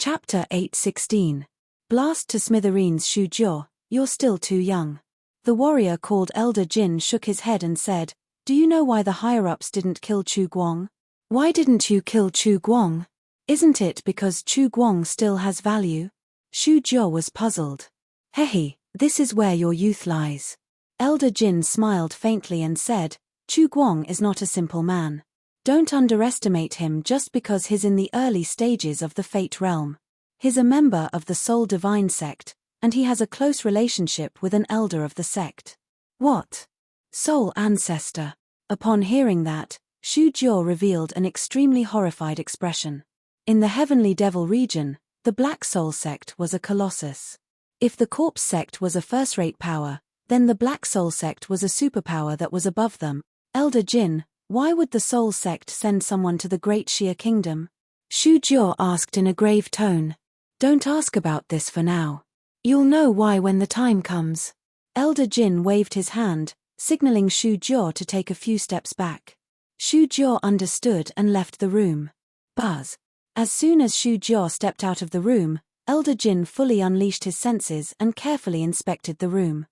Chapter 8:16. Blast to smithereens Shujo, you're still too young. The warrior called Elder Jin shook his head and said, Do you know why the higher-ups didn't kill Chu Guang? Why didn't you kill Chu Guang? Isn't it because Chu Guang still has value? Shujo was puzzled. Hehe, this is where your youth lies. Elder Jin smiled faintly and said, Chu Guang is not a simple man. Don't underestimate him just because he's in the early stages of the Fate realm. He's a member of the Soul Divine sect, and he has a close relationship with an elder of the sect. What? Soul ancestor. Upon hearing that, Shujo revealed an extremely horrified expression. In the Heavenly Devil region, the Black Soul sect was a colossus. If the Corpse sect was a first-rate power, then the Black Soul sect was a superpower that was above them. Elder Jin, why would the Soul sect send someone to the Great Xia Kingdom? Shujo asked in a grave tone. Don't ask about this for now. You'll know why when the time comes. Elder Jin waved his hand, signaling Shujo to take a few steps back. Shujo understood and left the room. Buzz. As soon as Shujo stepped out of the room, Elder Jin fully unleashed his senses and carefully inspected the room.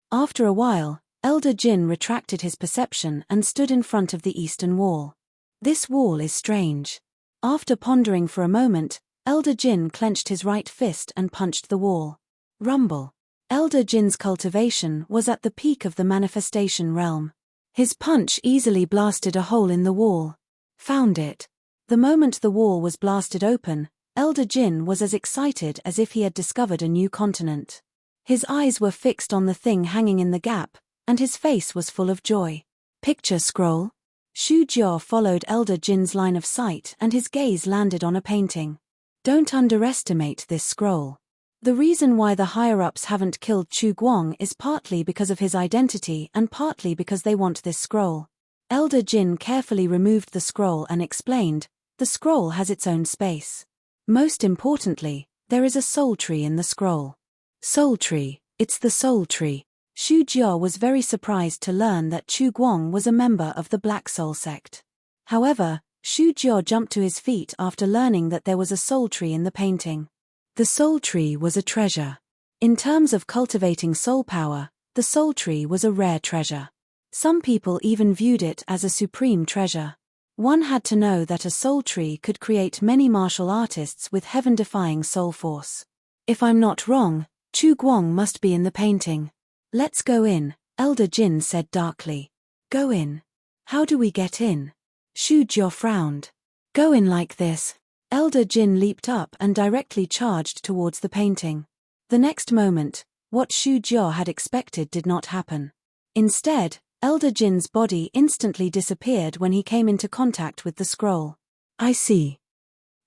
After a while, Elder Jin retracted his perception and stood in front of the eastern wall. This wall is strange. After pondering for a moment, Elder Jin clenched his right fist and punched the wall. Rumble. Elder Jin's cultivation was at the peak of the manifestation realm. His punch easily blasted a hole in the wall. Found it. The moment the wall was blasted open, Elder Jin was as excited as if he had discovered a new continent. His eyes were fixed on the thing hanging in the gap, and his face was full of joy. Picture scroll? Shujo followed Elder Jin's line of sight and his gaze landed on a painting. Don't underestimate this scroll. The reason why the higher-ups haven't killed Chu Guang is partly because of his identity and partly because they want this scroll. Elder Jin carefully removed the scroll and explained, the scroll has its own space. Most importantly, there is a soul tree in the scroll. Soul tree, it's the soul tree. Shujo was very surprised to learn that Chu Guang was a member of the Black Soul sect. However, Shujo jumped to his feet after learning that there was a soul tree in the painting. The soul tree was a treasure. In terms of cultivating soul power, the soul tree was a rare treasure. Some people even viewed it as a supreme treasure. One had to know that a soul tree could create many martial artists with heaven-defying soul force. If I'm not wrong, Chu Guang must be in the painting. Let's go in, Elder Jin said darkly. Go in. How do we get in? Shujo frowned. Go in like this. Elder Jin leaped up and directly charged towards the painting. The next moment, what Shujo had expected did not happen. Instead, Elder Jin's body instantly disappeared when he came into contact with the scroll. I see.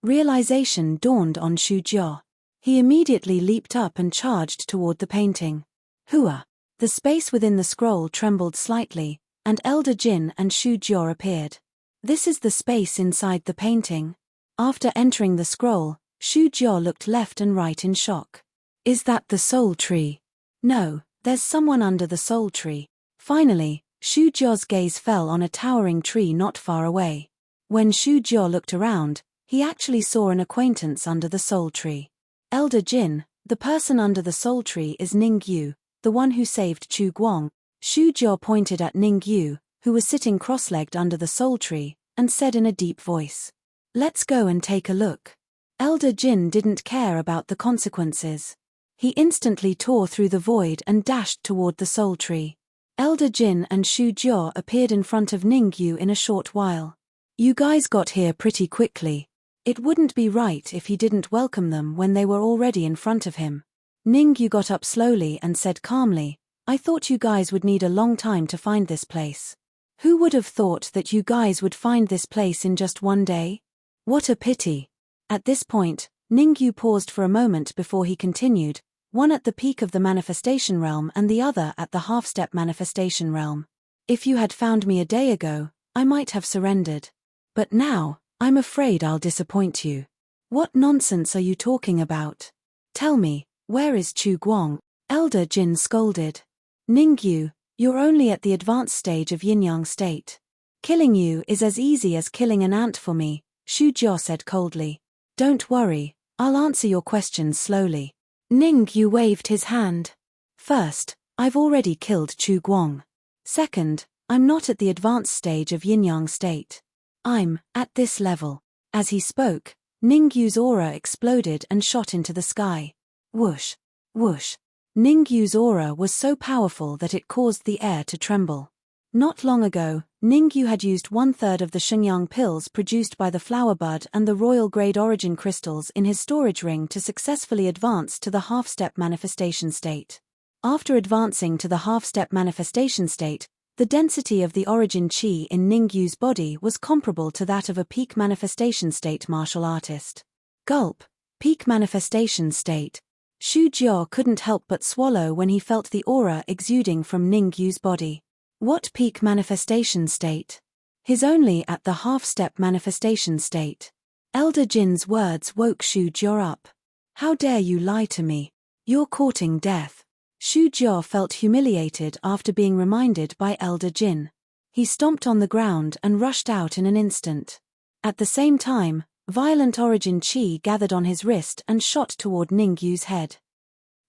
Realization dawned on Shujo. He immediately leaped up and charged toward the painting. Hua! The space within the scroll trembled slightly, and Elder Jin and Shujo appeared. This is the space inside the painting. After entering the scroll, Shujo looked left and right in shock. Is that the soul tree? No, there's someone under the soul tree. Finally, Shujo's gaze fell on a towering tree not far away. When Shujo looked around, he actually saw an acquaintance under the soul tree. Elder Jin, the person under the soul tree is Ning Yu, the one who saved Chu Guang. Shujo pointed at Ning Yu, who was sitting cross-legged under the soul tree, and said in a deep voice, Let's go and take a look. Elder Jin didn't care about the consequences. He instantly tore through the void and dashed toward the soul tree. Elder Jin and Shujo appeared in front of Ning Yu in a short while. You guys got here pretty quickly. It wouldn't be right if he didn't welcome them when they were already in front of him. Ning Yu got up slowly and said calmly, I thought you guys would need a long time to find this place. Who would have thought that you guys would find this place in just one day? What a pity. At this point, Ning Yu paused for a moment before he continued, one at the peak of the manifestation realm and the other at the half-step manifestation realm. If you had found me a day ago, I might have surrendered. But now, I'm afraid I'll disappoint you. What nonsense are you talking about? Tell me, where is Chu Guang? Elder Jin scolded. Ning Yu, you're only at the advanced stage of yin-yang state. Killing you is as easy as killing an ant for me, Shujo said coldly. Don't worry, I'll answer your questions slowly. Ningyu waved his hand. First, I've already killed Chu Guang. Second, I'm not at the advanced stage of yin-yang state. I'm at this level. As he spoke, Ningyu's aura exploded and shot into the sky. Whoosh! Whoosh! Ningyu's aura was so powerful that it caused the air to tremble. Not long ago, Ningyu had used 1/3 of the Shengyang pills produced by the flower bud and the royal grade origin crystals in his storage ring to successfully advance to the half-step manifestation state. After advancing to the half-step manifestation state, the density of the origin chi in Ningyu's body was comparable to that of a peak manifestation state martial artist. Gulp! Peak manifestation state. Xu Jiao couldn't help but swallow when he felt the aura exuding from Ningyu's body. What peak manifestation state? His only at the half-step manifestation state. Elder Jin's words woke Xu Jiao up. How dare you lie to me? You're courting death. Xu Jiao felt humiliated after being reminded by Elder Jin. He stomped on the ground and rushed out in an instant. At the same time, violent origin chi gathered on his wrist and shot toward Ningyu's head.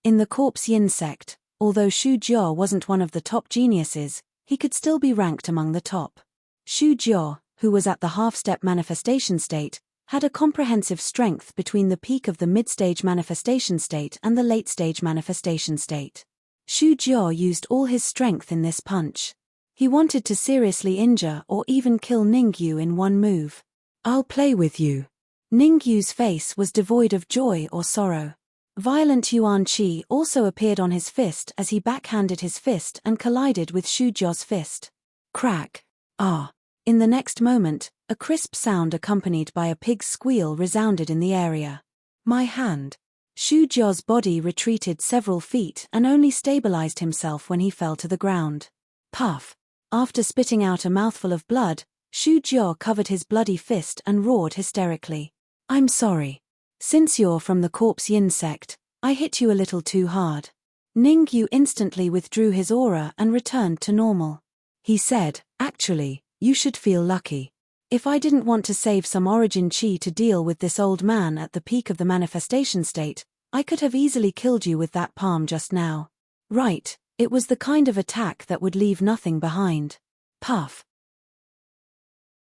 In the Corpse Yin sect, although Xu Jiao wasn't one of the top geniuses, he could still be ranked among the top. Xu Jiao, who was at the half-step manifestation state, had a comprehensive strength between the peak of the mid-stage manifestation state and the late-stage manifestation state. Xu Jiao used all his strength in this punch. He wanted to seriously injure or even kill Ningyu in one move. I'll play with you. Ningyu's face was devoid of joy or sorrow. Violent Yuan Qi also appeared on his fist as he backhanded his fist and collided with Xu Jiao's fist. Crack! Ah! In the next moment, a crisp sound accompanied by a pig's squeal resounded in the area. My hand! Xu Jiao's body retreated several feet and only stabilized himself when he fell to the ground. Puff! After spitting out a mouthful of blood, Xu Jiao covered his bloody fist and roared hysterically. I'm sorry. Since you're from the Corpse Yin sect, I hit you a little too hard. Ningyu instantly withdrew his aura and returned to normal. He said, actually, you should feel lucky. If I didn't want to save some origin chi to deal with this old man at the peak of the manifestation state, I could have easily killed you with that palm just now. Right, it was the kind of attack that would leave nothing behind. Puff.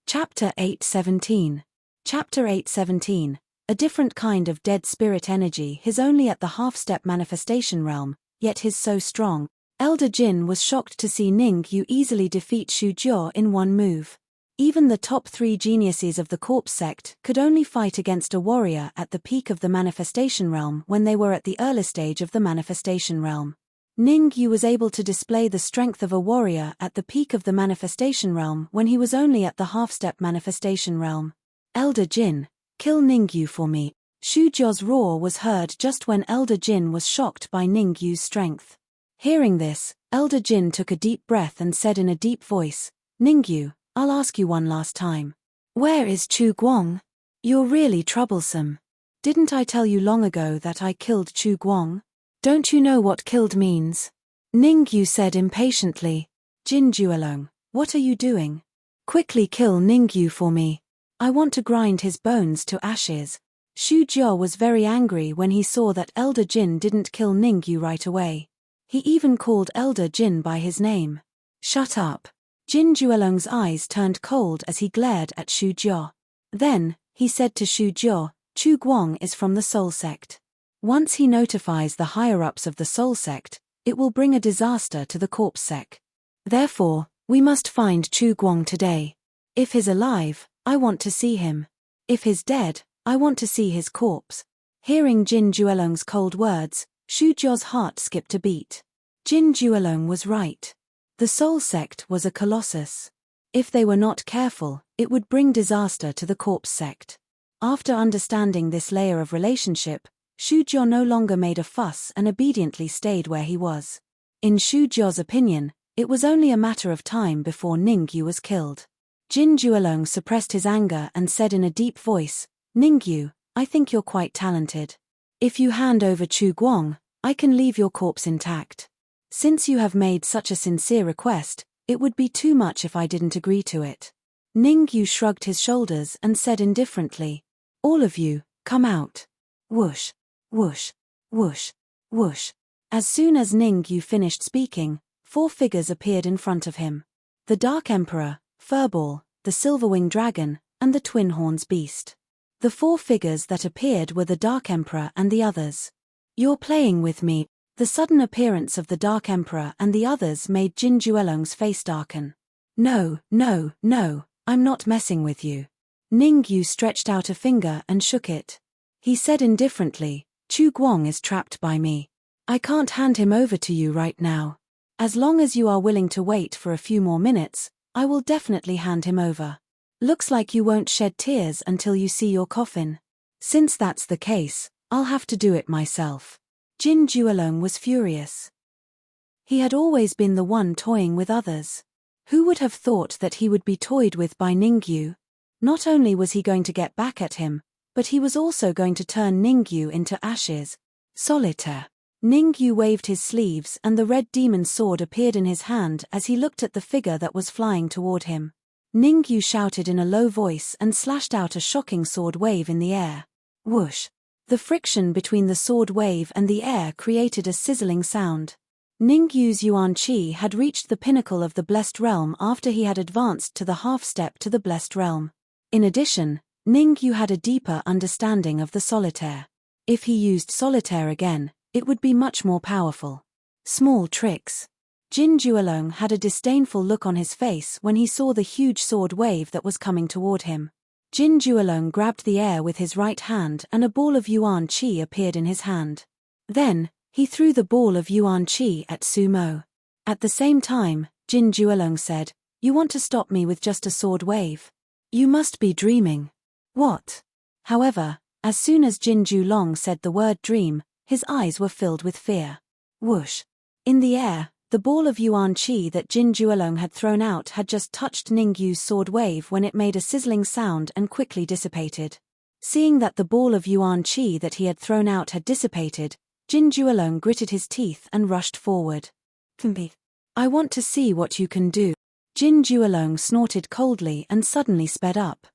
Chapter 8:17. Chapter 8:17. A different kind of dead spirit energy, his only at the half-step manifestation realm, yet his so strong. Elder Jin was shocked to see Ningyu easily defeat Xu Jiao in one move. Even the top 3 geniuses of the Corpse sect could only fight against a warrior at the peak of the manifestation realm when they were at the early stage of the manifestation realm. Ningyu was able to display the strength of a warrior at the peak of the manifestation realm when he was only at the half-step manifestation realm. Elder Jin, kill Ningyu for me. Xu Jiao's roar was heard just when Elder Jin was shocked by Ningyu's strength. Hearing this, Elder Jin took a deep breath and said in a deep voice, Ningyu, I'll ask you one last time. Where is Chu Guang? You're really troublesome. Didn't I tell you long ago that I killed Chu Guang? Don't you know what killed means? Ningyu said impatiently. Jin Juelong, what are you doing? Quickly kill Ningyu for me. I want to grind his bones to ashes. Xu Jiao was very angry when he saw that Elder Jin didn't kill Ningyu right away. He even called Elder Jin by his name. Shut up. Jin Juelong's eyes turned cold as he glared at Xu Jiao. Then, he said to Xu Jiao, Chu Guang is from the Soul Sect. Once he notifies the higher-ups of the Soul Sect, it will bring a disaster to the Corpse Sect. Therefore, we must find Chu Guang today. If he's alive, I want to see him. If he's dead, I want to see his corpse. Hearing Jin Juelong's cold words, Xu Jiao's heart skipped a beat. Jin Juelong was right. The Soul Sect was a colossus. If they were not careful, it would bring disaster to the Corpse Sect. After understanding this layer of relationship, Xu Jiao no longer made a fuss and obediently stayed where he was. In Xu Jiao's opinion, it was only a matter of time before Ningyu was killed. Jin Juelong suppressed his anger and said in a deep voice, Ningyu, I think you're quite talented. If you hand over Chu Guang, I can leave your corpse intact. Since you have made such a sincere request, it would be too much if I didn't agree to it. Ningyu shrugged his shoulders and said indifferently, all of you, Come out. Whoosh, whoosh, whoosh, whoosh. As soon as Ningyu finished speaking, 4 figures appeared in front of him. The Dark Emperor, Furball, the Silverwing Dragon, and the Twin Horns Beast. The 4 figures that appeared were the Dark Emperor and the others. You're playing with me. The sudden appearance of the Dark Emperor and the others made Jin Juelong's face darken. No, no, no, I'm not messing with you. Ningyu stretched out a finger and shook it. He said indifferently, Chu Guang is trapped by me. I can't hand him over to you right now. As long as you are willing to wait for a few more minutes, I will definitely hand him over. Looks like you won't shed tears until you see your coffin. Since that's the case, I'll have to do it myself. Jin Juelong was furious. He had always been the one toying with others. Who would have thought that he would be toyed with by Ningyu? Not only was he going to get back at him, but he was also going to turn Ningyu into ashes. Solitaire. Ningyu waved his sleeves and the red demon sword appeared in his hand as he looked at the figure that was flying toward him. Ningyu shouted in a low voice and slashed out a shocking sword wave in the air. Whoosh. The friction between the sword wave and the air created a sizzling sound. Ningyu's Yuan Qi had reached the pinnacle of the Blessed Realm after he had advanced to the half-step to the Blessed Realm. In addition, Ningyu had a deeper understanding of the Solitaire. If he used Solitaire again, it would be much more powerful. Small tricks. Jin Juelong had a disdainful look on his face when he saw the huge sword wave that was coming toward him. Jin Juelong grabbed the air with his right hand and a ball of Yuan Qi appeared in his hand. Then, he threw the ball of Yuan Qi at Sumo. At the same time, Jin Juelong said, You want to stop me with just a sword wave? You must be dreaming. What? However, as soon as Jin Juelong said the word dream, his eyes were filled with fear. Whoosh. In the air, the ball of Yuan Qi that Jin Juelong had thrown out had just touched Ningyu's sword wave when it made a sizzling sound and quickly dissipated. Seeing that the ball of Yuan Qi that he had thrown out had dissipated, Jin Juelong gritted his teeth and rushed forward. I want to see what you can do. Jin Juelong snorted coldly and suddenly sped up.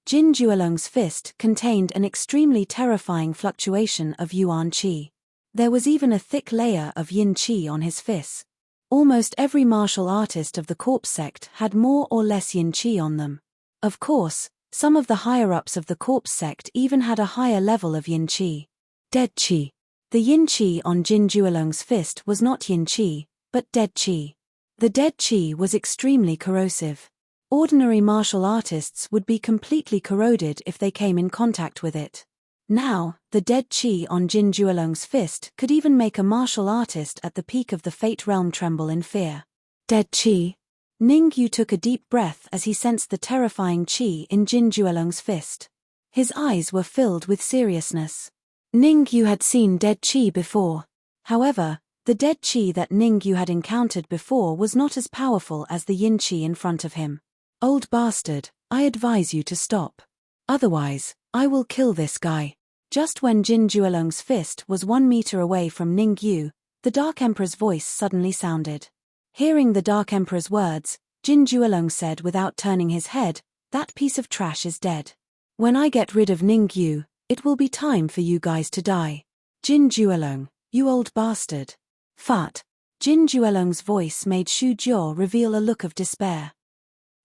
Jin Juelong's fist contained an extremely terrifying fluctuation of Yuan Qi. There was even a thick layer of Yin Qi on his fist. Almost every martial artist of the corpse sect had more or less Yin Qi on them. Of course, some of the higher-ups of the corpse sect even had a higher level of Yin Qi. Dead Qi. The Yin Qi on Jin Juelong's fist was not Yin Qi, but Dead Qi. The Dead Qi was extremely corrosive. Ordinary martial artists would be completely corroded if they came in contact with it. Now, the Dead Qi on Jin Juelong's fist could even make a martial artist at the peak of the Fate Realm tremble in fear. Dead Qi. Ningyu took a deep breath as he sensed the terrifying Qi in Jin Juelong's fist. His eyes were filled with seriousness. Ningyu had seen Dead Qi before. However, the Dead Qi that Ningyu had encountered before was not as powerful as the Yin Qi in front of him. Old bastard, I advise you to stop. Otherwise, I will kill this guy. Just when Jin Juelong's fist was 1 meter away from Ningyu, the Dark Emperor's voice suddenly sounded. Hearing the Dark Emperor's words, Jin Juelong said without turning his head, That piece of trash is dead. When I get rid of Ningyu, it will be time for you guys to die. Jin Juelong, you old bastard. Fart. Jin Juelong's voice made Shu Jiao reveal a look of despair.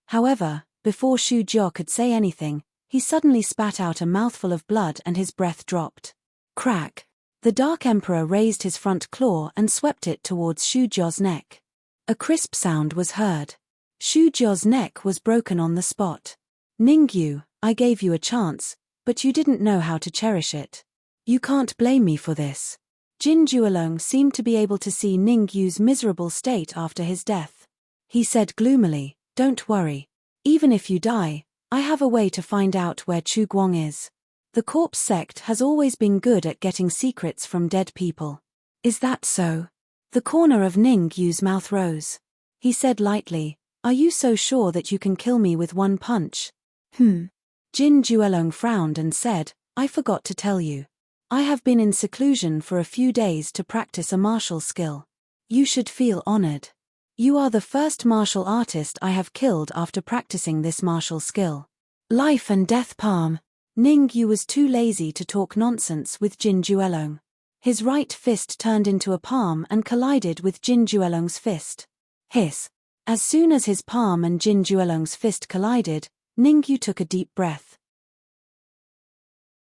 However, before Shu Jiao could say anything, he suddenly spat out a mouthful of blood and his breath dropped. Crack. The Dark Emperor raised his front claw and swept it towards Shu Jiao's neck. A crisp sound was heard. Shu Jiao's neck was broken on the spot. Ningyu, I gave you a chance, but you didn't know how to cherish it. You can't blame me for this. Jin Juelong seemed to be able to see Ningyu's miserable state after his death. He said gloomily, Don't worry. Even if you die, I have a way to find out where Chu Guang is. The corpse sect has always been good at getting secrets from dead people. Is that so? The corner of Ningyu's mouth rose. He said lightly, Are you so sure that you can kill me with 1 punch? Jin Juelong frowned and said, I forgot to tell you. I have been in seclusion for a few days to practice a martial skill. You should feel honored. You are the first martial artist I have killed after practicing this martial skill. Life and death palm. Ning Yu was too lazy to talk nonsense with Jin Juelong. His right fist turned into a palm and collided with Jin Juelong's fist. Hiss. As soon as his palm and Jin Juelong's fist collided, Ning Yu took a deep breath.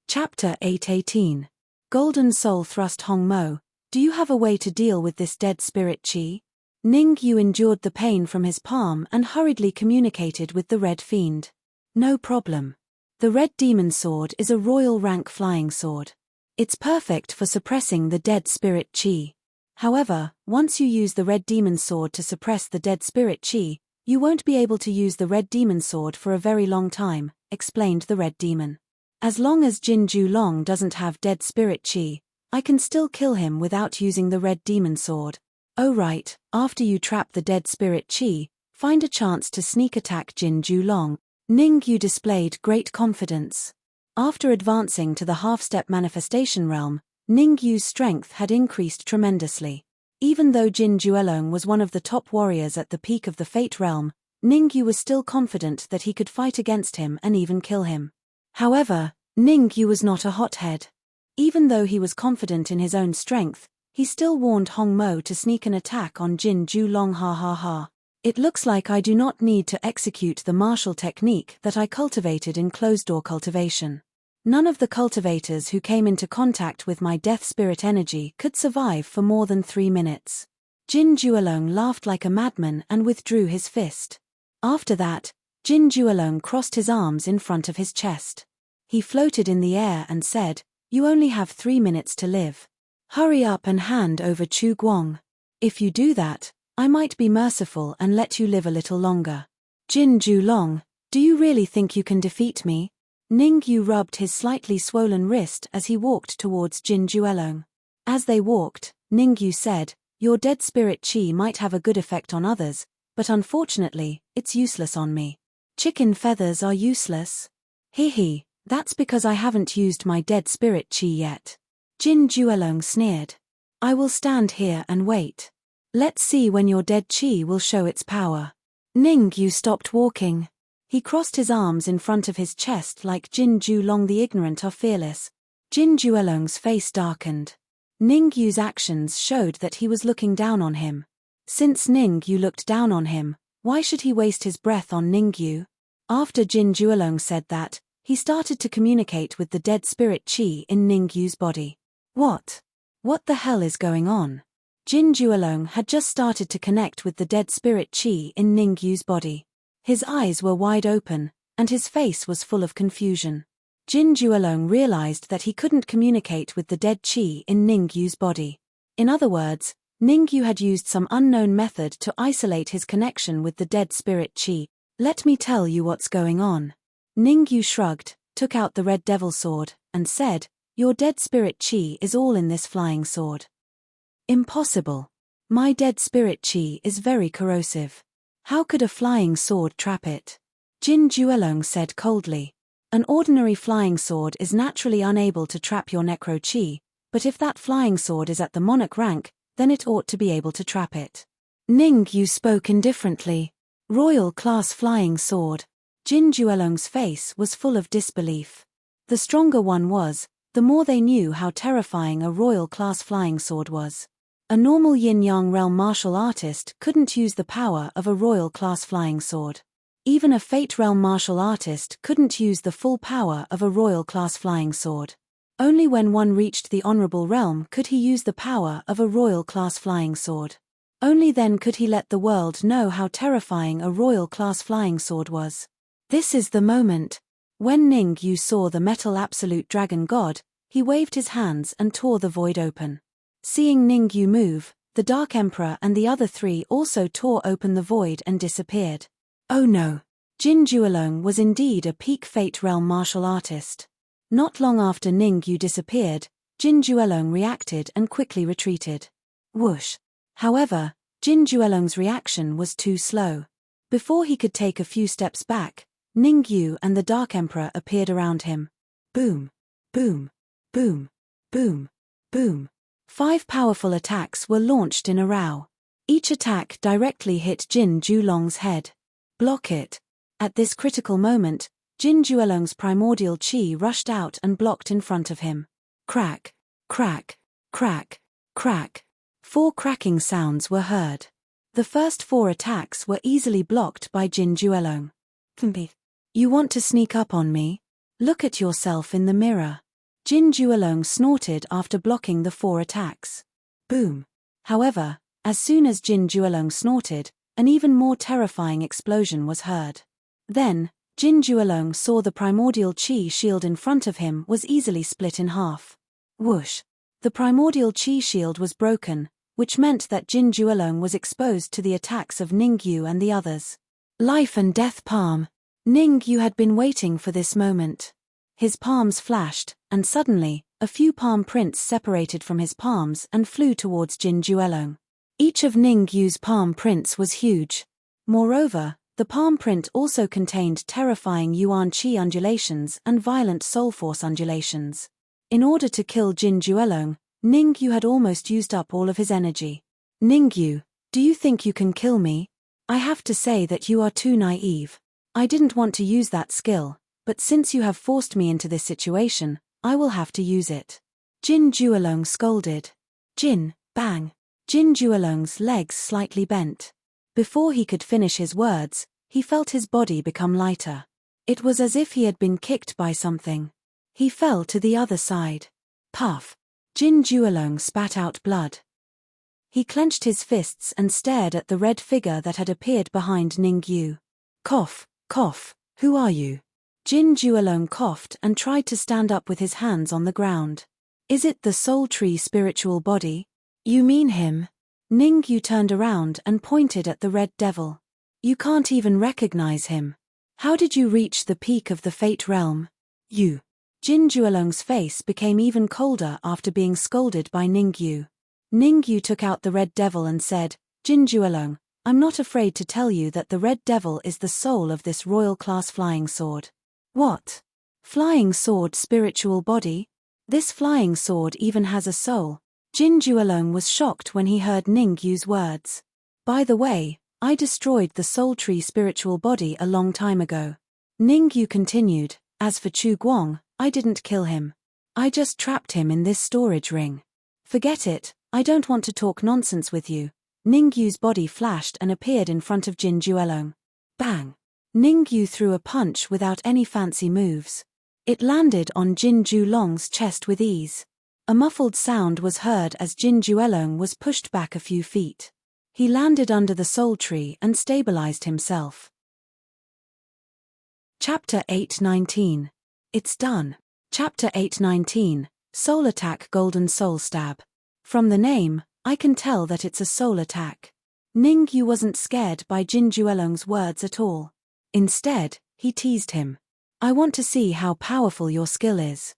Chapter 8:18. Golden Soul Thrust. Hong Mo, do you have a way to deal with this dead spirit chi? Ning Yu endured the pain from his palm and hurriedly communicated with the Red Fiend. No problem. The Red Demon Sword is a royal rank flying sword. It's perfect for suppressing the dead spirit chi. However, once you use the Red Demon Sword to suppress the dead spirit chi, you won't be able to use the Red Demon Sword for a very long time, explained the Red Demon. As long as Jin Juelong doesn't have dead spirit chi, I can still kill him without using the Red Demon Sword. Oh right, after you trap the dead spirit chi, find a chance to sneak attack Jin Juelong. Ning Yu displayed great confidence. After advancing to the half-step manifestation realm, Ning Yu's strength had increased tremendously. Even though Jin Juelong was one of the top warriors at the peak of the Fate realm, Ning Yu was still confident that he could fight against him and even kill him. However, Ning Yu was not a hothead. Even though he was confident in his own strength, he still warned Hong Mo to sneak an attack on Jin Juelong. Ha ha ha. It looks like I do not need to execute the martial technique that I cultivated in closed-door cultivation. None of the cultivators who came into contact with my death spirit energy could survive for more than 3 minutes. Jin Juelong laughed like a madman and withdrew his fist. After that, Jin Juelong crossed his arms in front of his chest. He floated in the air and said, "You only have 3 minutes to live. Hurry up and hand over Chu Guang. If you do that, I might be merciful and let you live a little longer." Jin Juelong, do you really think you can defeat me? Ning Yu rubbed his slightly swollen wrist as he walked towards Jin Juelong. As they walked, Ning Yu said, "Your dead spirit chi might have a good effect on others, but unfortunately, it's useless on me." Chicken feathers are useless? Hee, that's because I haven't used my dead spirit chi yet. Jin Juelong sneered. "I will stand here and wait. Let's see when your dead chi will show its power." Ning Yu stopped walking. He crossed his arms in front of his chest like Jin Juelong the ignorant are fearless. Jin Juelong's face darkened. Ning Yu's actions showed that he was looking down on him. Since Ning Yu looked down on him, why should he waste his breath on Ning Yu? After Jin Juelong said that, he started to communicate with the dead spirit chi in Ning Yu's body. What the hell is going on? Jin Juelong had just started to connect with the dead spirit chi in Ning Yu's body. His eyes were wide open, and his face was full of confusion. Jin Juelong realized that he couldn't communicate with the dead chi in Ning Yu's body. In other words, Ning Yu had used some unknown method to isolate his connection with the dead spirit chi. Let me tell you what's going on. Ning Yu shrugged, took out the red devil sword, and said, "Your dead spirit chi is all in this flying sword." Impossible. My dead spirit chi is very corrosive. How could a flying sword trap it? Jin Juelong said coldly. An ordinary flying sword is naturally unable to trap your necro chi, but if that flying sword is at the monarch rank, then it ought to be able to trap it. Ning Yu spoke indifferently. Royal class flying sword. Jin Juelong's face was full of disbelief. The stronger one was, the more they knew how terrifying a royal class flying sword was. A normal yin-yang realm martial artist couldn't use the power of a royal class flying sword. Even a Fate realm martial artist couldn't use the full power of a royal class flying sword. Only when one reached the honorable realm could he use the power of a royal class flying sword. Only then could he let the world know how terrifying a royal class flying sword was. This is the moment. When Ning Yu saw the metal absolute dragon god, he waved his hands and tore the void open. Seeing Ning Yu move, the Dark Emperor and the other 3 also tore open the void and disappeared. Oh no! Jin Juelong was indeed a peak Fate realm martial artist. Not long after Ning Yu disappeared, Jin Juelong reacted and quickly retreated. Whoosh! However, Jin Juelong's reaction was too slow. Before he could take a few steps back, Ning Yu and the Dark Emperor appeared around him. Boom! Boom! Boom! Boom! Boom! 5 powerful attacks were launched in a row. Each attack directly hit Jin Juelong's head. Block it. At this critical moment, Jin Juelong's primordial chi rushed out and blocked in front of him. Crack, crack, crack, crack. 4 cracking sounds were heard. The first 4 attacks were easily blocked by Jin Juelong. You want to sneak up on me? Look at yourself in the mirror. Jin Juelong snorted after blocking the 4 attacks. Boom. However, as soon as Jin Juelong snorted, an even more terrifying explosion was heard. Then, Jin Juelong saw the primordial chi shield in front of him was easily split in half. Whoosh. The primordial chi shield was broken, which meant that Jin Juelong was exposed to the attacks of Ningyu and the others. Life and death palm. Ningyu had been waiting for this moment. His palms flashed, and suddenly, a few palm prints separated from his palms and flew towards Jin Juelong. Each of Ningyu's palm prints was huge. Moreover, the palm print also contained terrifying Yuan Qi undulations and violent soul force undulations. In order to kill Jin Juelong, Ningyu had almost used up all of his energy. Ningyu, do you think you can kill me? I have to say that you are too naive. I didn't want to use that skill, but since you have forced me into this situation, I will have to use it. Jin Juelong scolded. Jin, bang. Jin Juelong's legs slightly bent. Before he could finish his words, he felt his body become lighter. It was as if he had been kicked by something. He fell to the other side. Puff. Jin Juelong spat out blood. He clenched his fists and stared at the red figure that had appeared behind Ningyu. Cough, cough, who are you? Jin Juelong coughed and tried to stand up with his hands on the ground. Is it the soul tree spiritual body? You mean him? Ningyu turned around and pointed at the red devil. You can't even recognize him. How did you reach the peak of the fate realm? You. Jin Juelong's face became even colder after being scolded by Ningyu. Ningyu took out the red devil and said, Jin Juelong, I'm not afraid to tell you that the red devil is the soul of this royal class flying sword. What? Flying sword spiritual body? This flying sword even has a soul. Jin Juelong was shocked when he heard Ningyu's words. By the way, I destroyed the soul tree spiritual body a long time ago. Ningyu continued, as for Chu Guang, I didn't kill him. I just trapped him in this storage ring. Forget it, I don't want to talk nonsense with you. Ningyu's body flashed and appeared in front of Jin Juelong. Bang! Ningyu threw a punch without any fancy moves. It landed on Jin Juelong's chest with ease. A muffled sound was heard as Jin Juelong was pushed back a few feet. He landed under the soul tree and stabilized himself. Chapter 8:19. It's done. Chapter 8:19, Soul Attack Golden Soul Stab. From the name, I can tell that it's a soul attack. Ningyu wasn't scared by Jin Juelong's words at all. Instead, he teased him. I want to see how powerful your skill is.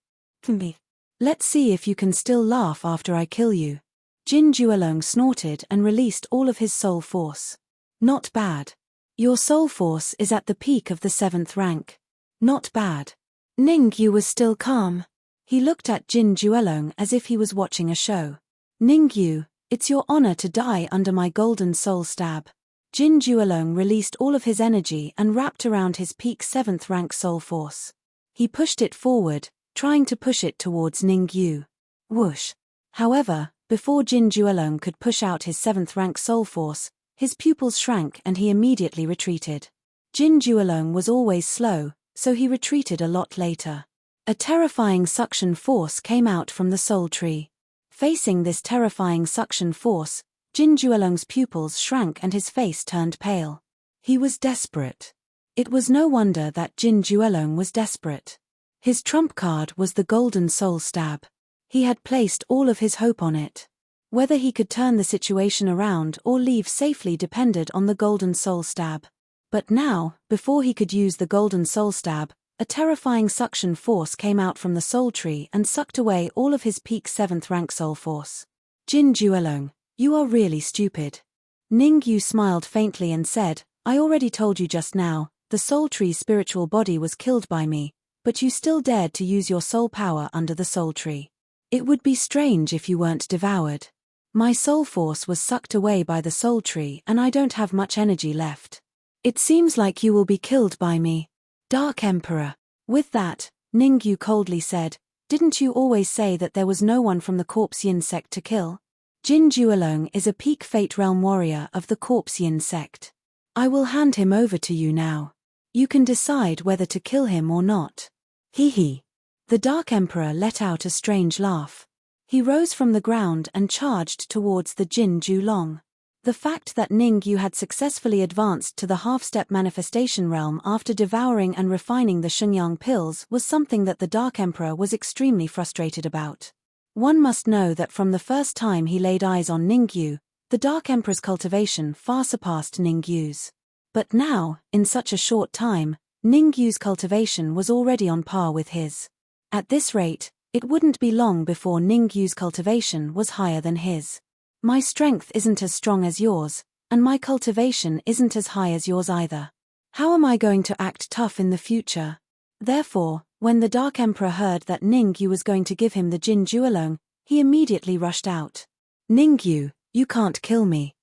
Let's see if you can still laugh after I kill you. Jin Juelong snorted and released all of his soul force. Not bad. Your soul force is at the peak of the 7th rank. Not bad. Ningyu was still calm. He looked at Jin Juelong as if he was watching a show. Ningyu, it's your honor to die under my golden soul stab. Jin Juelong released all of his energy and wrapped around his peak 7th rank soul force. He pushed it forward, trying to push it towards Ningyu. Whoosh. However, before Jin Juelong could push out his 7th rank soul force, his pupils shrank and he immediately retreated. Jin Juelong was always slow, so he retreated a lot later. A terrifying suction force came out from the soul tree. Facing this terrifying suction force, Jin Juelong's pupils shrank and his face turned pale. He was desperate. It was no wonder that Jin Juelong was desperate. His trump card was the golden soul stab. He had placed all of his hope on it. Whether he could turn the situation around or leave safely depended on the golden soul stab. But now, before he could use the golden soul stab, a terrifying suction force came out from the soul tree and sucked away all of his peak 7th rank soul force. Jin Juelong, you are really stupid. Ningyu smiled faintly and said, I already told you just now, the soul tree's spiritual body was killed by me, but you still dared to use your soul power under the soul tree. It would be strange if you weren't devoured. My soul force was sucked away by the soul tree and I don't have much energy left. It seems like you will be killed by me. Dark Emperor. With that, Ningyu coldly said, "Didn't you always say that there was no one from the Corpse Yin sect to kill? Jin Juelong is a peak Fate Realm warrior of the Corpse Yin sect. I will hand him over to you now. You can decide whether to kill him or not." Hee hee. The Dark Emperor let out a strange laugh. He rose from the ground and charged towards the Jin Juelong. The fact that Ningyu had successfully advanced to the half-step manifestation realm after devouring and refining the Shenyang pills was something that the Dark Emperor was extremely frustrated about. One must know that from the first time he laid eyes on Ningyu, the Dark Emperor's cultivation far surpassed Ningyu's. But now, in such a short time, Ningyu's cultivation was already on par with his. At this rate, it wouldn't be long before Ningyu's cultivation was higher than his. My strength isn't as strong as yours, and my cultivation isn't as high as yours either. How am I going to act tough in the future? Therefore, when the Dark Emperor heard that Ningyu was going to give him the Jin Juelong, he immediately rushed out. "Ningyu, you can't kill me.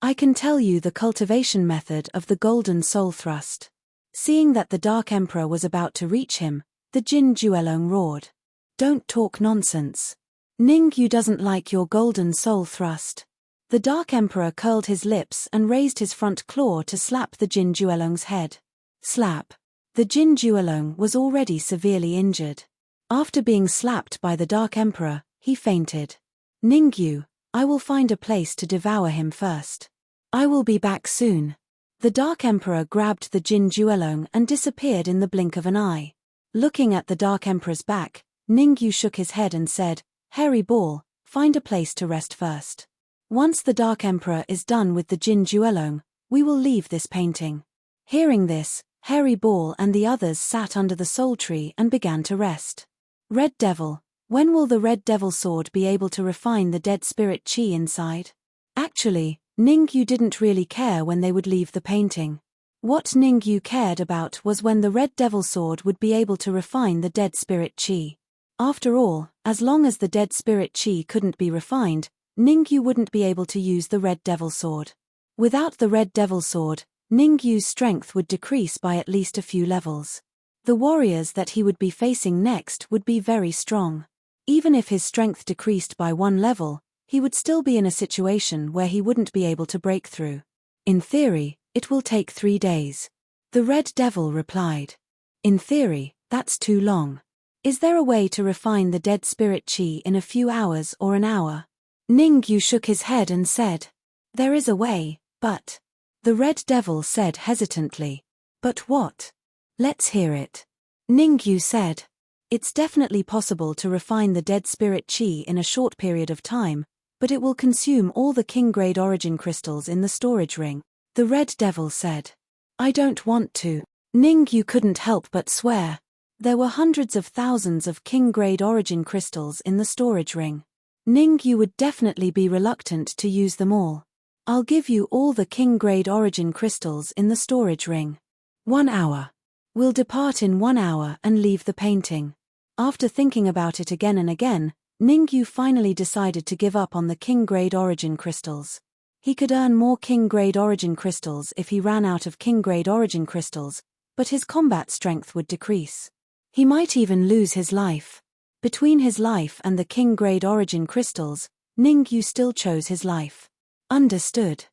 I can tell you the cultivation method of the Golden Soul Thrust." Seeing that the Dark Emperor was about to reach him, the Jin Juelong roared. "Don't talk nonsense. Ningyu doesn't like your Golden Soul Thrust." The Dark Emperor curled his lips and raised his front claw to slap the Jin Juelong's head. Slap. The Jin Juelong was already severely injured. After being slapped by the Dark Emperor, he fainted. "Ningyu, I will find a place to devour him first. I will be back soon." The Dark Emperor grabbed the Jin Juelong and disappeared in the blink of an eye. Looking at the Dark Emperor's back, Ningyu shook his head and said, "Hairy Ball, find a place to rest first. Once the Dark Emperor is done with the Jin Juelong, we will leave this painting." Hearing this, Hairy Ball and the others sat under the soul tree and began to rest. Red Devil, when will the Red Devil sword be able to refine the dead spirit chi inside? Actually, Ningyu didn't really care when they would leave the painting. What Ningyu cared about was when the Red Devil sword would be able to refine the dead spirit chi. After all, as long as the dead spirit chi couldn't be refined, Ningyu wouldn't be able to use the Red Devil sword. Without the Red Devil sword, Ningyu's strength would decrease by at least a few levels. The warriors that he would be facing next would be very strong. Even if his strength decreased by one level, he would still be in a situation where he wouldn't be able to break through. In theory, it will take 3 days. The Red Devil replied. In theory, that's too long. Is there a way to refine the dead spirit chi in a few hours or an hour? Ningyu shook his head and said, "There is a way, but..." The Red Devil said hesitantly, "But what? Let's hear it." Ningyu said, "It's definitely possible to refine the dead spirit chi in a short period of time, but it will consume all the king-grade origin crystals in the storage ring." The Red Devil said, "I don't want to." Ningyu couldn't help but swear. There were hundreds of thousands of king-grade origin crystals in the storage ring. Ningyu would definitely be reluctant to use them all. "I'll give you all the king-grade origin crystals in the storage ring. 1 hour. We'll depart in 1 hour and leave the painting." After thinking about it again and again, Ningyu finally decided to give up on the king-grade origin crystals. He could earn more king-grade origin crystals if he ran out of king-grade origin crystals, but his combat strength would decrease. He might even lose his life. Between his life and the king-grade origin crystals, Ningyu still chose his life. Understood.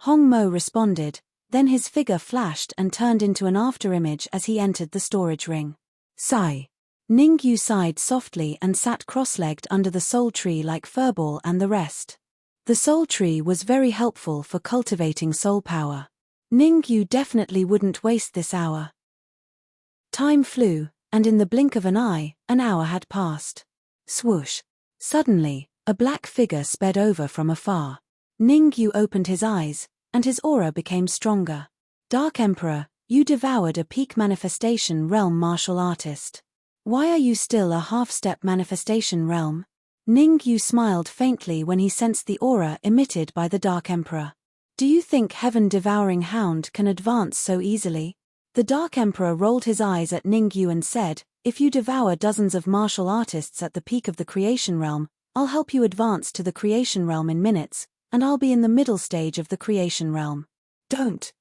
Hong Mo responded, then his figure flashed and turned into an afterimage as he entered the storage ring. Sigh. Ningyu sighed softly and sat cross-legged under the soul tree like Furball and the rest. The soul tree was very helpful for cultivating soul power. Ningyu definitely wouldn't waste this hour. Time flew, and in the blink of an eye, an hour had passed. Swoosh. Suddenly, a black figure sped over from afar. Ningyu opened his eyes, and his aura became stronger. "Dark Emperor, you devoured a peak manifestation realm martial artist. Why are you still a half-step manifestation realm?" Ningyu smiled faintly when he sensed the aura emitted by the Dark Emperor. "Do you think Heaven-devouring hound can advance so easily?" The Dark Emperor rolled his eyes at Ningyu and said, "If you devour dozens of martial artists at the peak of the creation realm, I'll help you advance to the creation realm in minutes, and I'll be in the middle stage of the creation realm." Don't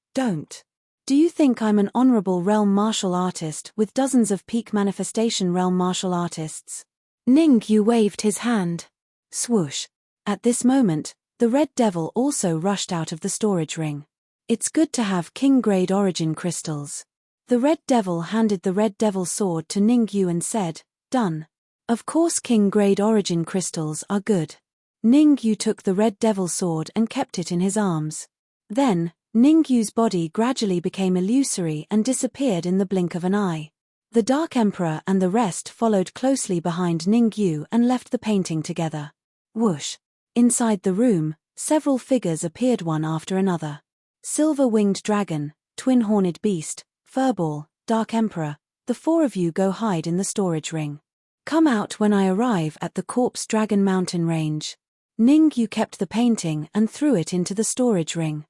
Do you think I'm an honorable realm martial artist with dozens of peak manifestation realm martial artists? Ningyu waved his hand. Swoosh. At this moment, the Red Devil also rushed out of the storage ring. It's good to have king-grade origin crystals. The Red Devil handed the Red Devil sword to Ningyu and said, "Done." Of course king-grade origin crystals are good. Ningyu took the Red Devil sword and kept it in his arms. Then, Ningyu's body gradually became illusory and disappeared in the blink of an eye. The Dark Emperor and the rest followed closely behind Ningyu and left the painting together. Whoosh. Inside the room, several figures appeared one after another. Silver-winged dragon, twin-horned beast, furball, Dark Emperor, the four of you go hide in the storage ring. Come out when I arrive at the Corpse Dragon Mountain range. Ningyu kept the painting and threw it into the storage ring.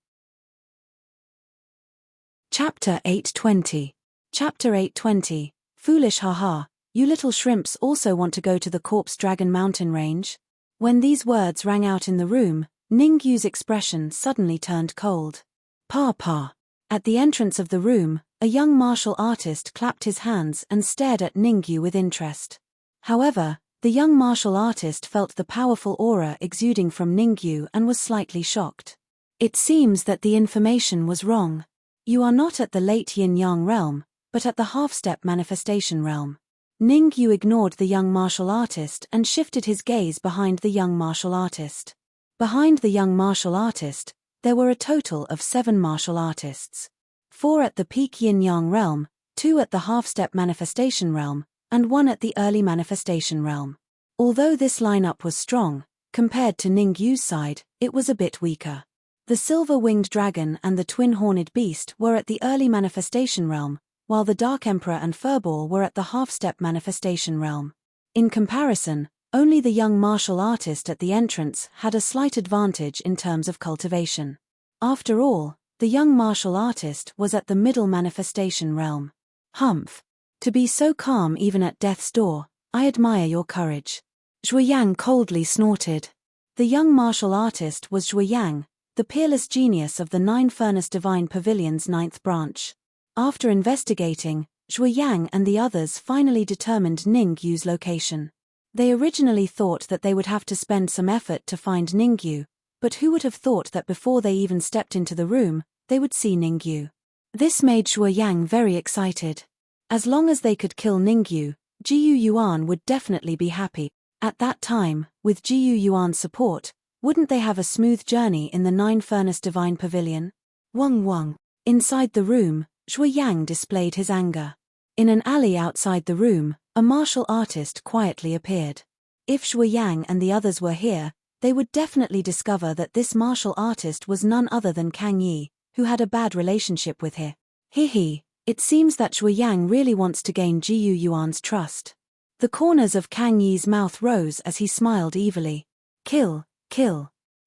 Chapter 820. Chapter 820. Foolish haha, you little shrimps also want to go to the Corpse Dragon Mountain range? When these words rang out in the room, Ningyu's expression suddenly turned cold. Pa. At the entrance of the room, a young martial artist clapped his hands and stared at Ningyu with interest. However, the young martial artist felt the powerful aura exuding from Ningyu and was slightly shocked. It seems that the information was wrong. You are not at the late yin-yang realm, but at the half-step manifestation realm. Ningyu ignored the young martial artist and shifted his gaze behind the young martial artist. Behind the young martial artist, there were a total of 7 martial artists. 4 at the peak yin-yang realm, 2 at the half-step manifestation realm, and 1 at the early manifestation realm. Although this lineup was strong, compared to Ningyu's side, it was a bit weaker. The silver-winged dragon and the twin-horned beast were at the early manifestation realm, while the Dark Emperor and furball were at the half-step manifestation realm. In comparison, only the young martial artist at the entrance had a slight advantage in terms of cultivation. After all, the young martial artist was at the middle manifestation realm. Humph. To be so calm even at death's door, I admire your courage. Zhuoyang coldly snorted. The young martial artist was Zhuoyang, the peerless genius of the 9 Furnace Divine Pavilion's 9th branch. After investigating, Zhuoyang and the others finally determined Ningyu's location. They originally thought that they would have to spend some effort to find Ningyu, but who would have thought that before they even stepped into the room, they would see Ningyu. This made Zhuoyang very excited. As long as they could kill Ningyu, Jiyu Yuan would definitely be happy. At that time, with Jiyu Yuan's support, wouldn't they have a smooth journey in the 9 Furnace Divine Pavilion? Wang. Inside the room, Zhuoyang displayed his anger. In an alley outside the room, a martial artist quietly appeared. If Zhuoyang and the others were here, they would definitely discover that this martial artist was none other than Kang Yi, who had a bad relationship with her. It seems that Zhuoyang really wants to gain Jiyu Yuan's trust. The corners of Kang Yi's mouth rose as he smiled evilly. Kill.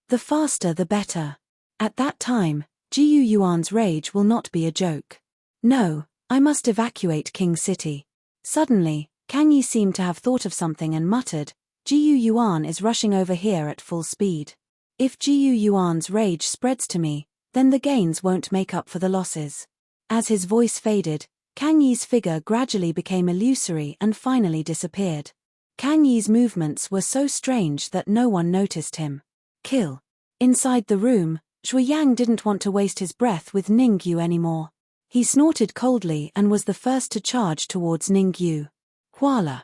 The faster the better. At that time, Jiyu Yuan's rage will not be a joke. No, I must evacuate King City. Suddenly, Kang Yi seemed to have thought of something and muttered, Jiyu Yuan is rushing over here at full speed. If Jiyu Yuan's rage spreads to me, then the gains won't make up for the losses. As his voice faded, Kang Yi's figure gradually became illusory and finally disappeared. Kang Yi's movements were so strange that no one noticed him. Kill. Inside the room, Zhuoyang didn't want to waste his breath with Ningyu anymore. He snorted coldly and was the first to charge towards Ningyu. Huala.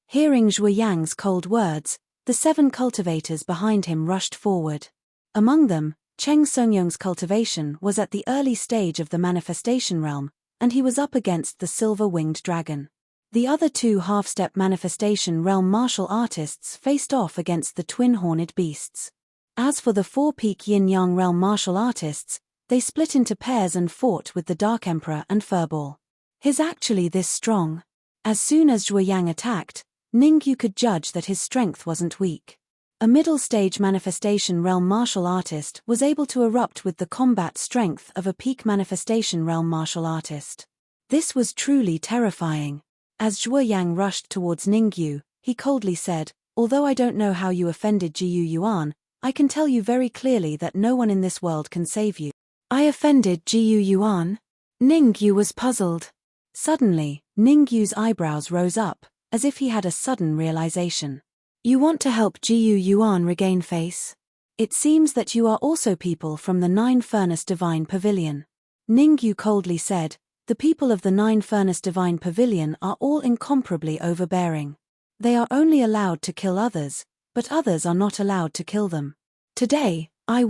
Hearing Zhuoyang's cold words, the 7 cultivators behind him rushed forward. Among them, Cheng Songyong's cultivation was at the early stage of the manifestation realm, and he was up against the silver-winged dragon. The other 2 half-step manifestation realm martial artists faced off against the twin-horned beasts. As for the 4 peak yin-yang realm martial artists, they split into pairs and fought with the Dark Emperor and furball. He's actually this strong. As soon as Zhuoyang attacked, Ningyu could judge that his strength wasn't weak. A middle-stage manifestation realm martial artist was able to erupt with the combat strength of a peak manifestation realm martial artist. This was truly terrifying. As Zhuoyang rushed towards Ningyu, he coldly said, although I don't know how you offended Jiyu Yuan, I can tell you very clearly that no one in this world can save you. I offended Jiu Yuan? Ningyu was puzzled. Suddenly, Ningyu's eyebrows rose up, as if he had a sudden realization. You want to help Jiu Yuan regain face? It seems that you are also people from the Nine Furnace Divine Pavilion. Ningyu coldly said, the people of the Nine Furnace Divine Pavilion are all incomparably overbearing. They are only allowed to kill others, but others are not allowed to kill them. Today, you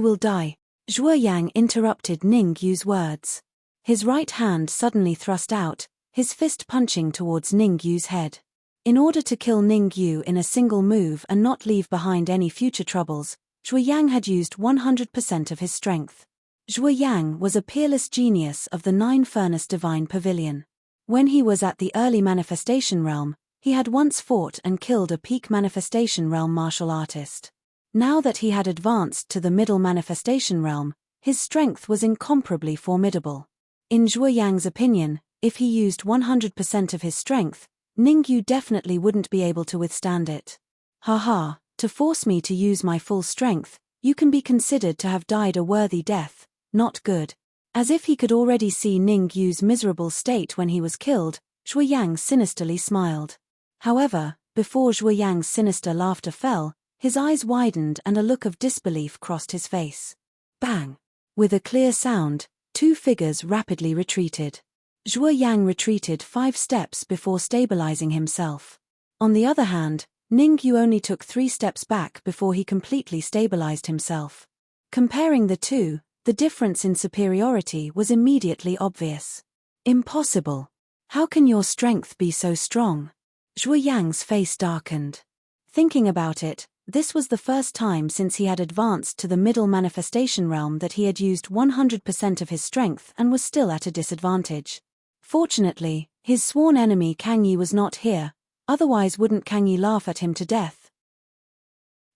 will die. Zhuo Yang interrupted Ningyu's words. His right hand suddenly thrust out, his fist punching towards Ningyu's head. In order to kill Ningyu in a single move and not leave behind any future troubles, Zhuo Yang had used 100% of his strength. Zhuo Yang was a peerless genius of the Nine Furnace Divine Pavilion. When he was at the early Manifestation Realm, he had once fought and killed a peak Manifestation Realm martial artist. Now that he had advanced to the middle Manifestation Realm, his strength was incomparably formidable. In Zhuo Yang's opinion, if he used 100% of his strength, Ningyu definitely wouldn't be able to withstand it. Haha, to force me to use my full strength, you can be considered to have died a worthy death, not good. As if he could already see Ningyu's miserable state when he was killed, Zhuo Yang sinisterly smiled. However, before Zhuo Yang's sinister laughter fell, his eyes widened and a look of disbelief crossed his face. Bang! With a clear sound, two figures rapidly retreated. Zhuo Yang retreated 5 steps before stabilizing himself. On the other hand, Ningyu only took 3 steps back before he completely stabilized himself. Comparing the two, the difference in superiority was immediately obvious. Impossible. How can your strength be so strong? Zhuo Yang's face darkened. Thinking about it, this was the first time since he had advanced to the middle manifestation realm that he had used 100% of his strength and was still at a disadvantage. Fortunately, his sworn enemy Kang Yi was not here, otherwise wouldn't Kang Yi laugh at him to death?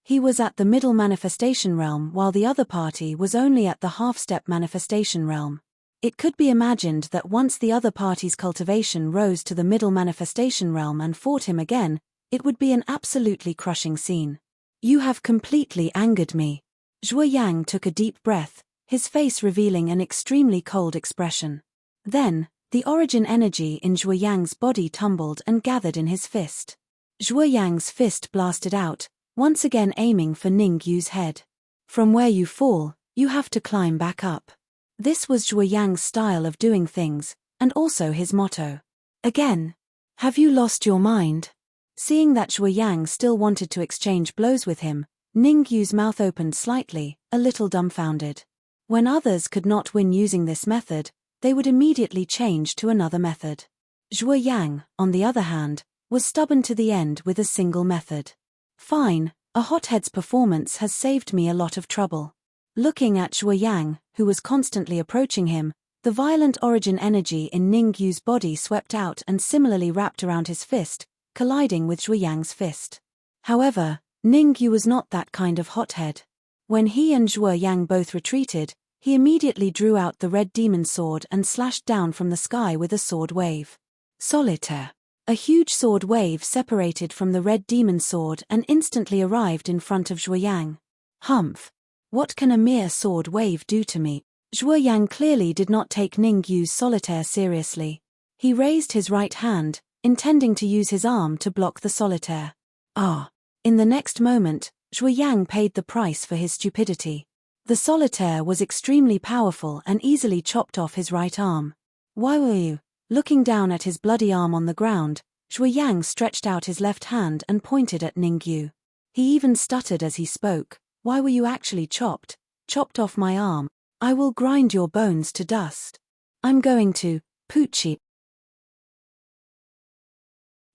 He was at the middle manifestation realm while the other party was only at the half-step manifestation realm. It could be imagined that once the other party's cultivation rose to the middle manifestation realm and fought him again, it would be an absolutely crushing scene. You have completely angered me. Zhuo Yang took a deep breath, his face revealing an extremely cold expression. Then, the origin energy in Zhuo Yang's body tumbled and gathered in his fist. Zhuo Yang's fist blasted out, once again aiming for Ningyu's head. From where you fall, you have to climb back up. This was Zhuo Yang's style of doing things, and also his motto. Again. Have you lost your mind? Seeing that Zhuo Yang still wanted to exchange blows with him, Ningyu's mouth opened slightly, a little dumbfounded. When others could not win using this method, they would immediately change to another method. Zhuo Yang, on the other hand, was stubborn to the end with a single method. Fine, a hothead's performance has saved me a lot of trouble. Looking at Zhuo Yang, who was constantly approaching him, the violent origin energy in Ningyu's body swept out and similarly wrapped around his fist, colliding with Zhuo Yang's fist. However, Ningyu was not that kind of hothead. When he and Zhuo Yang both retreated, he immediately drew out the red demon sword and slashed down from the sky with a sword wave. Solitaire. A huge sword wave separated from the red demon sword and instantly arrived in front of Zhuo Yang. Humph. What can a mere sword wave do to me? Zhuo Yang clearly did not take Ningyu's solitaire seriously. He raised his right hand, intending to use his arm to block the solitaire. In the next moment, Zhuo Yang paid the price for his stupidity. The solitaire was extremely powerful and easily chopped off his right arm. Why were you? Looking down at his bloody arm on the ground, Zhuo Yang stretched out his left hand and pointed at Ningyu. He even stuttered as he spoke. Why were you actually chopped? Chopped off my arm. I will grind your bones to dust. I'm going to, Poochie.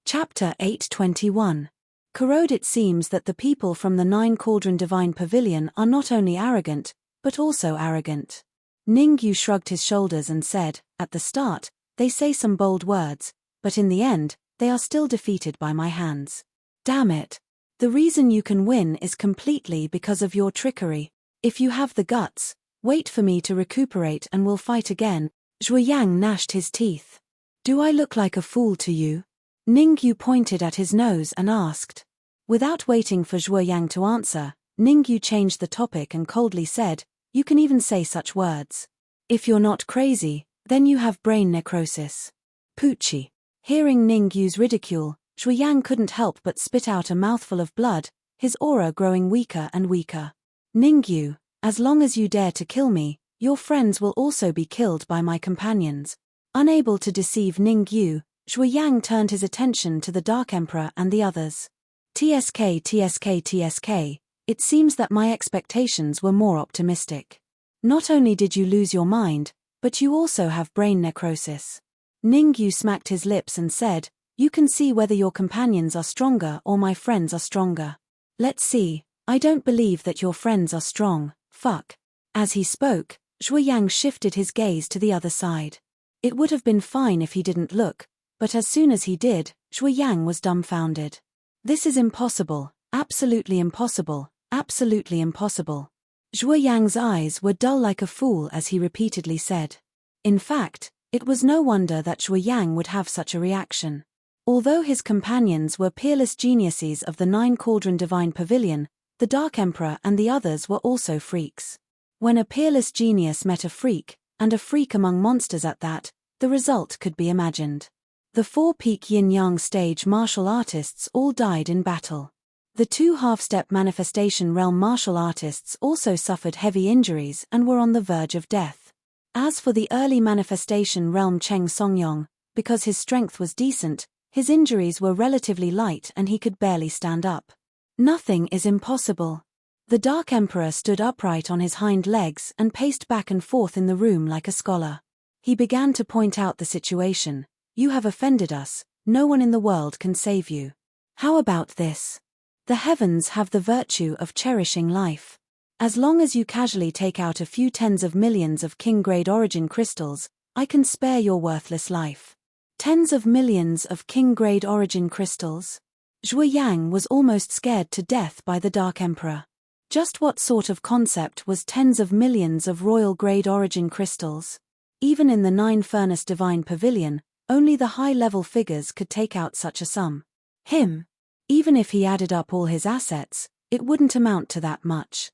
Chapter 821. Corrode. It seems that the people from the Nine Cauldron Divine Pavilion are not only arrogant, but also arrogant. Ningyu shrugged his shoulders and said, at the start, they say some bold words, but in the end, they are still defeated by my hands. Damn it. The reason you can win is completely because of your trickery. If you have the guts, wait for me to recuperate and we'll fight again. Zhuo Yang gnashed his teeth. Do I look like a fool to you? Ningyu pointed at his nose and asked. Without waiting for Zhuo Yang to answer, Ningyu changed the topic and coldly said, You can even say such words. If you're not crazy, then you have brain necrosis. Poochie. Hearing Ningyu's ridicule, Zhuoyang couldn't help but spit out a mouthful of blood, his aura growing weaker and weaker. Ningyu, as long as you dare to kill me, your friends will also be killed by my companions. Unable to deceive Ningyu, Zhuoyang turned his attention to the Dark Emperor and the others. TSK, it seems that my expectations were more optimistic. Not only did you lose your mind, but you also have brain necrosis. Ningyu smacked his lips and said, you can see whether your companions are stronger or my friends are stronger. Let's see, I don't believe that your friends are strong, fuck. As he spoke, Zhuoyang shifted his gaze to the other side. It would have been fine if he didn't look, but as soon as he did, Zhuoyang was dumbfounded. This is impossible, absolutely impossible, absolutely impossible. Zhuoyang's eyes were dull like a fool as he repeatedly said. In fact, it was no wonder that Zhuoyang would have such a reaction. Although his companions were peerless geniuses of the Nine Cauldron Divine Pavilion, the Dark Emperor and the others were also freaks. When a peerless genius met a freak, and a freak among monsters at that, the result could be imagined. The 4-peak yin-yang stage martial artists all died in battle. The 2 half-step manifestation realm martial artists also suffered heavy injuries and were on the verge of death. As for the early manifestation realm Cheng Songyong, because his strength was decent, his injuries were relatively light and he could barely stand up. Nothing is impossible. The Dark Emperor stood upright on his hind legs and paced back and forth in the room like a scholar. He began to point out the situation. You have offended us, no one in the world can save you. How about this? The heavens have the virtue of cherishing life. As long as you casually take out a few tens of millions of king-grade origin crystals, I can spare your worthless life. Tens of millions of king-grade origin crystals? Zhuoyang was almost scared to death by the Dark Emperor. Just what sort of concept was tens of millions of royal-grade origin crystals? Even in the 9-furnace Divine Pavilion, only the high-level figures could take out such a sum. Even if he added up all his assets, it wouldn't amount to that much.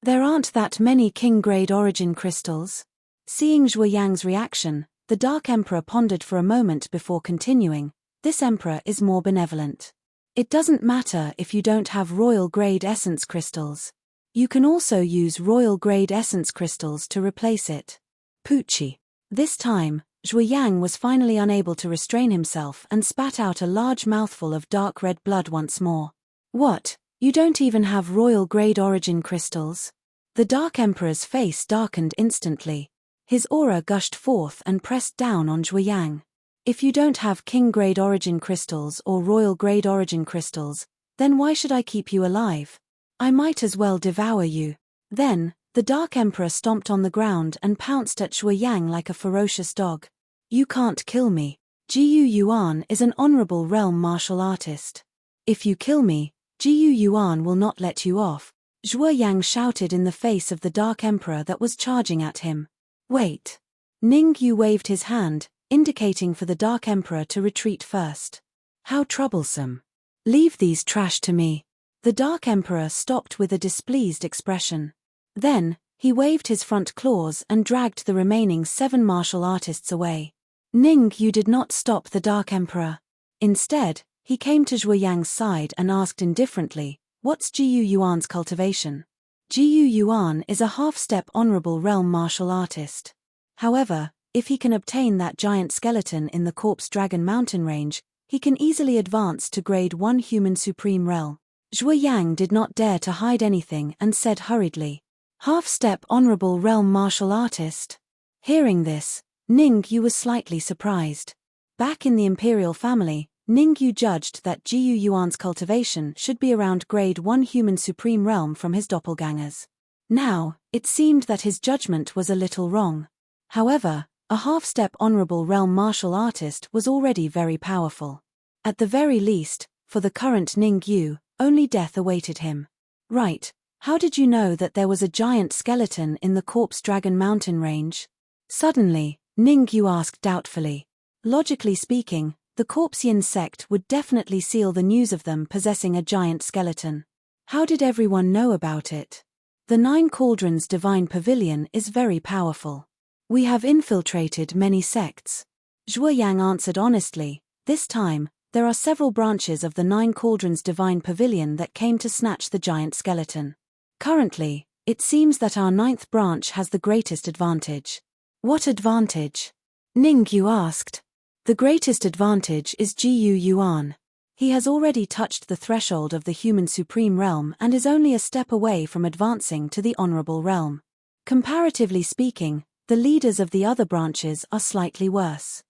There aren't that many king-grade origin crystals. Seeing Zhuoyang's reaction, the Dark Emperor pondered for a moment before continuing. This emperor is more benevolent. It doesn't matter if you don't have royal-grade essence crystals. You can also use royal-grade essence crystals to replace it. Poochie. This time, Zhuoyang was finally unable to restrain himself and spat out a large mouthful of dark red blood once more. What? You don't even have royal-grade origin crystals? The Dark Emperor's face darkened instantly. His aura gushed forth and pressed down on Zhuoyang. If you don't have king-grade origin crystals or royal-grade origin crystals, then why should I keep you alive? I might as well devour you. Then, the Dark Emperor stomped on the ground and pounced at Zhuoyang like a ferocious dog. You can't kill me. Jiyu Yuan is an honorable realm martial artist. If you kill me, Jiyu Yuan will not let you off, Zhuoyang shouted in the face of the Dark Emperor that was charging at him. Wait. Ningyu waved his hand, indicating for the Dark Emperor to retreat first. How troublesome. Leave these trash to me. The Dark Emperor stopped with a displeased expression. Then, he waved his front claws and dragged the remaining 7 martial artists away. Ningyu did not stop the Dark Emperor. Instead, he came to Zhuoyang's side and asked indifferently, what's Jiyu Yuan's cultivation? Jiyu Yuan is a half-step honorable realm martial artist. However, if he can obtain that giant skeleton in the Corpse Dragon mountain range, he can easily advance to grade 1 human supreme realm. Zhuoyang did not dare to hide anything and said hurriedly, half-step honorable realm martial artist. Hearing this, Ningyu was slightly surprised. Back in the imperial family, Ningyu judged that Jiyu Yuan's cultivation should be around grade 1 human supreme realm from his doppelgangers. Now, it seemed that his judgment was a little wrong. However, a half-step honorable realm martial artist was already very powerful. At the very least, for the current Ningyu, only death awaited him. Right, how did you know that there was a giant skeleton in the Corpse Dragon mountain range? Suddenly, Ningyu asked doubtfully. Logically speaking, the Corpsean sect would definitely seal the news of them possessing a giant skeleton. How did everyone know about it? The Nine Cauldrons Divine Pavilion is very powerful. We have infiltrated many sects. Zhuo Yang answered honestly. This time, there are several branches of the Nine Cauldrons Divine Pavilion that came to snatch the giant skeleton. Currently, it seems that our ninth branch has the greatest advantage. What advantage? Ningyu asked. The greatest advantage is Jiyu Yuan. He has already touched the threshold of the human supreme realm and is only a step away from advancing to the honorable realm. Comparatively speaking, the leaders of the other branches are slightly worse.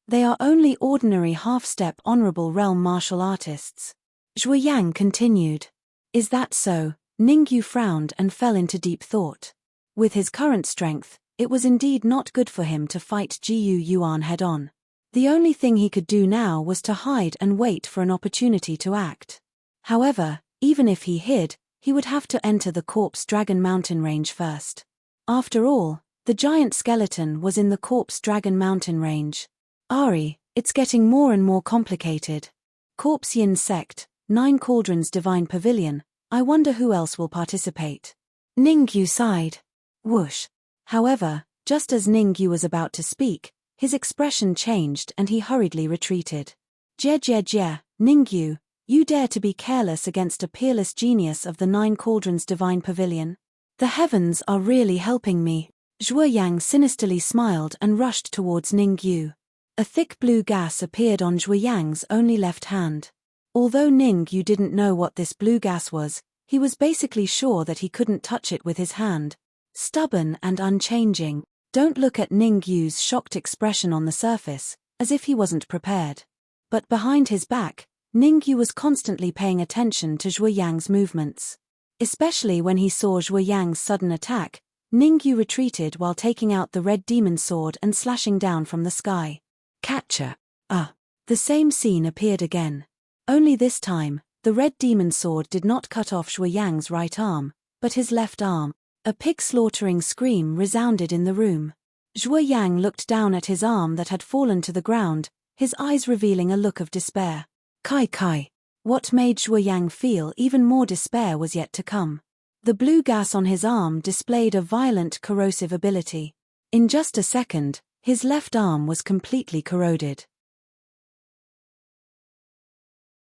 They are only ordinary half-step honorable realm martial artists. Zhuo Yang continued. Is that so? Ningyu frowned and fell into deep thought. With his current strength, it was indeed not good for him to fight Jiyu Yuan head-on. The only thing he could do now was to hide and wait for an opportunity to act. However, even if he hid, he would have to enter the Corpse Dragon Mountain range first. After all, the giant skeleton was in the Corpse Dragon Mountain range. Ari, it's getting more and more complicated. Corpse Yin Sect, Nine Cauldrons Divine Pavilion, I wonder who else will participate. Ningyu sighed. Whoosh. However, just as Ningyu was about to speak, his expression changed and he hurriedly retreated. Jie, Ningyu, you dare to be careless against a peerless genius of the Nine Cauldrons Divine Pavilion? The heavens are really helping me. Zhuo Yang sinisterly smiled and rushed towards Ningyu. A thick blue gas appeared on Zhuo Yang's only left hand. Although Ningyu didn't know what this blue gas was, he was basically sure that he couldn't touch it with his hand. Stubborn and unchanging. Don't look at Ningyu's shocked expression on the surface, as if he wasn't prepared. But behind his back, Ningyu was constantly paying attention to Zhuo Yang's movements. Especially when he saw Zhuo Yang's sudden attack, Ningyu retreated while taking out the red demon sword and slashing down from the sky. Catcher. The same scene appeared again. Only this time, the red demon sword did not cut off Zhuo Yang's right arm, but his left arm. A pig-slaughtering scream resounded in the room. Zhuo Yang looked down at his arm that had fallen to the ground, his eyes revealing a look of despair. Kai. What made Zhuo Yang feel even more despair was yet to come. The blue gas on his arm displayed a violent corrosive ability. In just a second, his left arm was completely corroded.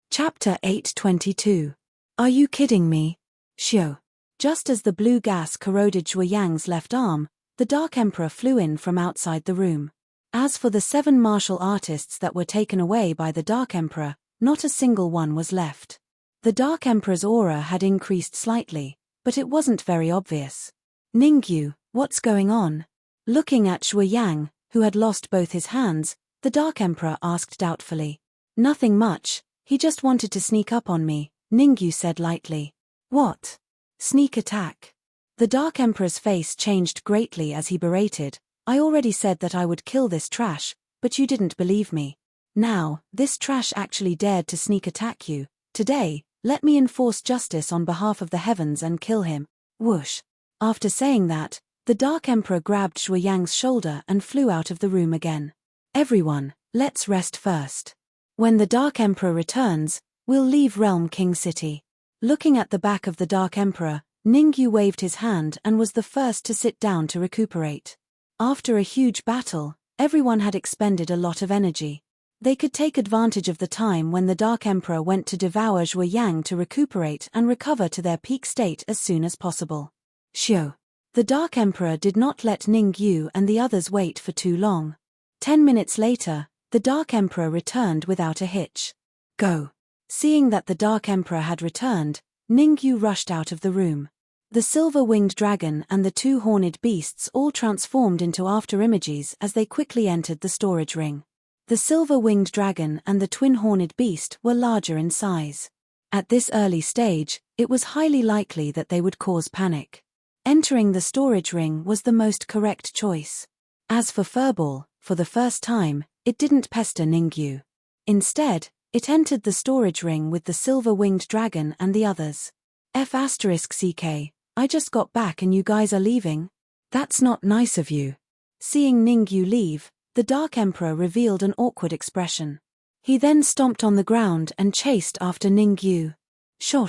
Chapter 822. Are you kidding me? Xiu. Just as the blue gas corroded Zhuo Yang's left arm, the Dark Emperor flew in from outside the room. As for the 7 martial artists that were taken away by the Dark Emperor, not a single one was left. The Dark Emperor's aura had increased slightly, but it wasn't very obvious. Ningyu, what's going on? Looking at Zhuo Yang, who had lost both his hands, the Dark Emperor asked doubtfully. Nothing much, he just wanted to sneak up on me, Ningyu said lightly. What? Sneak attack. The Dark Emperor's face changed greatly as he berated. I already said that I would kill this trash, but you didn't believe me. Now, this trash actually dared to sneak attack you. Today, let me enforce justice on behalf of the heavens and kill him. Whoosh. After saying that, the Dark Emperor grabbed Zhuo Yang's shoulder and flew out of the room again. Everyone, let's rest first. When the Dark Emperor returns, we'll leave Realm King City. Looking at the back of the Dark Emperor, Ningyu waved his hand and was the first to sit down to recuperate. After a huge battle, everyone had expended a lot of energy. They could take advantage of the time when the Dark Emperor went to devour Zhuo Yang to recuperate and recover to their peak state as soon as possible. Xiu. The Dark Emperor did not let Ningyu and the others wait for too long. 10 minutes later, the Dark Emperor returned without a hitch. Go. Seeing that the Dark Emperor had returned, Ningyu rushed out of the room. The silver-winged dragon and the 2 horned beasts all transformed into after-images as they quickly entered the storage ring. The silver-winged dragon and the twin-horned beast were larger in size. At this early stage, it was highly likely that they would cause panic. Entering the storage ring was the most correct choice. As for Furball, for the first time, it didn't pester Ningyu. Instead, it entered the storage ring with the silver-winged dragon and the others. F*CK, I just got back and you guys are leaving? That's not nice of you. Seeing Ningyu leave, the Dark Emperor revealed an awkward expression. He then stomped on the ground and chased after Ningyu. Sho.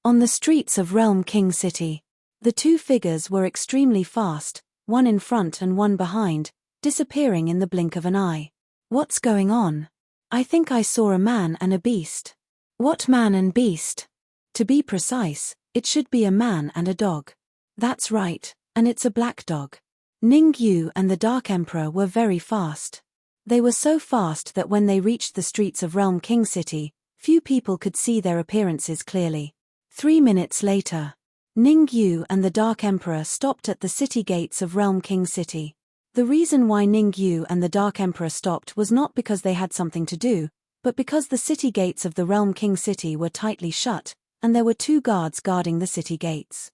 On the streets of Realm King City. The two figures were extremely fast, one in front and one behind, disappearing in the blink of an eye. What's going on? I think I saw a man and a beast. What man and beast? To be precise, it should be a man and a dog. That's right, and it's a black dog. Ningyu and the Dark Emperor were very fast. They were so fast that when they reached the streets of Realm King City, few people could see their appearances clearly. 3 minutes later, Ningyu and the Dark Emperor stopped at the city gates of Realm King City. The reason why Ningyu and the Dark Emperor stopped was not because they had something to do, but because the city gates of the Realm King City were tightly shut, and there were 2 guards guarding the city gates.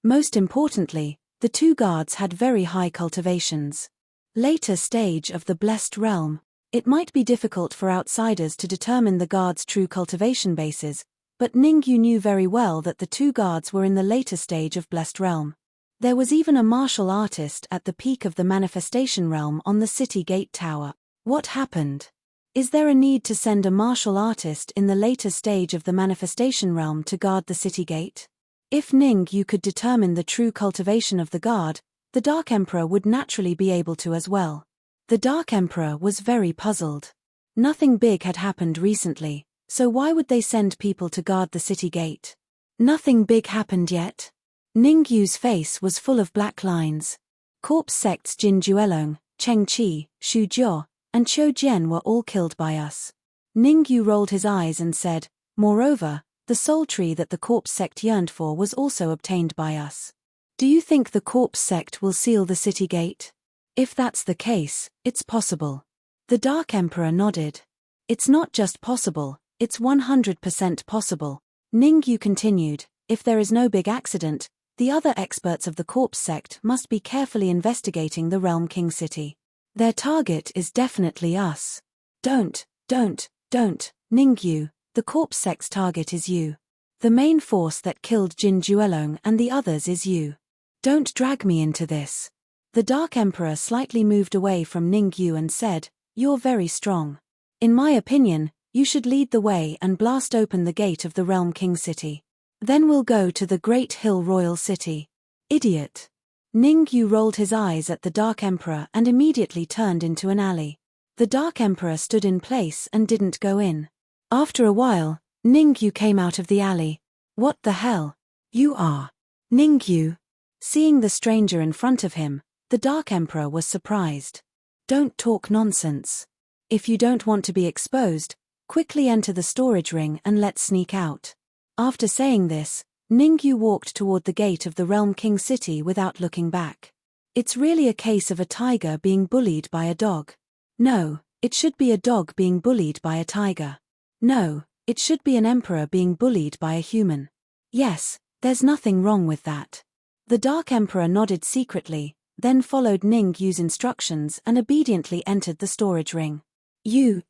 Most importantly, the 2 guards had very high cultivations. Later stage of the Blessed Realm. It might be difficult for outsiders to determine the guards' true cultivation bases, but Ningyu knew very well that the 2 guards were in the later stage of Blessed Realm. There was even a martial artist at the peak of the Manifestation Realm on the city gate tower. What happened? Is there a need to send a martial artist in the later stage of the Manifestation Realm to guard the city gate? If Ningyu could determine the true cultivation of the guard, the Dark Emperor would naturally be able to as well. The Dark Emperor was very puzzled. Nothing big had happened recently, so why would they send people to guard the city gate? Nothing big happened yet. Ningyu's face was full of black lines. Corpse sects Jin Juelong, Cheng Qi, Xu Jiao, and Qiu Jian were all killed by us. Ningyu rolled his eyes and said, moreover, the soul tree that the corpse sect yearned for was also obtained by us. Do you think the corpse sect will seal the city gate? If that's the case, it's possible. The Dark Emperor nodded. It's not just possible, it's 100% possible. Ningyu continued, if there is no big accident, the other experts of the corpse sect must be carefully investigating the Realm King City. Their target is definitely us. Don't, Ningyu, the corpse sect's target is you. The main force that killed Jin Juelong and the others is you. Don't drag me into this. The Dark Emperor slightly moved away from Ningyu and said, you're very strong. In my opinion, you should lead the way and blast open the gate of the Realm King City. Then we'll go to the Great Hill Royal City. Idiot. Ningyu rolled his eyes at the Dark Emperor and immediately turned into an alley. The Dark Emperor stood in place and didn't go in. After a while, Ningyu came out of the alley. What the hell? You are Ningyu. Seeing the stranger in front of him, the Dark Emperor was surprised. Don't talk nonsense. If you don't want to be exposed, quickly enter the storage ring and let's sneak out. After saying this, Ningyu walked toward the gate of the Realm King City without looking back. It's really a case of a tiger being bullied by a dog. No, it should be a dog being bullied by a tiger. No, it should be an emperor being bullied by a human. Yes, there's nothing wrong with that. The Dark Emperor nodded secretly, then followed Ningyu's instructions and obediently entered the storage ring. You,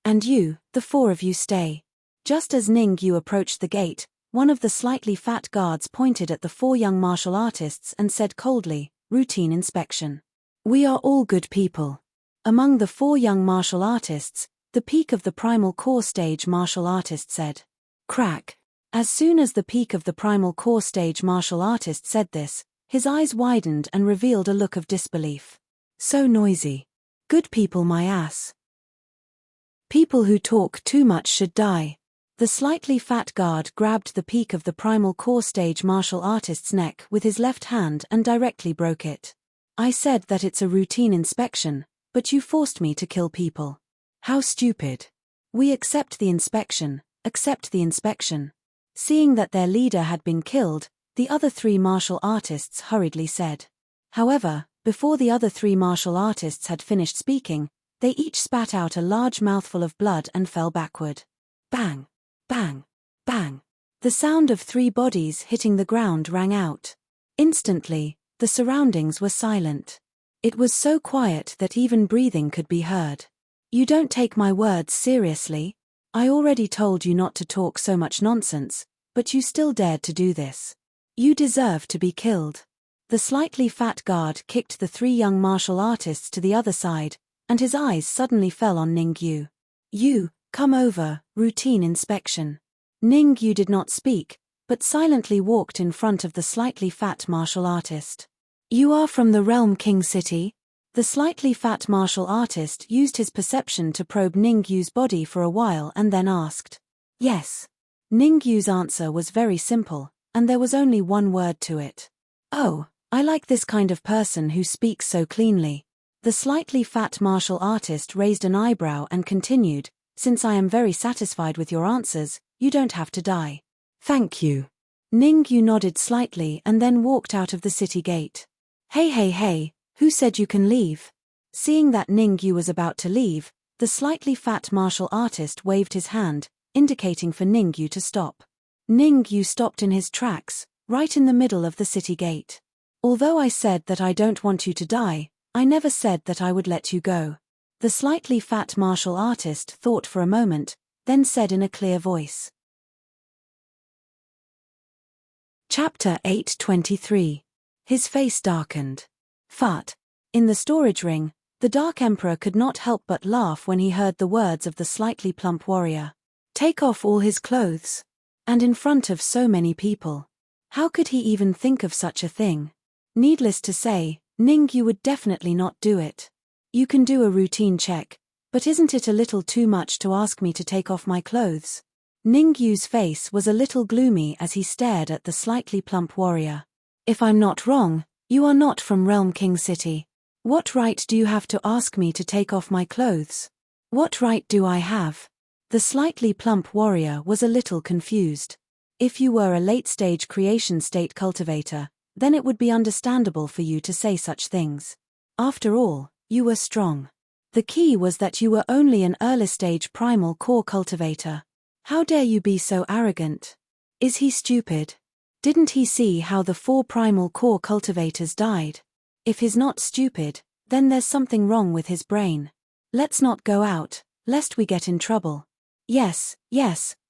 and you, the 4 of you stay. Just as Ningyu approached the gate, one of the slightly fat guards pointed at the 4 young martial artists and said coldly, routine inspection. We are all good people. Among the 4 young martial artists, the peak of the primal core stage martial artist said. Crack. As soon as the peak of the primal core stage martial artist said this, his eyes widened and revealed a look of disbelief. So noisy. Good people my ass. People who talk too much should die. The slightly fat guard grabbed the peak of the primal core stage martial artist's neck with his left hand and directly broke it. I said that it's a routine inspection, but you forced me to kill people. How stupid. We accept the inspection. Seeing that their leader had been killed, the other 3 martial artists hurriedly said. However, before the other 3 martial artists had finished speaking, they each spat out a large mouthful of blood and fell backward. Bang! Bang! Bang! The sound of 3 bodies hitting the ground rang out. Instantly, the surroundings were silent. It was so quiet that even breathing could be heard. You don't take my words seriously? I already told you not to talk so much nonsense, but you still dared to do this. You deserve to be killed. The slightly fat guard kicked the 3 young martial artists to the other side, and his eyes suddenly fell on Ningyu. You, come over, routine inspection. Ningyu did not speak, but silently walked in front of the slightly fat martial artist. You are from the Realm King City? The slightly fat martial artist used his perception to probe Ningyu's body for a while and then asked. Yes. Ningyu's answer was very simple, and there was only one word to it. Oh, I like this kind of person who speaks so cleanly. The slightly fat martial artist raised an eyebrow and continued, since I am very satisfied with your answers, you don't have to die. Thank you. Ningyu nodded slightly and then walked out of the city gate. Hey, who said you can leave? Seeing that Ningyu was about to leave, the slightly fat martial artist waved his hand, indicating for Ningyu to stop. Ningyu stopped in his tracks, right in the middle of the city gate. Although I said that I don't want you to die, I never said that I would let you go. The slightly fat martial artist thought for a moment, then said in a clear voice. Chapter 8:23. His face darkened. Fart. In the storage ring, the Dark Emperor could not help but laugh when he heard the words of the slightly plump warrior. Take off all his clothes. And in front of so many people. How could he even think of such a thing? Needless to say, Ningyu would definitely not do it. You can do a routine check, but isn't it a little too much to ask me to take off my clothes? Ningyu's face was a little gloomy as he stared at the slightly plump warrior. If I'm not wrong, you are not from Realm King City. What right do you have to ask me to take off my clothes? What right do I have? The slightly plump warrior was a little confused. If you were a late-stage creation state cultivator, then it would be understandable for you to say such things. After all, you were strong. The key was that you were only an early-stage primal core cultivator. How dare you be so arrogant? Is he stupid? Didn't he see how the 4 primal core cultivators died? If he's not stupid, then there's something wrong with his brain. Let's not go out, lest we get in trouble. Yes,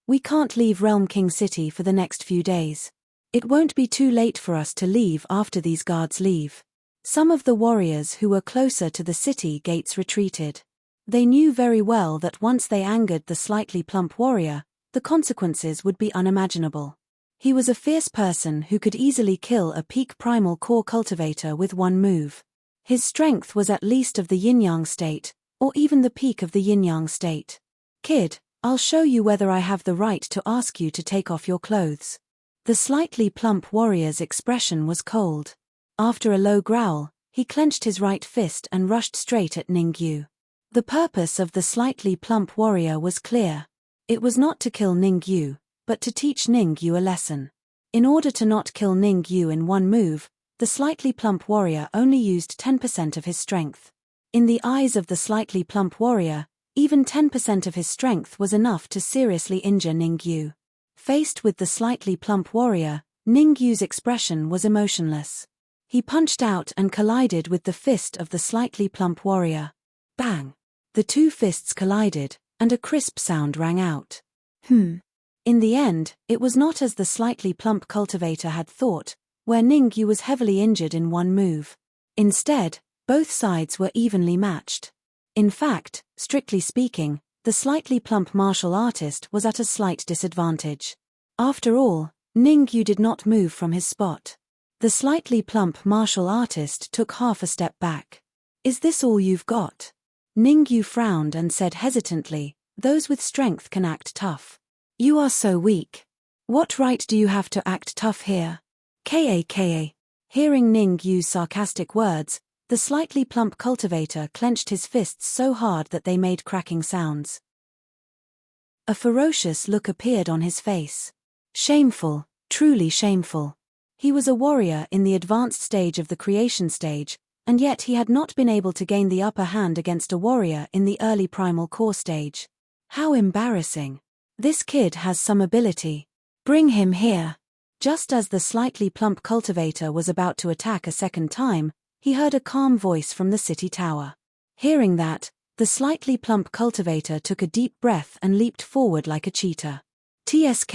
we can't leave Realm King City for the next few days. It won't be too late for us to leave after these guards leave. Some of the warriors who were closer to the city gates retreated. They knew very well that once they angered the slightly plump warrior, the consequences would be unimaginable. He was a fierce person who could easily kill a peak primal core cultivator with one move. His strength was at least of the yin-yang state, or even the peak of the yin-yang state. Kid, I'll show you whether I have the right to ask you to take off your clothes. The slightly plump warrior's expression was cold. After a low growl, he clenched his right fist and rushed straight at Ningyu. The purpose of the slightly plump warrior was clear. It was not to kill Ningyu, but to teach Ningyu a lesson. In order to not kill Ningyu in one move, the slightly plump warrior only used 10% of his strength. In the eyes of the slightly plump warrior, even 10% of his strength was enough to seriously injure Ningyu. Faced with the slightly plump warrior, Ningyu's expression was emotionless. He punched out and collided with the fist of the slightly plump warrior. Bang! The 2 fists collided, and a crisp sound rang out. In the end, it was not as the slightly plump cultivator had thought, where Ningyu was heavily injured in one move. Instead, both sides were evenly matched. In fact, strictly speaking, the slightly plump martial artist was at a slight disadvantage. After all, Ningyu did not move from his spot. The slightly plump martial artist took half a step back. Is this all you've got? Ningyu frowned and said hesitantly, those with strength can act tough. You are so weak. What right do you have to act tough here? Ka. Hearing Ningyu's sarcastic words, the slightly plump cultivator clenched his fists so hard that they made cracking sounds. A ferocious look appeared on his face. Shameful, truly shameful. He was a warrior in the advanced stage of the creation stage, and yet he had not been able to gain the upper hand against a warrior in the early primal core stage. How embarrassing. This kid has some ability. Bring him here. Just as the slightly plump cultivator was about to attack a second time, he heard a calm voice from the city tower. Hearing that, the slightly plump cultivator took a deep breath and leaped forward like a cheetah. TSK.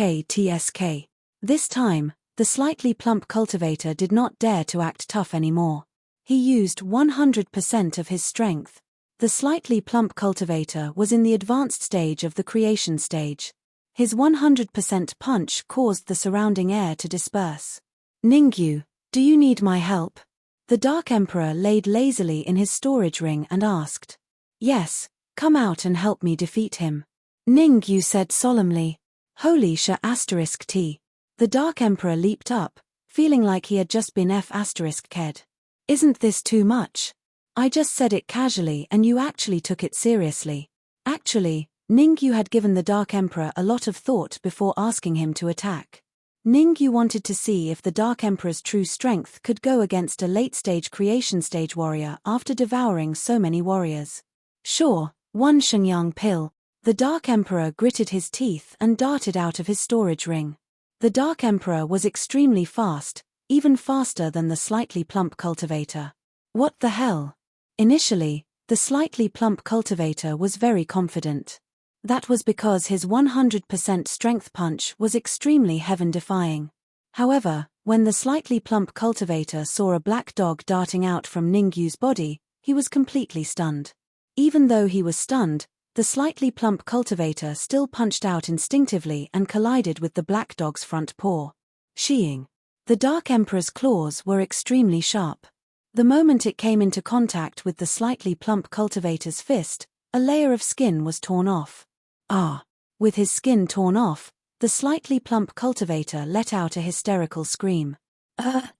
This time, the slightly plump cultivator did not dare to act tough anymore. He used 100% of his strength. The slightly plump cultivator was in the advanced stage of the creation stage. His 100% punch caused the surrounding air to disperse. Ningyu, do you need my help? The Dark Emperor laid lazily in his storage ring and asked. Yes, come out and help me defeat him. Ningyu said solemnly. Holy T. The Dark Emperor leaped up, feeling like he had just been F***ed. Isn't this too much? I just said it casually and you actually took it seriously. Actually, Ningyu had given the Dark Emperor a lot of thought before asking him to attack. Ningyu wanted to see if the Dark Emperor's true strength could go against a late-stage creation stage warrior after devouring so many warriors. Sure, one Shenyang pill. The Dark Emperor gritted his teeth and darted out of his storage ring. The Dark Emperor was extremely fast, even faster than the slightly plump cultivator. What the hell? Initially, the slightly plump cultivator was very confident. That was because his 100% strength punch was extremely heaven-defying. However, when the slightly plump cultivator saw a black dog darting out from Ningyu's body, he was completely stunned. Even though he was stunned, the slightly plump cultivator still punched out instinctively and collided with the black dog's front paw. Sheeing. The Dark Emperor's claws were extremely sharp. The moment it came into contact with the slightly plump cultivator's fist, a layer of skin was torn off. Ah! With his skin torn off, the slightly plump cultivator let out a hysterical scream.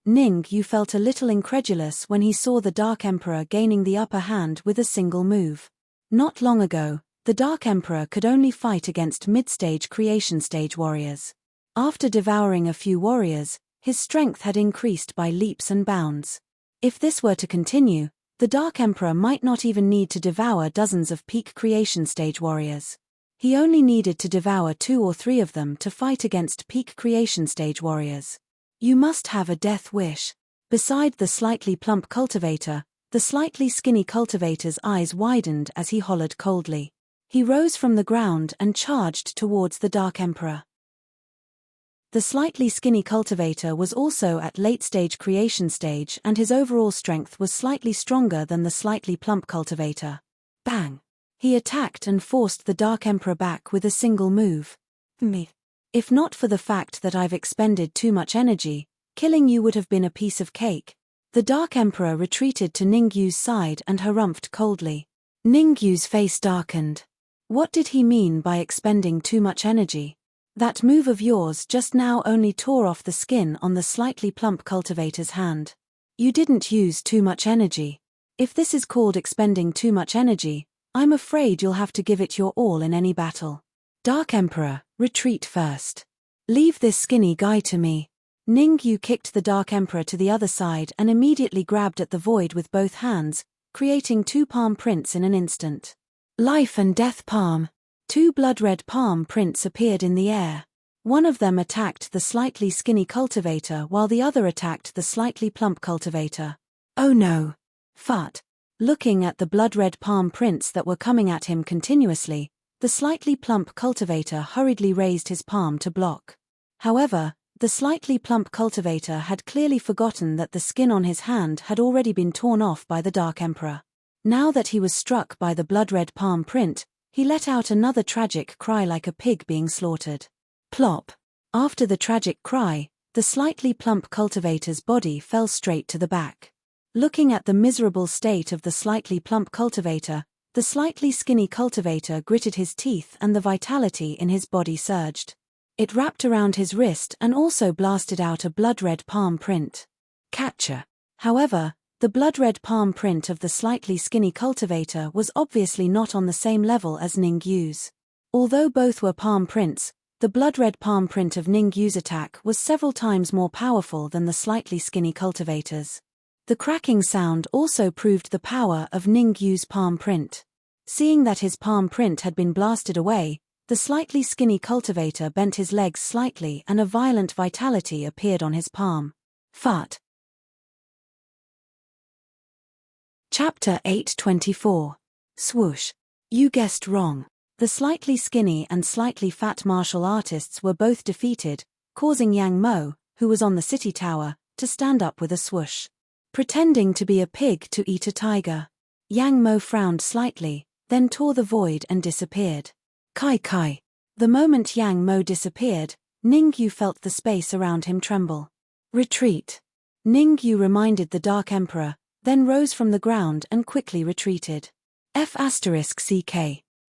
Ningyu felt a little incredulous when he saw the Dark Emperor gaining the upper hand with a single move. Not long ago, the Dark Emperor could only fight against mid-stage creation stage warriors. After devouring a few warriors, his strength had increased by leaps and bounds. If this were to continue, the Dark Emperor might not even need to devour dozens of peak creation stage warriors. He only needed to devour 2 or 3 of them to fight against peak creation stage warriors. You must have a death wish. Beside the slightly plump cultivator, the slightly skinny cultivator's eyes widened as he hollered coldly. He rose from the ground and charged towards the Dark Emperor. The slightly skinny cultivator was also at late-stage creation stage and his overall strength was slightly stronger than the slightly plump cultivator. Bang! He attacked and forced the Dark Emperor back with a single move. If not for the fact that I've expended too much energy, killing you would have been a piece of cake. The Dark Emperor retreated to Ningyu's side and harumphed coldly. Ningyu's face darkened. What did he mean by expending too much energy? That move of yours just now only tore off the skin on the slightly plump cultivator's hand. You didn't use too much energy. If this is called expending too much energy, I'm afraid you'll have to give it your all in any battle. Dark Emperor, retreat first. Leave this skinny guy to me. Ningyu kicked the Dark Emperor to the other side and immediately grabbed at the void with both hands, creating 2 palm prints in an instant. Life and death palm. 2 blood-red palm prints appeared in the air. One of them attacked the slightly skinny cultivator while the other attacked the slightly plump cultivator. Oh no! Fart. Looking at the blood-red palm prints that were coming at him continuously, the slightly plump cultivator hurriedly raised his palm to block. However, the slightly plump cultivator had clearly forgotten that the skin on his hand had already been torn off by the Dark Emperor. Now that he was struck by the blood-red palm print, he let out another tragic cry like a pig being slaughtered. Plop! After the tragic cry, the slightly plump cultivator's body fell straight to the back. Looking at the miserable state of the slightly plump cultivator, the slightly skinny cultivator gritted his teeth and the vitality in his body surged. It wrapped around his wrist and also blasted out a blood-red palm print. Catcher. However, the blood-red palm print of the slightly skinny cultivator was obviously not on the same level as Ningyu's. Although both were palm prints, the blood-red palm print of Ningyu's attack was several times more powerful than the slightly skinny cultivator's. The cracking sound also proved the power of Ningyu's palm print. Seeing that his palm print had been blasted away, the slightly skinny cultivator bent his legs slightly and a violent vitality appeared on his palm. Fart. Chapter 824. Swoosh. You guessed wrong. The slightly skinny and slightly fat martial artists were both defeated, causing Yang Mo, who was on the city tower, to stand up with a swoosh. Pretending to be a pig to eat a tiger. Yang Mo frowned slightly, then tore the void and disappeared. Kai Kai. The moment Yang Mo disappeared, Ningyu felt the space around him tremble. Retreat. Ningyu reminded the Dark Emperor, then rose from the ground and quickly retreated. F***CK.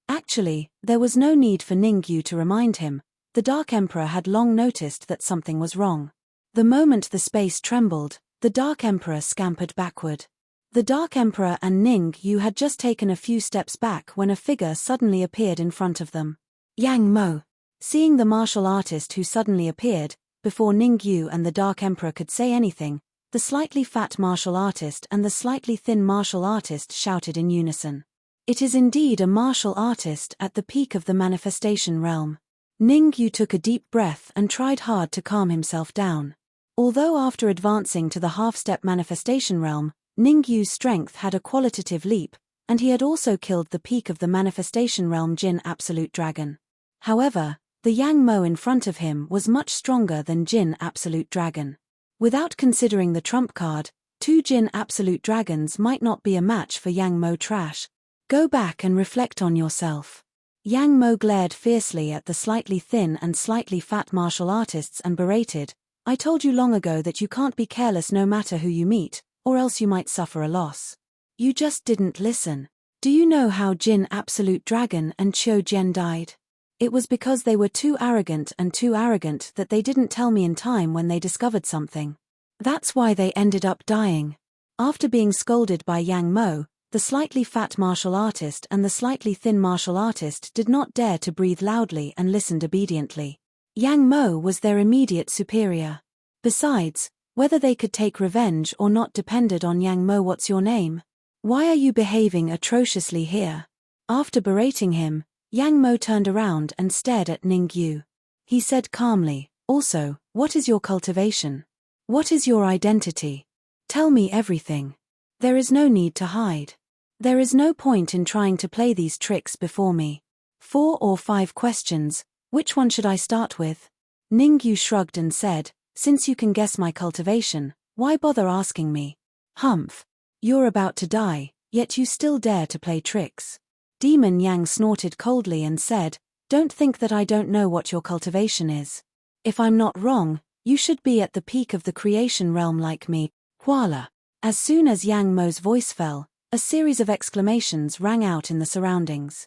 Actually, there was no need for Ningyu to remind him. The Dark Emperor had long noticed that something was wrong. The moment the space trembled, the Dark Emperor scampered backward. The Dark Emperor and Ningyu had just taken a few steps back when a figure suddenly appeared in front of them. Yang Mo. Seeing the martial artist who suddenly appeared, before Ningyu and the Dark Emperor could say anything, the slightly fat martial artist and the slightly thin martial artist shouted in unison. It is indeed a martial artist at the peak of the manifestation realm. Ningyu took a deep breath and tried hard to calm himself down. Although after advancing to the half-step manifestation realm, Ningyu's strength had a qualitative leap, and he had also killed the peak of the manifestation realm Jin Absolute Dragon. However, the Yang Mo in front of him was much stronger than Jin Absolute Dragon. Without considering the trump card, 2 Jin Absolute Dragons might not be a match for Yang Mo trash. Go back and reflect on yourself. Yang Mo glared fiercely at the slightly thin and slightly fat martial artists and berated, I told you long ago that you can't be careless no matter who you meet, or else you might suffer a loss. You just didn't listen. Do you know how Jin Absolute Dragon and Qiu Jian died? It was because they were too arrogant that they didn't tell me in time when they discovered something. That's why they ended up dying. After being scolded by Yang Mo, the slightly fat martial artist and the slightly thin martial artist did not dare to breathe loudly and listened obediently. Yang Mo was their immediate superior. Besides, whether they could take revenge or not depended on Yang Mo. What's your name? Why are you behaving atrociously here? After berating him, Yang Mo turned around and stared at Ningyu. He said calmly, also, what is your cultivation? What is your identity? Tell me everything. There is no need to hide. There is no point in trying to play these tricks before me. 4 or 5 questions, which one should I start with? Ningyu shrugged and said, since you can guess my cultivation, why bother asking me? Humph. You're about to die, yet you still dare to play tricks. Demon Yang snorted coldly and said, don't think that I don't know what your cultivation is. If I'm not wrong, you should be at the peak of the creation realm like me. Voila. As soon as Yang Mo's voice fell, a series of exclamations rang out in the surroundings.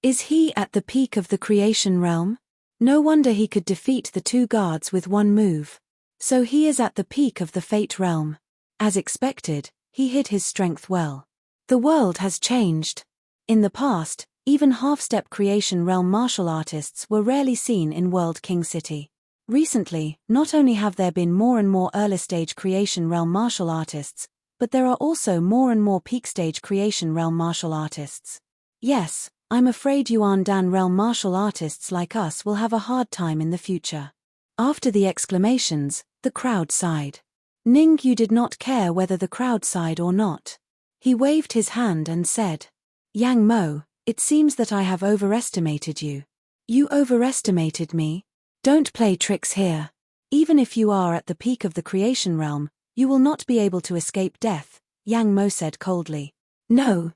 Is he at the peak of the creation realm? No wonder he could defeat the 2 guards with one move. So he is at the peak of the fate realm. As expected, he hid his strength well. The world has changed. In the past, even half-step creation realm martial artists were rarely seen in World King City. Recently, not only have there been more and more early-stage creation realm martial artists, but there are also more and more peak-stage creation realm martial artists. Yes, I'm afraid Yuan Dan realm martial artists like us will have a hard time in the future. After the exclamations, the crowd sighed. Ningyu did not care whether the crowd sighed or not. He waved his hand and said, Yang Mo, it seems that I have overestimated you. You overestimated me? Don't play tricks here. Even if you are at the peak of the creation realm, you will not be able to escape death, Yang Mo said coldly. No.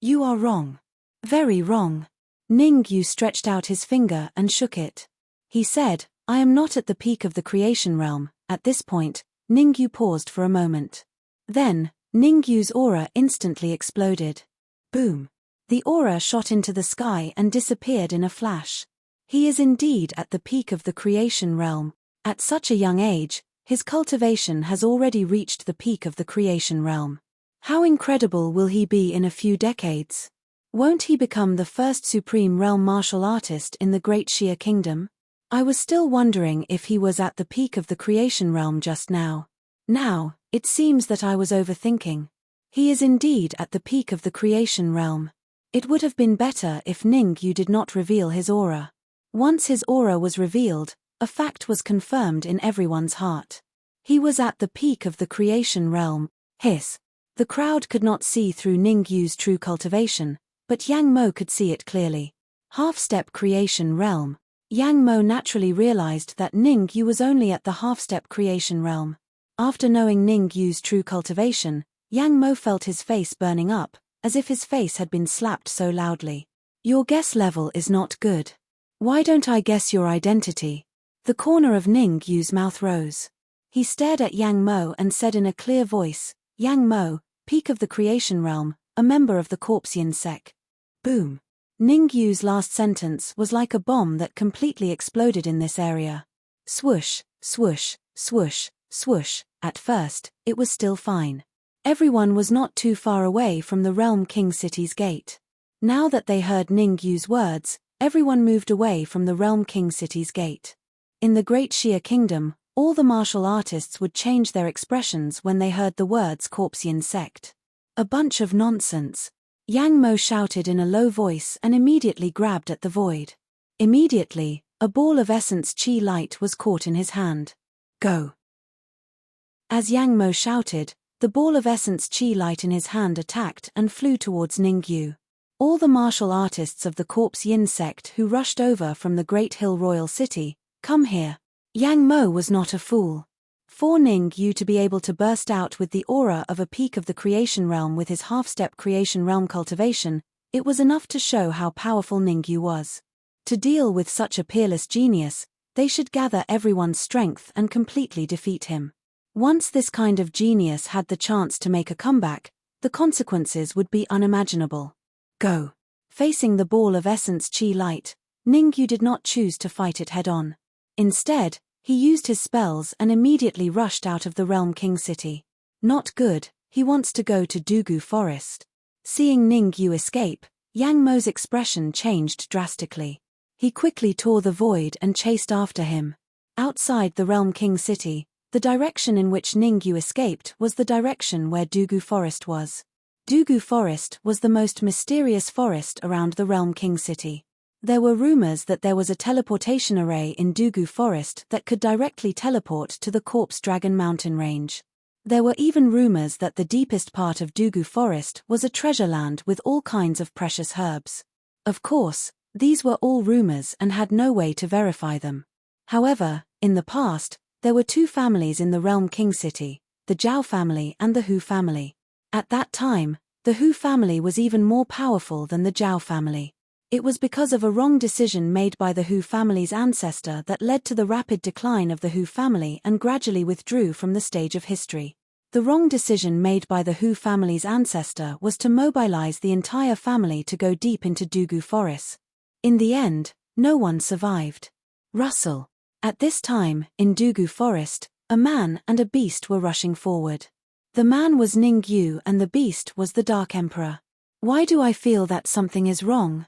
You are wrong. Very wrong. Ningyu stretched out his finger and shook it. He said, I am not at the peak of the creation realm. At this point, Ningyu paused for a moment. Then, Ningyu's aura instantly exploded. Boom. The aura shot into the sky and disappeared in a flash. He is indeed at the peak of the creation realm. At such a young age, his cultivation has already reached the peak of the creation realm. How incredible will he be in a few decades? Won't he become the first supreme realm martial artist in the Great Xia Kingdom? I was still wondering if he was at the peak of the creation realm just now. Now, it seems that I was overthinking. He is indeed at the peak of the creation realm. It would have been better if Ningyu did not reveal his aura. Once his aura was revealed, a fact was confirmed in everyone's heart. He was at the peak of the creation realm. Hiss. The crowd could not see through Ningyu's true cultivation, but Yang Mo could see it clearly. Half-step creation realm. Yang Mo naturally realized that Ningyu was only at the half-step creation realm. After knowing Ningyu's true cultivation, Yang Mo felt his face burning up, as if his face had been slapped so loudly. Your guess level is not good. Why don't I guess your identity? The corner of Ning Yu's mouth rose. He stared at Yang Mo and said in a clear voice, Yang Mo, peak of the creation realm, a member of the Corpsean sect. Boom. Ning Yu's last sentence was like a bomb that completely exploded in this area. Swoosh, swoosh, swoosh, swoosh. At first, it was still fine. Everyone was not too far away from the Realm King City's gate. Now that they heard Ning Yu's words, everyone moved away from the Realm King City's gate. In the Great Xia Kingdom, all the martial artists would change their expressions when they heard the words Corpsean sect. A bunch of nonsense. Yang Mo shouted in a low voice and immediately grabbed at the void. Immediately, a ball of essence chi light was caught in his hand. Go. As Yang Mo shouted, the ball of essence chi light in his hand attacked and flew towards Ning Yu. All the martial artists of the Corpsean sect who rushed over from the Great Hill Royal City, come here. Yang Mo was not a fool. For Ning Yu to be able to burst out with the aura of a peak of the creation realm with his half-step creation realm cultivation, it was enough to show how powerful Ning Yu was. To deal with such a peerless genius, they should gather everyone's strength and completely defeat him. Once this kind of genius had the chance to make a comeback, the consequences would be unimaginable. Go. Facing the ball of essence chi light, Ning Yu did not choose to fight it head-on. Instead, he used his spells and immediately rushed out of the Realm King City. Not good, he wants to go to Dugu Forest. Seeing Ning Yu escape, Yang Mo's expression changed drastically. He quickly tore the void and chased after him. Outside the Realm King City, the direction in which Ning Yu escaped was the direction where Dugu Forest was. Dugu Forest was the most mysterious forest around the Realm King City. There were rumors that there was a teleportation array in Dugu Forest that could directly teleport to the Corpse Dragon mountain range. There were even rumors that the deepest part of Dugu Forest was a treasure land with all kinds of precious herbs. Of course, these were all rumors and had no way to verify them. However, in the past, there were two families in the Realm King City, the Zhao family and the Hu family. At that time, the Hu family was even more powerful than the Zhao family. It was because of a wrong decision made by the Hu family's ancestor that led to the rapid decline of the Hu family and gradually withdrew from the stage of history. The wrong decision made by the Hu family's ancestor was to mobilize the entire family to go deep into Dugu Forest. In the end, no one survived. Rustle. At this time, in Dugu Forest, a man and a beast were rushing forward. The man was Ning Yu and the beast was the Dark Emperor. Why do I feel that something is wrong?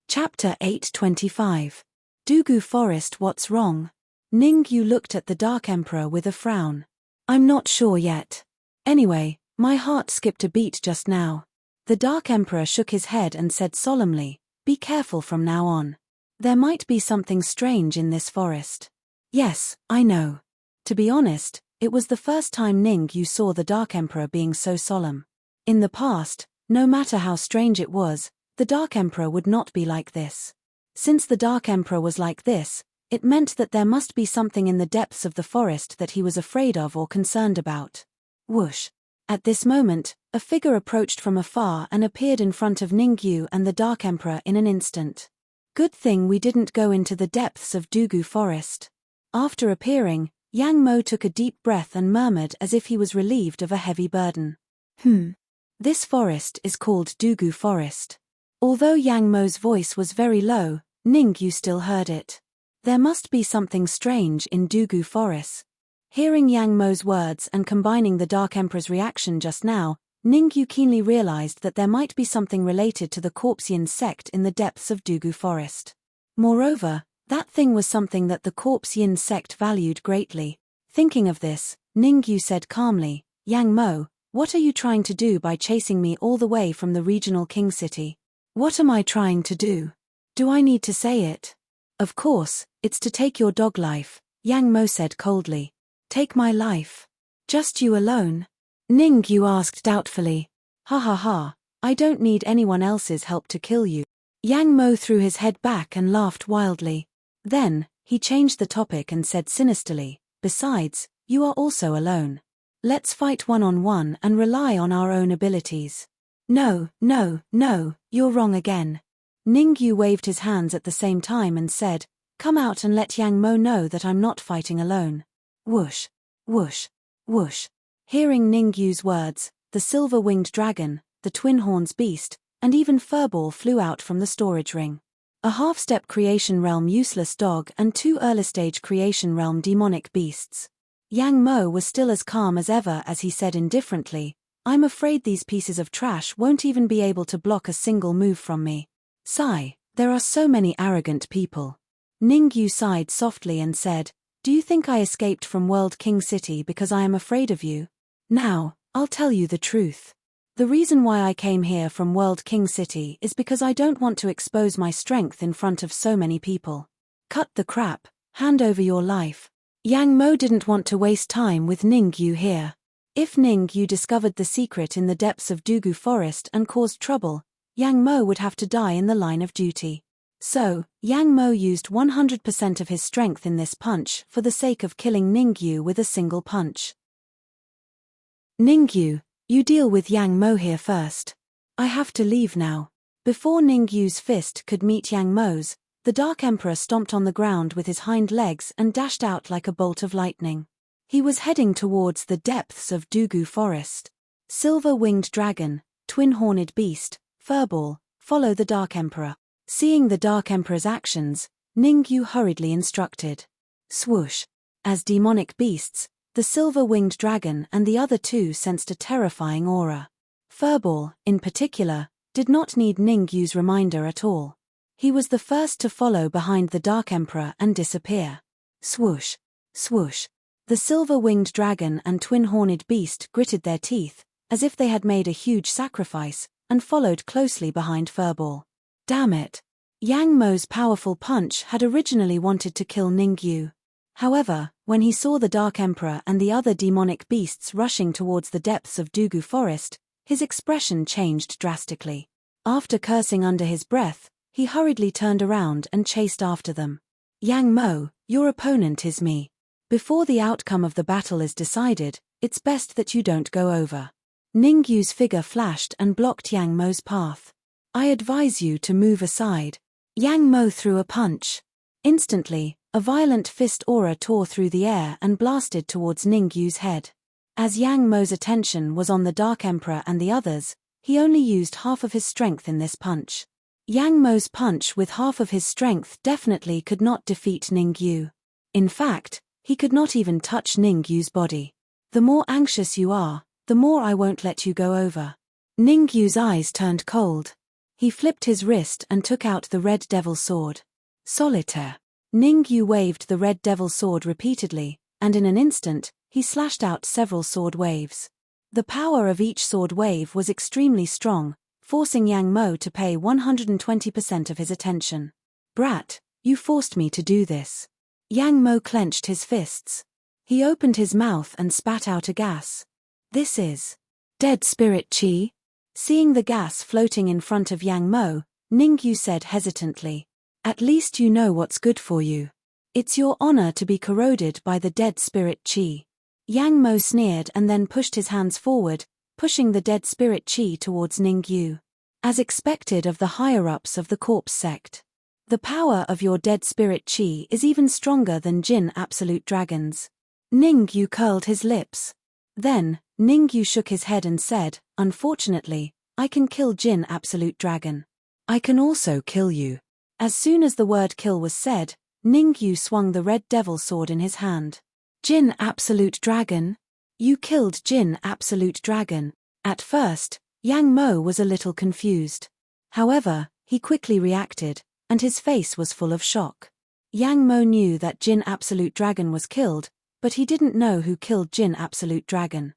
Chapter 825. Dugu Forest. What's wrong? Ning Yu looked at the Dark Emperor with a frown. I'm not sure yet. Anyway, my heart skipped a beat just now. The Dark Emperor shook his head and said solemnly, be careful from now on. There might be something strange in this forest. Yes, I know. To be honest, it was the first time Ning Yu saw the Dark Emperor being so solemn. In the past, no matter how strange it was, the Dark Emperor would not be like this. Since the Dark Emperor was like this, it meant that there must be something in the depths of the forest that he was afraid of or concerned about. Whoosh. At this moment, a figure approached from afar and appeared in front of Ning Yu and the Dark Emperor in an instant. Good thing we didn't go into the depths of Dugu Forest. After appearing, Yang Mo took a deep breath and murmured as if he was relieved of a heavy burden. This forest is called Dugu Forest. Although Yang Mo's voice was very low, Ning Yu still heard it. There must be something strange in Dugu Forest. Hearing Yang Mo's words and combining the Dark Emperor's reaction just now, Ning Yu keenly realized that there might be something related to the Corpsean sect in the depths of Dugu Forest. Moreover, that thing was something that the Corpsean sect valued greatly. Thinking of this, Ning Yu said calmly, Yang Mo, what are you trying to do by chasing me all the way from the regional king city? What am I trying to do? Do I need to say it? Of course, it's to take your dog life, Yang Mo said coldly. Take my life? Just you alone? Ning Yu asked doubtfully. Ha ha ha, I don't need anyone else's help to kill you. Yang Mo threw his head back and laughed wildly. Then, he changed the topic and said sinisterly, besides, you are also alone. Let's fight one-on-one and rely on our own abilities. No, no, no, you're wrong again. Ningyu waved his hands at the same time and said, come out and let Yang Mo know that I'm not fighting alone. Whoosh, whoosh, whoosh. Hearing Ningyu's words, the silver-winged dragon, the twin horns beast, and even Furball flew out from the storage ring. A half-step creation realm useless dog and 2 early-stage creation realm demonic beasts. Yang Mo was still as calm as ever as he said indifferently, I'm afraid these pieces of trash won't even be able to block a single move from me. Sigh, there are so many arrogant people. Ningyu sighed softly and said, do you think I escaped from World King City because I am afraid of you? Now, I'll tell you the truth. The reason why I came here from World King City is because I don't want to expose my strength in front of so many people. Cut the crap, hand over your life. Yang Mo didn't want to waste time with Ningyu here. If Ningyu discovered the secret in the depths of Dugu Forest and caused trouble, Yang Mo would have to die in the line of duty. So, Yang Mo used 100% of his strength in this punch for the sake of killing Ningyu with a single punch. Ningyu, you deal with Yang Mo here first. I have to leave now. Before Ningyu's fist could meet Yang Mo's, the Dark Emperor stomped on the ground with his hind legs and dashed out like a bolt of lightning. He was heading towards the depths of Dugu Forest. Silver-winged dragon, twin-horned beast, Furball, follow the Dark Emperor. Seeing the Dark Emperor's actions, Ningyu hurriedly instructed. Swoosh. As demonic beasts, the silver-winged dragon and the other 2 sensed a terrifying aura. Furball, in particular, did not need Ningyu's reminder at all. He was the first to follow behind the Dark Emperor and disappear. Swoosh. Swoosh. The silver-winged dragon and twin-horned beast gritted their teeth, as if they had made a huge sacrifice, and followed closely behind Furball. Damn it. Yang Mo's powerful punch had originally wanted to kill Ningyu. However, when he saw the Dark Emperor and the other demonic beasts rushing towards the depths of Dugu Forest, his expression changed drastically. After cursing under his breath, he hurriedly turned around and chased after them. Yang Mo, your opponent is me. Before the outcome of the battle is decided, it's best that you don't go over. Ningyu's figure flashed and blocked Yang Mo's path. I advise you to move aside. Yang Mo threw a punch. Instantly, a violent fist aura tore through the air and blasted towards Ningyu's head. As Yang Mo's attention was on the Dark Emperor and the others, he only used half of his strength in this punch. Yang Mo's punch with half of his strength definitely could not defeat Ningyu. In fact, he could not even touch Ningyu's body. The more anxious you are, the more I won't let you go over. Ningyu's eyes turned cold. He flipped his wrist and took out the Red Devil Sword. Solitaire. Ningyu waved the Red Devil Sword repeatedly, and in an instant, he slashed out several sword waves. The power of each sword wave was extremely strong, forcing Yang Mo to pay 120% of his attention. Brat, you forced me to do this. Yang Mo clenched his fists. He opened his mouth and spat out a gas. This is dead spirit chi? Seeing the gas floating in front of Yang Mo, Ningyu said hesitantly. At least you know what's good for you. It's your honor to be corroded by the dead spirit chi. Yang Mo sneered and then pushed his hands forward, pushing the dead spirit chi towards Ningyu. As expected of the higher-ups of the corpse sect. The power of your dead spirit chi is even stronger than Jin Absolute Dragon's. Ningyu curled his lips. Then, Ningyu shook his head and said, unfortunately, I can kill Jin Absolute Dragon. I can also kill you. As soon as the word kill was said, Ningyu swung the Red Devil Sword in his hand. Jin Absolute Dragon? You killed Jin Absolute Dragon. At first, Yang Mo was a little confused. However, he quickly reacted, and his face was full of shock. Yang Mo knew that Jin Absolute Dragon was killed, but he didn't know who killed Jin Absolute Dragon.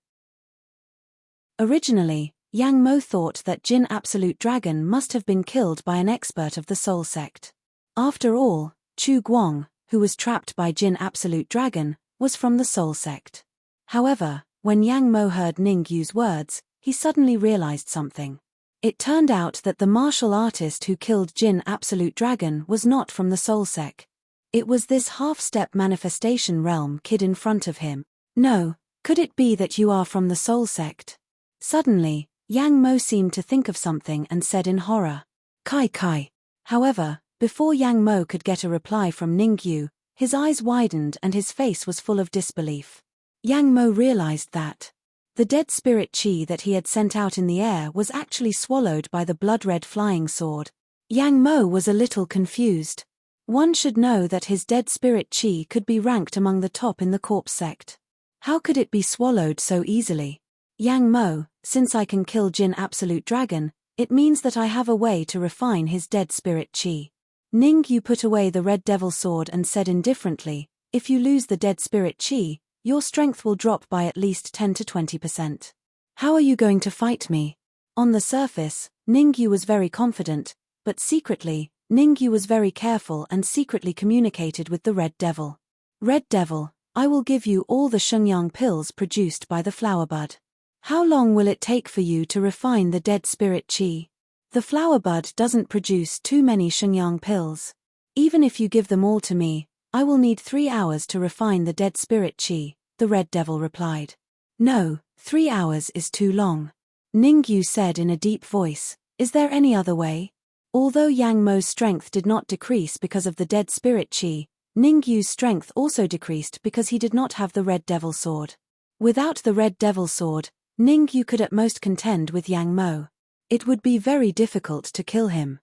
Originally, Yang Mo thought that Jin Absolute Dragon must have been killed by an expert of the Soul Sect. After all, Chu Guang, who was trapped by Jin Absolute Dragon, was from the Soul Sect. However, when Yang Mo heard Ningyu's words, he suddenly realized something. It turned out that the martial artist who killed Jin Absolute Dragon was not from the Soul Sect. It was this half-step manifestation realm kid in front of him. No, could it be that you are from the Soul Sect? Suddenly, Yang Mo seemed to think of something and said in horror, "Kai Kai." However, before Yang Mo could get a reply from Ningyu, his eyes widened and his face was full of disbelief. Yang Mo realized that the dead spirit chi that he had sent out in the air was actually swallowed by the blood-red flying sword. Yang Mo was a little confused. One should know that his dead spirit chi could be ranked among the top in the corpse sect. How could it be swallowed so easily? Yang Mo, since I can kill Jin Absolute Dragon, it means that I have a way to refine his dead spirit chi. Ningyu put away the red devil sword and said indifferently, "If you lose the dead spirit chi, your strength will drop by at least 10 to 20%. How are you going to fight me?" On the surface, Ningyu was very confident, but secretly, Ningyu was very careful and secretly communicated with the Red Devil. "Red Devil, I will give you all the Shengyang pills produced by the flower bud. How long will it take for you to refine the dead spirit chi? The flower bud doesn't produce too many Shengyang pills. Even if you give them all to me, I will need 3 hours to refine the dead spirit chi," the Red Devil replied. "No, 3 hours is too long." Ningyu said in a deep voice, "Is there any other way?" Although Yang Mo's strength did not decrease because of the dead spirit chi, Ningyu's strength also decreased because he did not have the Red Devil sword. Without the Red Devil sword, Ningyu could at most contend with Yang Mo. It would be very difficult to kill him.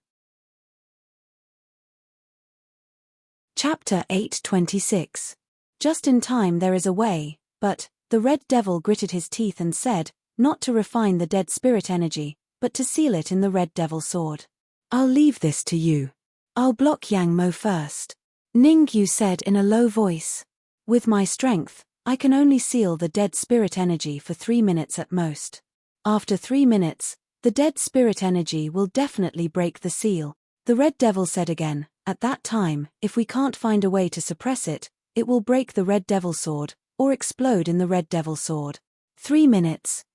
Chapter 8:26. Just in time there is a way, but, the Red Devil gritted his teeth and said, not to refine the dead spirit energy, but to seal it in the Red Devil sword. "I'll leave this to you. I'll block Yang Mo first," Ningyu said in a low voice. "With my strength, I can only seal the dead spirit energy for 3 minutes at most. After 3 minutes, the dead spirit energy will definitely break the seal," the Red Devil said again. "At that time, if we can't find a way to suppress it, it will break the Red Devil sword, or explode in the Red Devil sword." 3 minutes,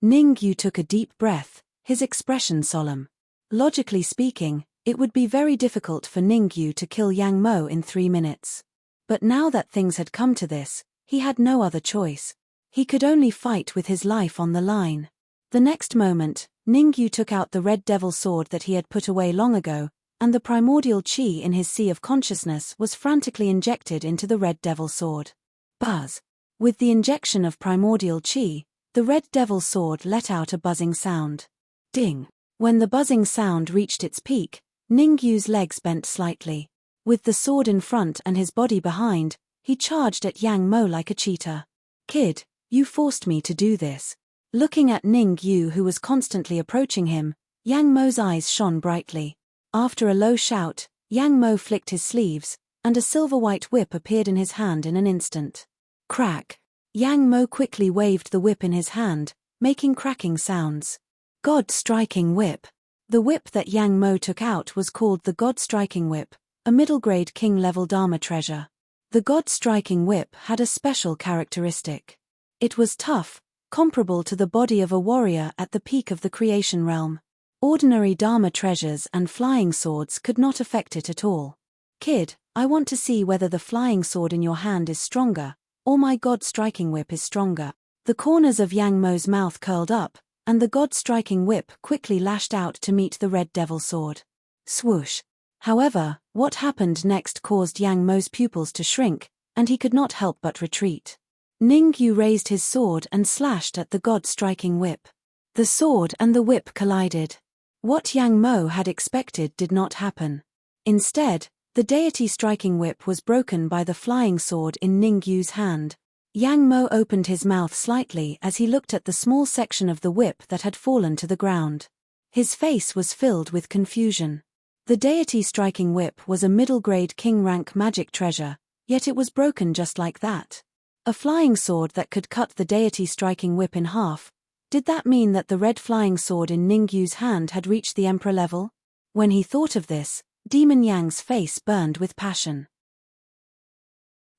Ningyu took a deep breath, his expression solemn. Logically speaking, it would be very difficult for Ningyu to kill Yang Mo in 3 minutes. But now that things had come to this, he had no other choice. He could only fight with his life on the line. The next moment, Ningyu took out the Red Devil sword that he had put away long ago, and the primordial chi in his sea of consciousness was frantically injected into the Red Devil sword. Buzz! With the injection of primordial chi, the Red Devil sword let out a buzzing sound. Ding! When the buzzing sound reached its peak, Ningyu's legs bent slightly. With the sword in front and his body behind, he charged at Yang Mo like a cheetah. "Kid, you forced me to do this." Looking at Ningyu who was constantly approaching him, Yang Mo's eyes shone brightly. After a low shout, Yang Mo flicked his sleeves, and a silver-white whip appeared in his hand in an instant. Crack! Yang Mo quickly waved the whip in his hand, making cracking sounds. God-striking whip. The whip that Yang Mo took out was called the God-striking whip, a middle-grade king-level Dharma treasure. The God-striking whip had a special characteristic. It was tough, comparable to the body of a warrior at the peak of the creation realm. Ordinary Dharma treasures and flying swords could not affect it at all. "Kid, I want to see whether the flying sword in your hand is stronger, or my God-striking whip is stronger." The corners of Yang Mo's mouth curled up, and the God-striking whip quickly lashed out to meet the Red Devil sword. Swoosh! However, what happened next caused Yang Mo's pupils to shrink, and he could not help but retreat. Ningyu raised his sword and slashed at the God-striking whip. The sword and the whip collided. What Yang Mo had expected did not happen. Instead, the deity-striking whip was broken by the flying sword in Ningyu's hand. Yang Mo opened his mouth slightly as he looked at the small section of the whip that had fallen to the ground. His face was filled with confusion. The deity-striking whip was a middle-grade king-rank magic treasure, yet it was broken just like that. A flying sword that could cut the deity-striking whip in half. Did that mean that the red flying sword in Ningyu's hand had reached the emperor level? When he thought of this, Demon Yang's face burned with passion.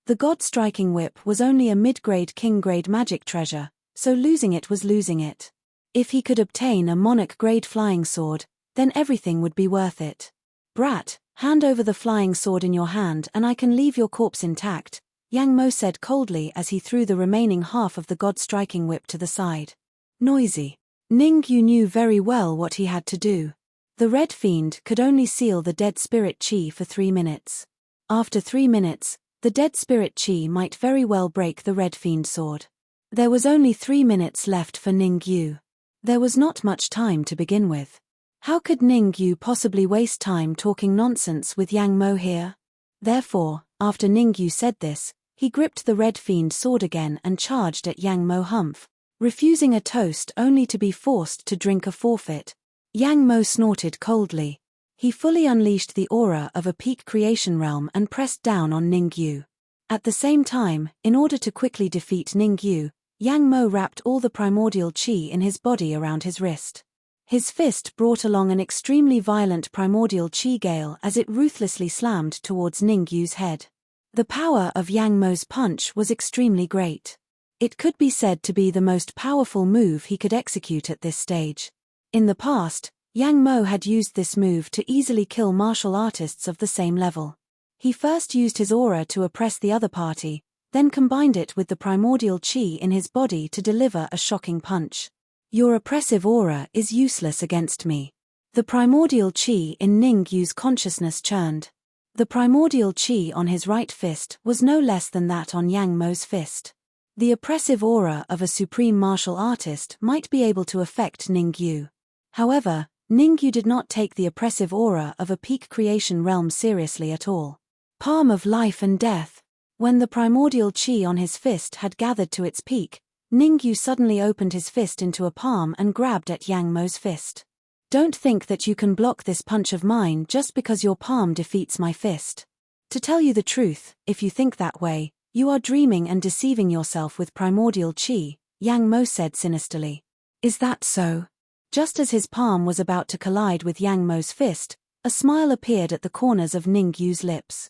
The God-striking whip was only a mid-grade king-grade magic treasure, so losing it was losing it. If he could obtain a monarch-grade flying sword, then everything would be worth it. "Brat, hand over the flying sword in your hand and I can leave your corpse intact," Yang Mo said coldly as he threw the remaining half of the God-striking whip to the side. Noisy. Ningyu knew very well what he had to do. The Red Fiend could only seal the dead spirit chi for 3 minutes. After 3 minutes, the dead spirit chi might very well break the Red Fiend sword. There was only 3 minutes left for Ningyu. There was not much time to begin with. How could Ningyu possibly waste time talking nonsense with Yang Mo here? Therefore, after Ningyu said this, he gripped the Red Fiend sword again and charged at Yang Mo Humph, refusing a toast only to be forced to drink a forfeit. Yang Mo snorted coldly. He fully unleashed the aura of a peak creation realm and pressed down on Ningyu. At the same time, in order to quickly defeat Ningyu, Yang Mo wrapped all the primordial chi in his body around his wrist. His fist brought along an extremely violent primordial chi gale as it ruthlessly slammed towards Ningyu's head. The power of Yang Mo's punch was extremely great. It could be said to be the most powerful move he could execute at this stage. In the past, Yang Mo had used this move to easily kill martial artists of the same level. He first used his aura to oppress the other party, then combined it with the primordial chi in his body to deliver a shocking punch. Your oppressive aura is useless against me. The primordial chi in Ningyu's consciousness churned. The primordial chi on his right fist was no less than that on Yang Mo's fist. The oppressive aura of a supreme martial artist might be able to affect Ningyu. However, Ningyu did not take the oppressive aura of a peak creation realm seriously at all. Palm of life and death. When the primordial chi on his fist had gathered to its peak, Ningyu suddenly opened his fist into a palm and grabbed at Yang Mo's fist. Don't think that you can block this punch of mine just because your palm defeats my fist. To tell you the truth, if you think that way, you are dreaming and deceiving yourself with primordial chi, Yang Mo said sinisterly. Is that so? Just as his palm was about to collide with Yang Mo's fist, a smile appeared at the corners of Ningyu's lips.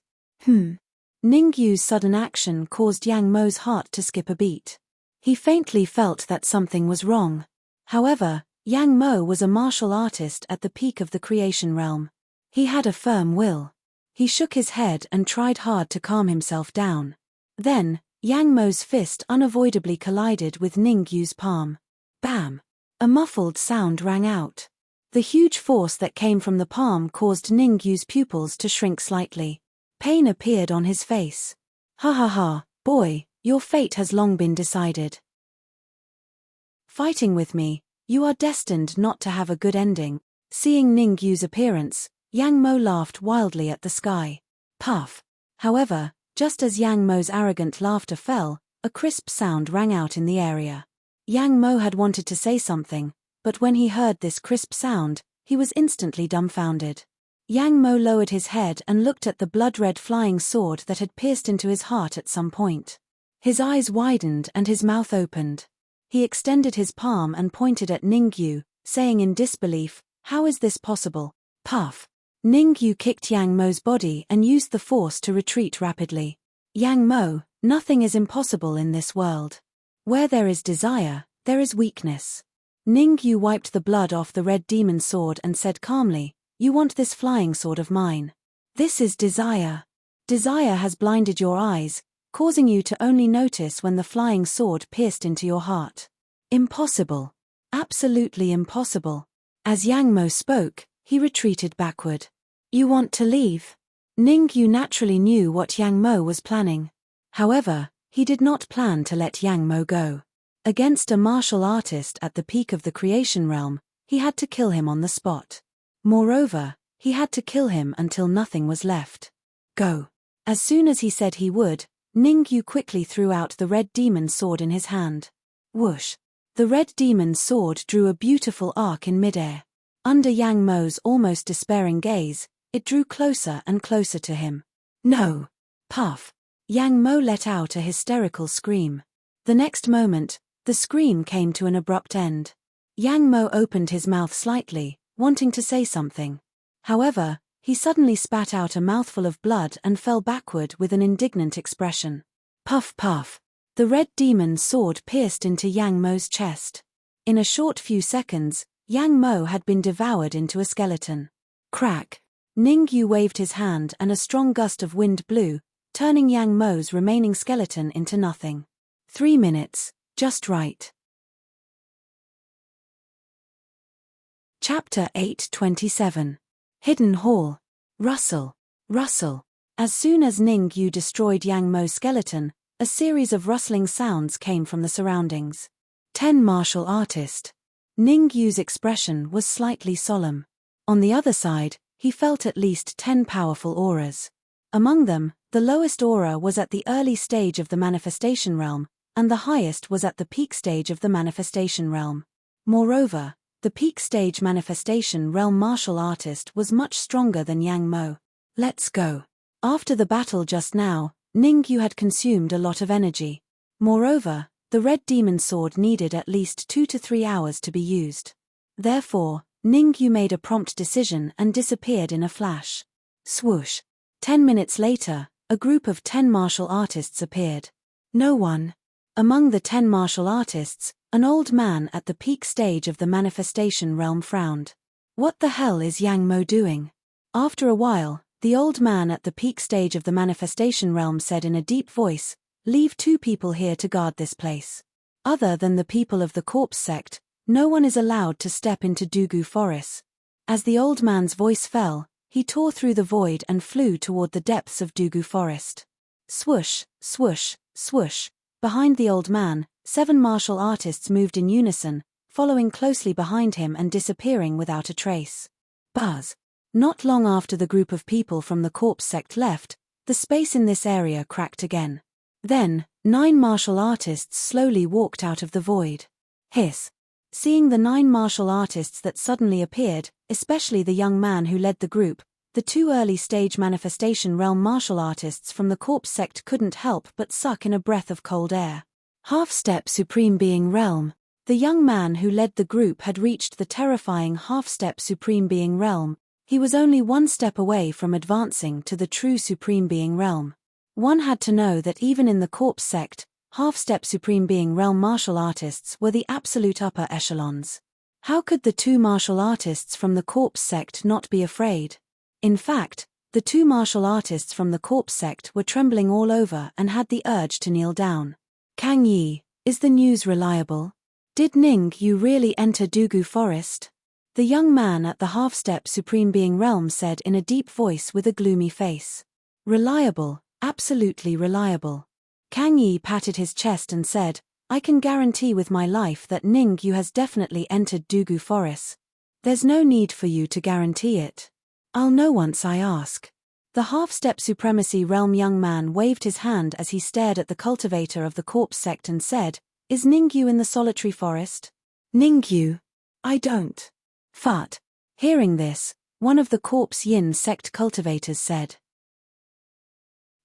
Ningyu's sudden action caused Yang Mo's heart to skip a beat. He faintly felt that something was wrong. However, Yang Mo was a martial artist at the peak of the creation realm. He had a firm will. He shook his head and tried hard to calm himself down. Then, Yang Mo's fist unavoidably collided with Ningyu's palm. Bam! A muffled sound rang out. The huge force that came from the palm caused Ningyu's pupils to shrink slightly. Pain appeared on his face. Ha ha ha, boy, your fate has long been decided. Fighting with me, you are destined not to have a good ending. Seeing Ningyu's appearance, Yang Mo laughed wildly at the sky. Puff. However, just as Yang Mo's arrogant laughter fell, a crisp sound rang out in the area. Yang Mo had wanted to say something, but when he heard this crisp sound, he was instantly dumbfounded. Yang Mo lowered his head and looked at the blood-red flying sword that had pierced into his heart at some point. His eyes widened and his mouth opened. He extended his palm and pointed at Ningyu, saying in disbelief, "How is this possible?" Puff. Ningyu kicked Yang Mo's body and used the force to retreat rapidly. Yang Mo, nothing is impossible in this world. Where there is desire, there is weakness. Ningyu wiped the blood off the red demon sword and said calmly, "You want this flying sword of mine. This is desire. Desire has blinded your eyes, causing you to only notice when the flying sword pierced into your heart. Impossible. Absolutely impossible." As Yang Mo spoke, he retreated backward. "You want to leave?" Ningyu naturally knew what Yang Mo was planning. However, he did not plan to let Yang Mo go. Against a martial artist at the peak of the creation realm, he had to kill him on the spot. Moreover, he had to kill him until nothing was left. Go. As soon as he said he would, Ningyu quickly threw out the red demon sword in his hand. Whoosh! The red demon sword drew a beautiful arc in midair. Under Yang Mo's almost despairing gaze, it drew closer and closer to him. No! Puff! Yang Mo let out a hysterical scream. The next moment, the scream came to an abrupt end. Yang Mo opened his mouth slightly, wanting to say something. However, he suddenly spat out a mouthful of blood and fell backward with an indignant expression. Puff puff. The red demon sword pierced into Yang Mo's chest. In a short few seconds, Yang Mo had been devoured into a skeleton. Crack. Ningyu waved his hand and a strong gust of wind blew, turning Yang Mo's remaining skeleton into nothing. 3 minutes, just right. Chapter 8:27. Hidden Hall. Rustle. Rustle. As soon as Ning Yu destroyed Yang Mo's skeleton, a series of rustling sounds came from the surroundings. 10 Martial Artist. Ning Yu's expression was slightly solemn. On the other side, he felt at least 10 powerful auras. Among them, the lowest aura was at the early stage of the manifestation realm, and the highest was at the peak stage of the manifestation realm. Moreover, the peak stage manifestation realm martial artist was much stronger than Yang Mo. Let's go. After the battle just now, Ning Yu had consumed a lot of energy. Moreover, the red demon sword needed at least 2 to 3 hours to be used. Therefore, Ning Yu made a prompt decision and disappeared in a flash. Swoosh. 10 minutes later, a group of 10 martial artists appeared. No one. Among the 10 martial artists, an old man at the peak stage of the manifestation realm frowned. What the hell is Yang Mo doing? After a while, the old man at the peak stage of the manifestation realm said in a deep voice, "Leave 2 people here to guard this place. Other than the people of the corpse sect, no one is allowed to step into Dugu Forest." As the old man's voice fell, he tore through the void and flew toward the depths of Dugu Forest. Swoosh, swoosh, swoosh. Behind the old man, 7 martial artists moved in unison, following closely behind him and disappearing without a trace. Buzz. Not long after the group of people from the corpse sect left, the space in this area cracked again. Then, 9 martial artists slowly walked out of the void. Hiss. Seeing the 9 martial artists that suddenly appeared, especially the young man who led the group, the 2 early-stage manifestation realm martial artists from the corpse sect couldn't help but suck in a breath of cold air. Half-step Supreme Being Realm. The young man who led the group had reached the terrifying half-step Supreme Being Realm. He was only 1 step away from advancing to the true Supreme Being Realm. One had to know that even in the corpse sect, half-step Supreme Being Realm martial artists were the absolute upper echelons. How could the 2 martial artists from the corpse sect not be afraid? In fact, the 2 martial artists from the corpse sect were trembling all over and had the urge to kneel down. Kang Yi, is the news reliable? Did Ning Yu really enter Dugu Forest? The young man at the half-step Supreme Being Realm said in a deep voice with a gloomy face. Reliable, absolutely reliable. Kang Yi patted his chest and said, "I can guarantee with my life that Ning Yu has definitely entered Dugu Forest. There's no need for you to guarantee it. I'll know once I ask." The half-step Supremacy Realm young man waved his hand as he stared at the cultivator of the corpse sect and said, "Is Ning Yu in the solitary forest?" Ning Yu? I don't. Fart. Hearing this, one of the corpse yin sect cultivators said.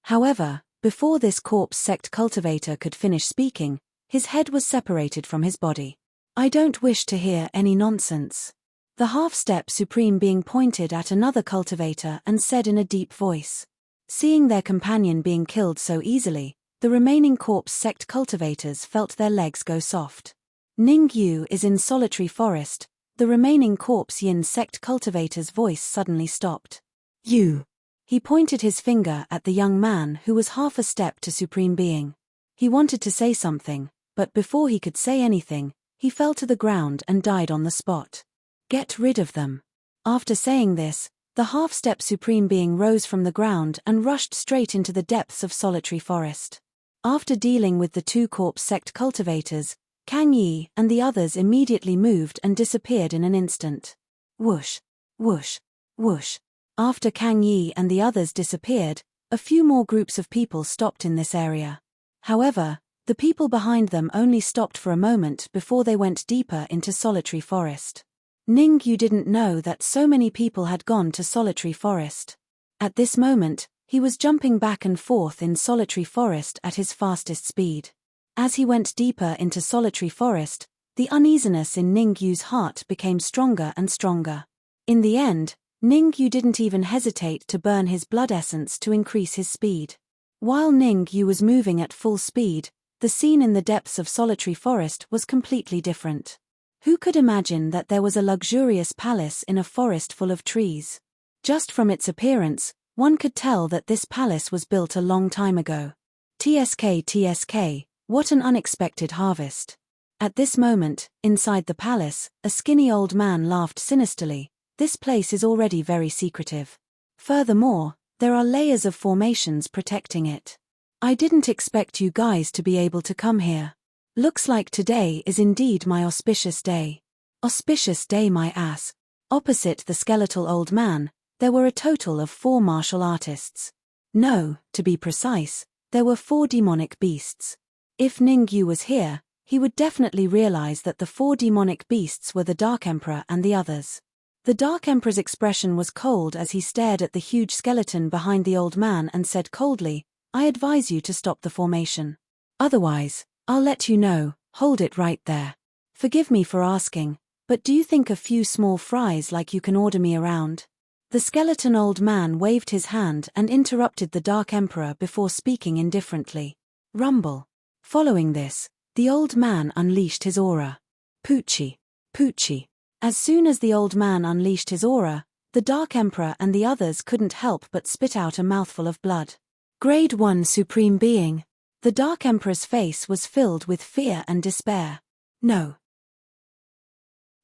However, before this corpse sect cultivator could finish speaking, his head was separated from his body. "I don't wish to hear any nonsense." The half-step Supreme Being pointed at another cultivator and said in a deep voice. Seeing their companion being killed so easily, the remaining corpse sect cultivators felt their legs go soft. Ning Yu is in solitary forest. The remaining corpse yin sect cultivator's voice suddenly stopped. "You." He pointed his finger at the young man who was half a step to Supreme Being. He wanted to say something, but before he could say anything, he fell to the ground and died on the spot. "Get rid of them." After saying this, the half-step Supreme Being rose from the ground and rushed straight into the depths of solitary forest. After dealing with the 2 corpse sect cultivators, Kang Yi and the others immediately moved and disappeared in an instant. Whoosh, whoosh, whoosh. After Kang Yi and the others disappeared, a few more groups of people stopped in this area. However, the people behind them only stopped for a moment before they went deeper into solitary forest. Ning Yu didn't know that so many people had gone to solitary forest. At this moment, he was jumping back and forth in solitary forest at his fastest speed. As he went deeper into solitary forest, the uneasiness in Ning Yu's heart became stronger and stronger. In the end, Ning Yu didn't even hesitate to burn his blood essence to increase his speed. While Ning Yu was moving at full speed, the scene in the depths of solitary forest was completely different. Who could imagine that there was a luxurious palace in a forest full of trees? Just from its appearance, one could tell that this palace was built a long time ago. TSK, what an unexpected harvest. At this moment, inside the palace, a skinny old man laughed sinisterly. This place is already very secretive. Furthermore, there are layers of formations protecting it. I didn't expect you guys to be able to come here. Looks like today is indeed my auspicious day. Auspicious day, my ass. Opposite the skeletal old man, there were a total of 4 martial artists. No, to be precise, there were 4 demonic beasts. If Ningyu was here, he would definitely realize that the 4 demonic beasts were the Dark Emperor and the others. The Dark Emperor's expression was cold as he stared at the huge skeleton behind the old man and said coldly, I advise you to stop the formation. Otherwise, I'll let you know. Hold it right there. Forgive me for asking, but do you think a few small fries like you can order me around? The skeleton old man waved his hand and interrupted the Dark Emperor before speaking indifferently. Rumble. Following this, the old man unleashed his aura. Poochie. Poochie. As soon as the old man unleashed his aura, the Dark Emperor and the others couldn't help but spit out a mouthful of blood. Grade 1 Supreme Being. The Dark Emperor's face was filled with fear and despair. No.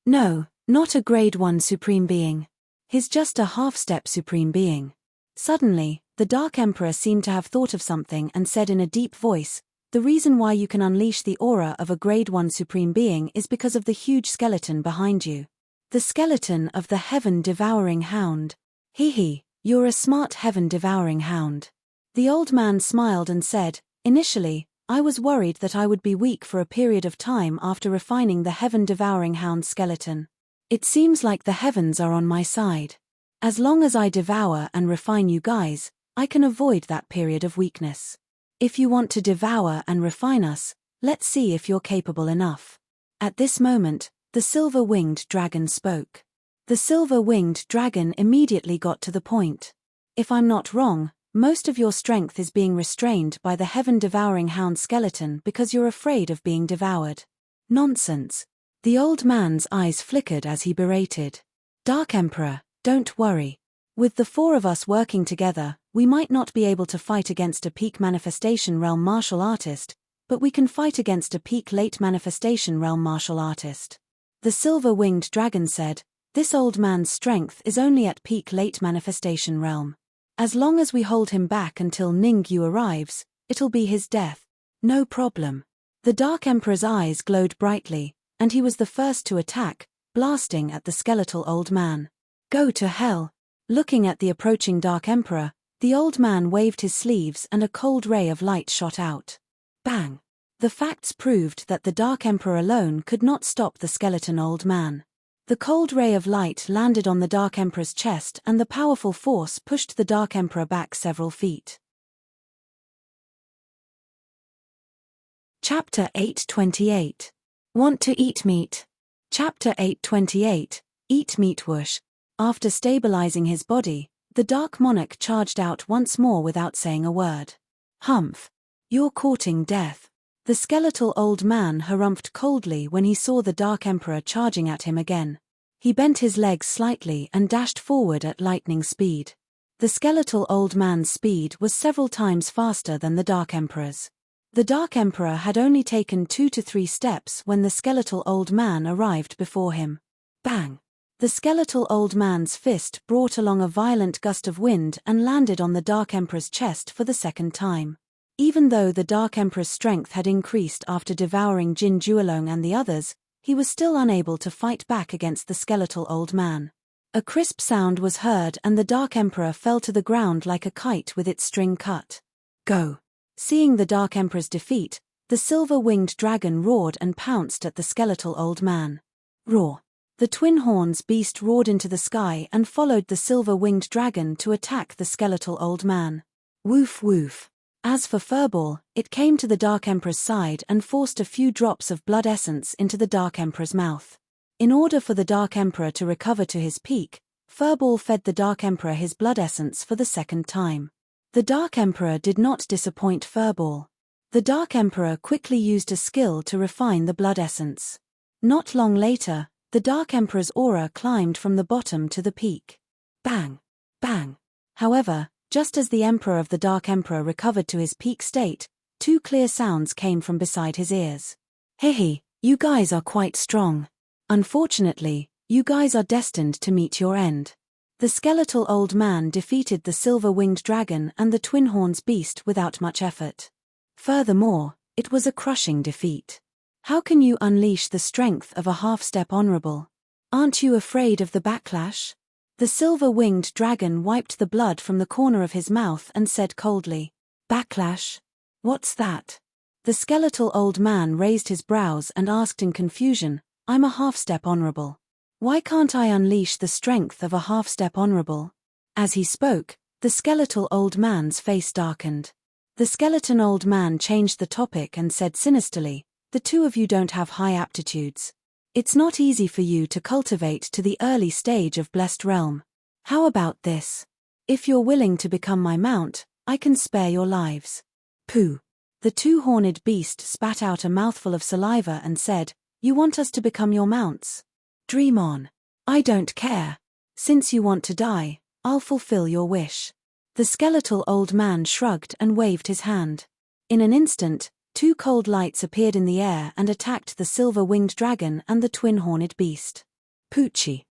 No, not a Grade 1 Supreme Being. He's just a half-step Supreme Being. Suddenly, the Dark Emperor seemed to have thought of something and said in a deep voice, the reason why you can unleash the aura of a Grade 1 Supreme Being is because of the huge skeleton behind you. The skeleton of the heaven-devouring hound. Hee, you're a smart heaven-devouring hound. The old man smiled and said, initially, I was worried that I would be weak for a period of time after refining the heaven-devouring hound skeleton. It seems like the heavens are on my side. As long as I devour and refine you guys, I can avoid that period of weakness. If you want to devour and refine us, let's see if you're capable enough. At this moment, the silver-winged dragon spoke. The silver-winged dragon immediately got to the point. If I'm not wrong, most of your strength is being restrained by the heaven-devouring hound skeleton because you're afraid of being devoured. Nonsense. The old man's eyes flickered as he berated. Dark Emperor, don't worry. With the 4 of us working together, we might not be able to fight against a peak manifestation realm martial artist, but we can fight against a peak late manifestation realm martial artist. The silver-winged dragon said, this old man's strength is only at peak late manifestation realm. As long as we hold him back until Ningyu arrives, it'll be his death. No problem. The Dark Emperor's eyes glowed brightly, and he was the first to attack, blasting at the skeletal old man. Go to hell. Looking at the approaching Dark Emperor, the old man waved his sleeves and a cold ray of light shot out. Bang! The facts proved that the Dark Emperor alone could not stop the skeleton old man. The cold ray of light landed on the Dark Emperor's chest and the powerful force pushed the Dark Emperor back several feet. Chapter 828. Want to eat meat? Chapter 828. Eat meat. Whoosh. After stabilizing his body, the Dark Monarch charged out once more without saying a word. Humph. You're courting death. The skeletal old man harumphed coldly when he saw the Dark Emperor charging at him again. He bent his legs slightly and dashed forward at lightning speed. The skeletal old man's speed was several times faster than the Dark Emperor's. The Dark Emperor had only taken 2 to 3 steps when the skeletal old man arrived before him. Bang! The skeletal old man's fist brought along a violent gust of wind and landed on the Dark Emperor's chest for the second time. Even though the Dark Emperor's strength had increased after devouring Jin Juelong and the others, he was still unable to fight back against the skeletal old man. A crisp sound was heard and the Dark Emperor fell to the ground like a kite with its string cut. Go! Seeing the Dark Emperor's defeat, the silver-winged dragon roared and pounced at the skeletal old man. Roar! The twin horns beast roared into the sky and followed the silver-winged dragon to attack the skeletal old man. Woof woof! As for Furball, it came to the Dark Emperor's side and forced a few drops of blood essence into the Dark Emperor's mouth. In order for the Dark Emperor to recover to his peak, Furball fed the Dark Emperor his blood essence for the second time. The Dark Emperor did not disappoint Furball. The Dark Emperor quickly used a skill to refine the blood essence. Not long later, the Dark Emperor's aura climbed from the bottom to the peak. Bang! Bang! However, just as the Emperor of the Dark Emperor recovered to his peak state, 2 clear sounds came from beside his ears. Hehe, You guys are quite strong. Unfortunately, you guys are destined to meet your end. The skeletal old man defeated the silver-winged dragon and the twin horns beast without much effort. Furthermore, it was a crushing defeat. How can you unleash the strength of a half-step honorable? Aren't you afraid of the backlash? The silver-winged dragon wiped the blood from the corner of his mouth and said coldly, "Backlash? What's that?" The skeletal old man raised his brows and asked in confusion, "I'm a half-step honorable. Why can't I unleash the strength of a half-step honorable?" As he spoke, the skeletal old man's face darkened. The skeleton old man changed the topic and said sinisterly, "The two of you don't have high aptitudes. It's not easy for you to cultivate to the early stage of blessed realm. How about this? If you're willing to become my mount, I can spare your lives." Pooh. The two-horned beast spat out a mouthful of saliva and said, "You want us to become your mounts? Dream on. I don't care. Since you want to die, I'll fulfill your wish." The skeletal old man shrugged and waved his hand. In an instant, two cold lights appeared in the air and attacked the silver-winged dragon and the twin-horned beast. Poochie.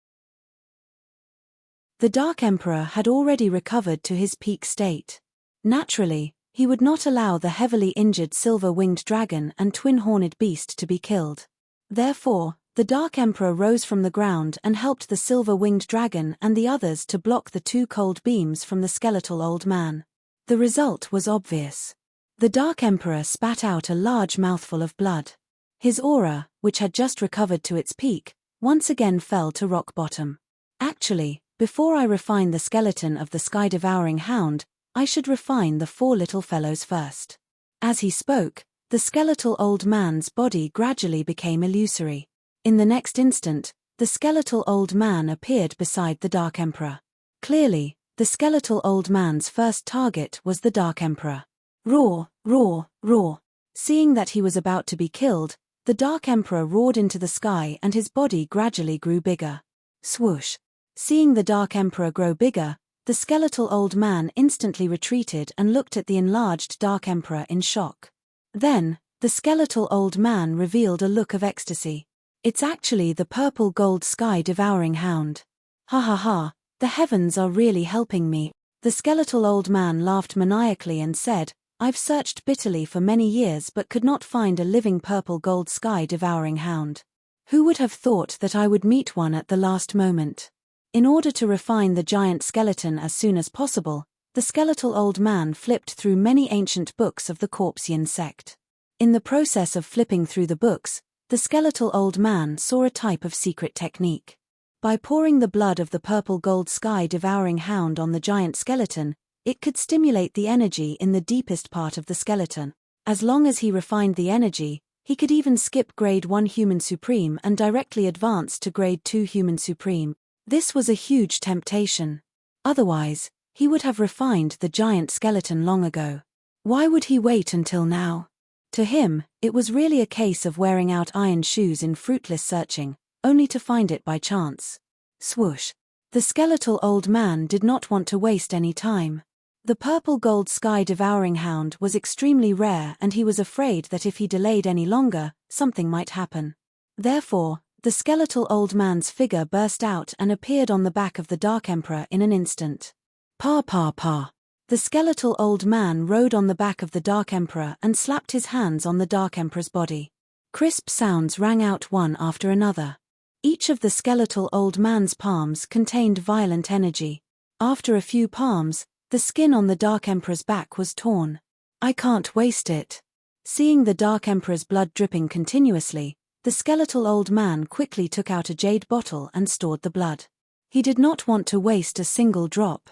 The Dark Emperor had already recovered to his peak state. Naturally, he would not allow the heavily injured silver-winged dragon and twin-horned beast to be killed. Therefore, the Dark Emperor rose from the ground and helped the silver-winged dragon and the others to block the two cold beams from the skeletal old man. The result was obvious. The Dark Emperor spat out a large mouthful of blood. His aura, which had just recovered to its peak, once again fell to rock bottom. Actually, before I refine the skeleton of the sky-devouring hound, I should refine the four little fellows first. As he spoke, the skeletal old man's body gradually became illusory. In the next instant, the skeletal old man appeared beside the Dark Emperor. Clearly, the skeletal old man's first target was the Dark Emperor. Roar, roar, roar. Seeing that he was about to be killed, the Dark Emperor roared into the sky and his body gradually grew bigger. Swoosh. Seeing the Dark Emperor grow bigger, the skeletal old man instantly retreated and looked at the enlarged Dark Emperor in shock. Then, the skeletal old man revealed a look of ecstasy. "It's actually the purple gold sky-devouring hound. Ha ha ha, the heavens are really helping me." The skeletal old man laughed maniacally and said, "I've searched bitterly for many years but could not find a living purple gold sky-devouring hound. Who would have thought that I would meet one at the last moment?" In order to refine the giant skeleton as soon as possible, the skeletal old man flipped through many ancient books of the Corpsian sect. In the process of flipping through the books, the skeletal old man saw a type of secret technique. By pouring the blood of the purple gold sky-devouring hound on the giant skeleton, it could stimulate the energy in the deepest part of the skeleton. As long as he refined the energy, he could even skip Grade 1 Human Supreme and directly advance to Grade 2 Human Supreme. This was a huge temptation. Otherwise, he would have refined the giant skeleton long ago. Why would he wait until now? To him, it was really a case of wearing out iron shoes in fruitless searching, only to find it by chance. Swoosh. The skeletal old man did not want to waste any time. The purple gold sky-devouring hound was extremely rare and he was afraid that if he delayed any longer, something might happen. Therefore, the skeletal old man's figure burst out and appeared on the back of the Dark Emperor in an instant. Pa pa pa. The skeletal old man rode on the back of the Dark Emperor and slapped his hands on the Dark Emperor's body. Crisp sounds rang out one after another. Each of the skeletal old man's palms contained violent energy. After a few palms, the skin on the Dark Emperor's back was torn. "I can't waste it." Seeing the Dark Emperor's blood dripping continuously, the skeletal old man quickly took out a jade bottle and stored the blood. He did not want to waste a single drop.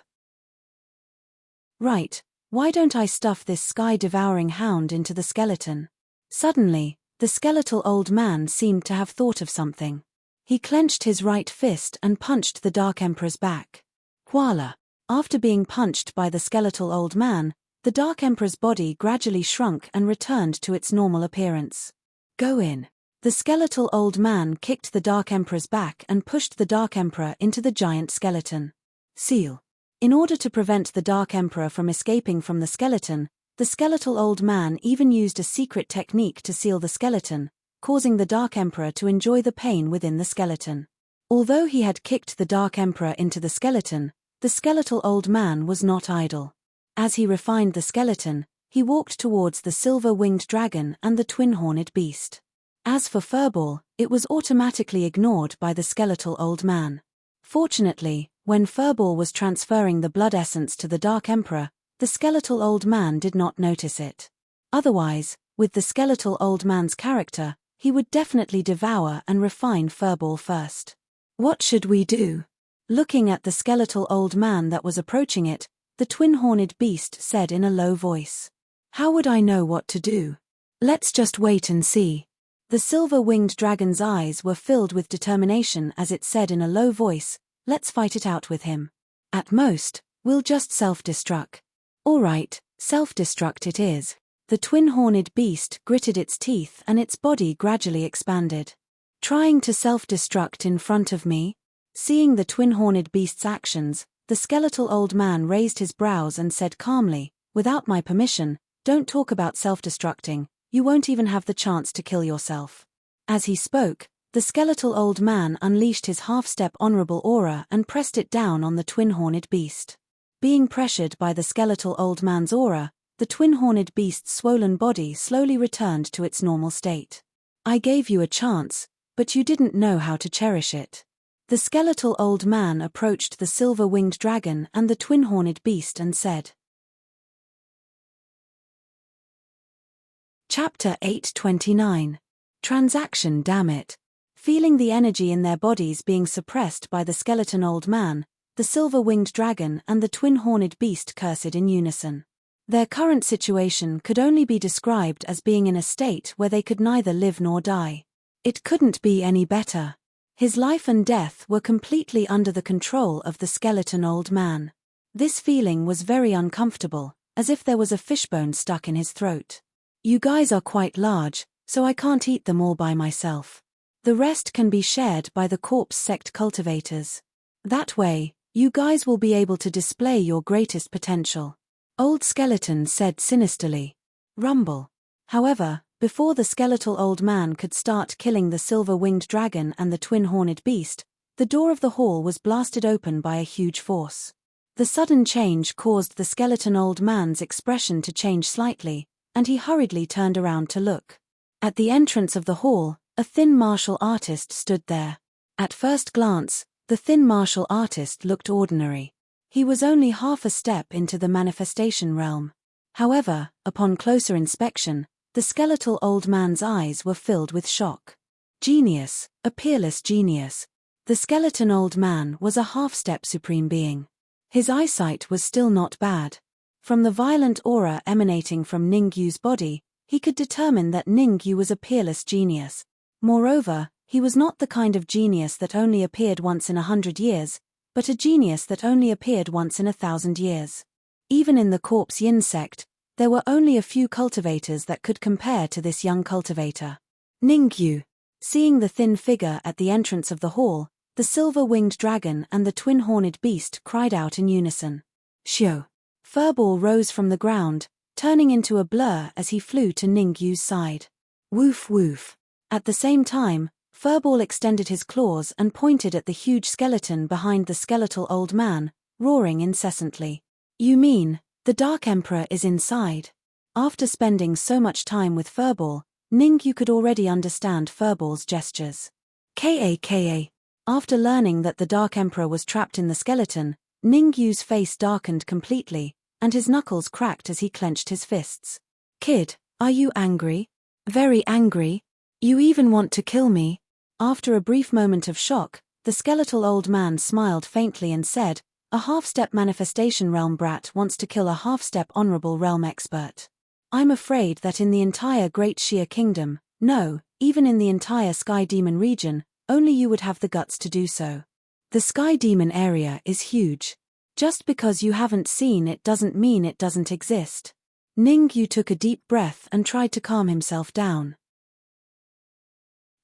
"Right, why don't I stuff this sky-devouring hound into the skeleton?" Suddenly, the skeletal old man seemed to have thought of something. He clenched his right fist and punched the Dark Emperor's back. Voila! After being punched by the skeletal old man, the Dark Emperor's body gradually shrunk and returned to its normal appearance. "Go in." The skeletal old man kicked the Dark Emperor's back and pushed the Dark Emperor into the giant skeleton. Seal. In order to prevent the Dark Emperor from escaping from the skeleton, the skeletal old man even used a secret technique to seal the skeleton, causing the Dark Emperor to enjoy the pain within the skeleton. Although he had kicked the Dark Emperor into the skeletal old man was not idle. As he refined the skeleton, he walked towards the silver-winged dragon and the twin-horned beast. As for Furball, it was automatically ignored by the skeletal old man. Fortunately, when Furball was transferring the blood essence to the Dark Emperor, the skeletal old man did not notice it. Otherwise, with the skeletal old man's character, he would definitely devour and refine Furball first. What should we do? Looking at the skeletal old man that was approaching it, the twin-horned beast said in a low voice. How would I know what to do? Let's just wait and see. The silver-winged dragon's eyes were filled with determination as it said in a low voice, let's fight it out with him. At most, we'll just self-destruct. All right, self-destruct it is. The twin-horned beast gritted its teeth and its body gradually expanded. Trying to self-destruct in front of me? Seeing the twin-horned beast's actions, the skeletal old man raised his brows and said calmly, without my permission, don't talk about self-destructing, you won't even have the chance to kill yourself. As he spoke, the skeletal old man unleashed his half-step honorable aura and pressed it down on the twin-horned beast. Being pressured by the skeletal old man's aura, the twin-horned beast's swollen body slowly returned to its normal state. I gave you a chance, but you didn't know how to cherish it. The skeletal old man approached the silver-winged dragon and the twin-horned beast and said. Chapter 829. Transaction, damn it. Feeling the energy in their bodies being suppressed by the skeleton old man, the silver-winged dragon and the twin-horned beast cursed in unison. Their current situation could only be described as being in a state where they could neither live nor die. It couldn't be any better. His life and death were completely under the control of the skeleton old man. This feeling was very uncomfortable, as if there was a fishbone stuck in his throat. You guys are quite large, so I can't eat them all by myself. The rest can be shared by the corpse sect cultivators. That way, you guys will be able to display your greatest potential. Old Skeleton said sinisterly. Rumble. However, before the skeletal old man could start killing the silver-winged dragon and the twin-horned beast, the door of the hall was blasted open by a huge force. The sudden change caused the skeleton old man's expression to change slightly, and he hurriedly turned around to look. At the entrance of the hall, a thin martial artist stood there. At first glance, the thin martial artist looked ordinary. He was only half a step into the manifestation realm. However, upon closer inspection, the skeletal old man's eyes were filled with shock. Genius, a peerless genius. The skeleton old man was a half-step supreme being. His eyesight was still not bad. From the violent aura emanating from Ningyu's body, he could determine that Ningyu was a peerless genius. Moreover, he was not the kind of genius that only appeared once in 100 years, but a genius that only appeared once in 1,000 years. Even in the Corpse Yin sect, there were only a few cultivators that could compare to this young cultivator. Ningyu. Seeing the thin figure at the entrance of the hall, the silver-winged dragon and the twin-horned beast cried out in unison. Shio. Furball rose from the ground, turning into a blur as he flew to Ningyu's side. Woof woof. At the same time, Furball extended his claws and pointed at the huge skeleton behind the skeletal old man, roaring incessantly. You mean, the Dark Emperor is inside? After spending so much time with Furball, Ningyu could already understand Furball's gestures. Ka. After learning that the Dark Emperor was trapped in the skeleton, Ningyu's face darkened completely, and his knuckles cracked as he clenched his fists. Kid, are you angry? Very angry? You even want to kill me? After a brief moment of shock, the skeletal old man smiled faintly and said, a half-step manifestation realm brat wants to kill a half-step honorable realm expert. I'm afraid that in the entire Great Shia Kingdom, no, even in the entire Sky Demon region, only you would have the guts to do so. The Sky Demon area is huge. Just because you haven't seen it doesn't mean it doesn't exist. Ningyu took a deep breath and tried to calm himself down.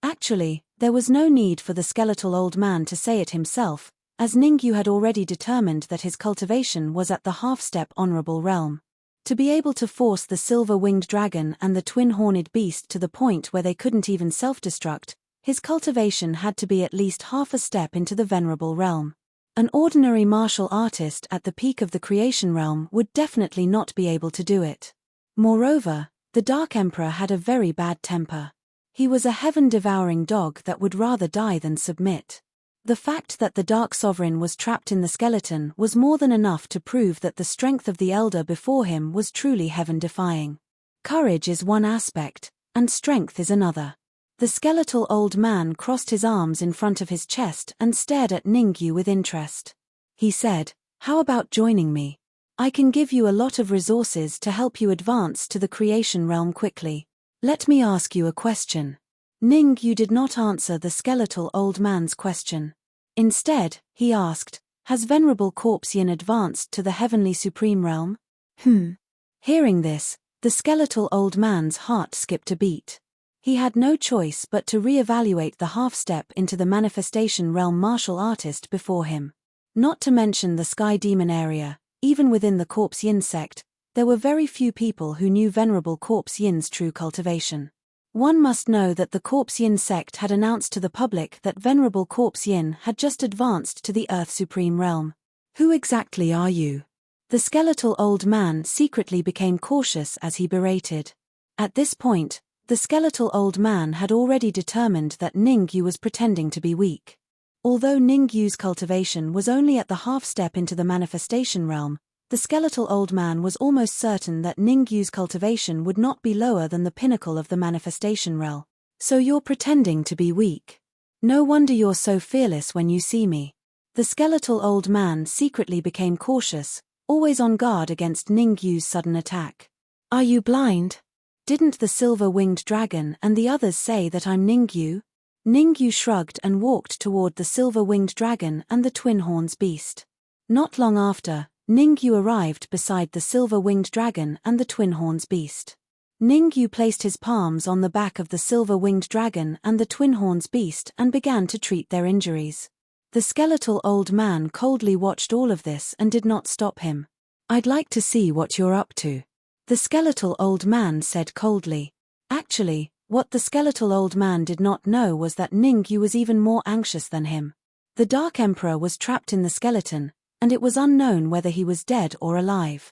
Actually, there was no need for the skeletal old man to say it himself, as Ningyu had already determined that his cultivation was at the half-step honorable realm. To be able to force the silver-winged dragon and the twin-horned beast to the point where they couldn't even self-destruct, his cultivation had to be at least half a step into the venerable realm. An ordinary martial artist at the peak of the creation realm would definitely not be able to do it. Moreover, the Dark Emperor had a very bad temper. He was a heaven-devouring dog that would rather die than submit. The fact that the Dark Sovereign was trapped in the skeleton was more than enough to prove that the strength of the elder before him was truly heaven-defying. Courage is one aspect, and strength is another. The skeletal old man crossed his arms in front of his chest and stared at Ningyu with interest. He said, "How about joining me? I can give you a lot of resources to help you advance to the creation realm quickly. Let me ask you a question." Ningyu did not answer the skeletal old man's question. Instead, he asked, "Has Venerable Corpse Yin advanced to the heavenly supreme realm?" Hearing this, the skeletal old man's heart skipped a beat. He had no choice but to re-evaluate the half-step into the manifestation realm martial artist before him. Not to mention the Sky Demon area, even within the Corpse Yin sect, there were very few people who knew Venerable Corpse Yin's true cultivation. One must know that the Corpse Yin sect had announced to the public that Venerable Corpse Yin had just advanced to the Earth Supreme Realm. Who exactly are you? The skeletal old man secretly became cautious as he berated. At this point, the skeletal old man had already determined that Ningyu was pretending to be weak. Although Ningyu's cultivation was only at the half-step into the manifestation realm, the skeletal old man was almost certain that Ningyu's cultivation would not be lower than the pinnacle of the manifestation realm. "So you're pretending to be weak. No wonder you're so fearless when you see me." The skeletal old man secretly became cautious, always on guard against Ningyu's sudden attack. "Are you blind? Didn't the silver-winged dragon and the others say that I'm Ningyu?" Ningyu shrugged and walked toward the silver-winged dragon and the twin horns beast. Not long after, Ningyu arrived beside the silver-winged dragon and the twin horns beast. Ningyu placed his palms on the back of the silver-winged dragon and the twin horns beast and began to treat their injuries. The skeletal old man coldly watched all of this and did not stop him. "I'd like to see what you're up to," the skeletal old man said coldly. Actually, what the skeletal old man did not know was that Ningyu was even more anxious than him. The Dark Emperor was trapped in the skeleton, and it was unknown whether he was dead or alive.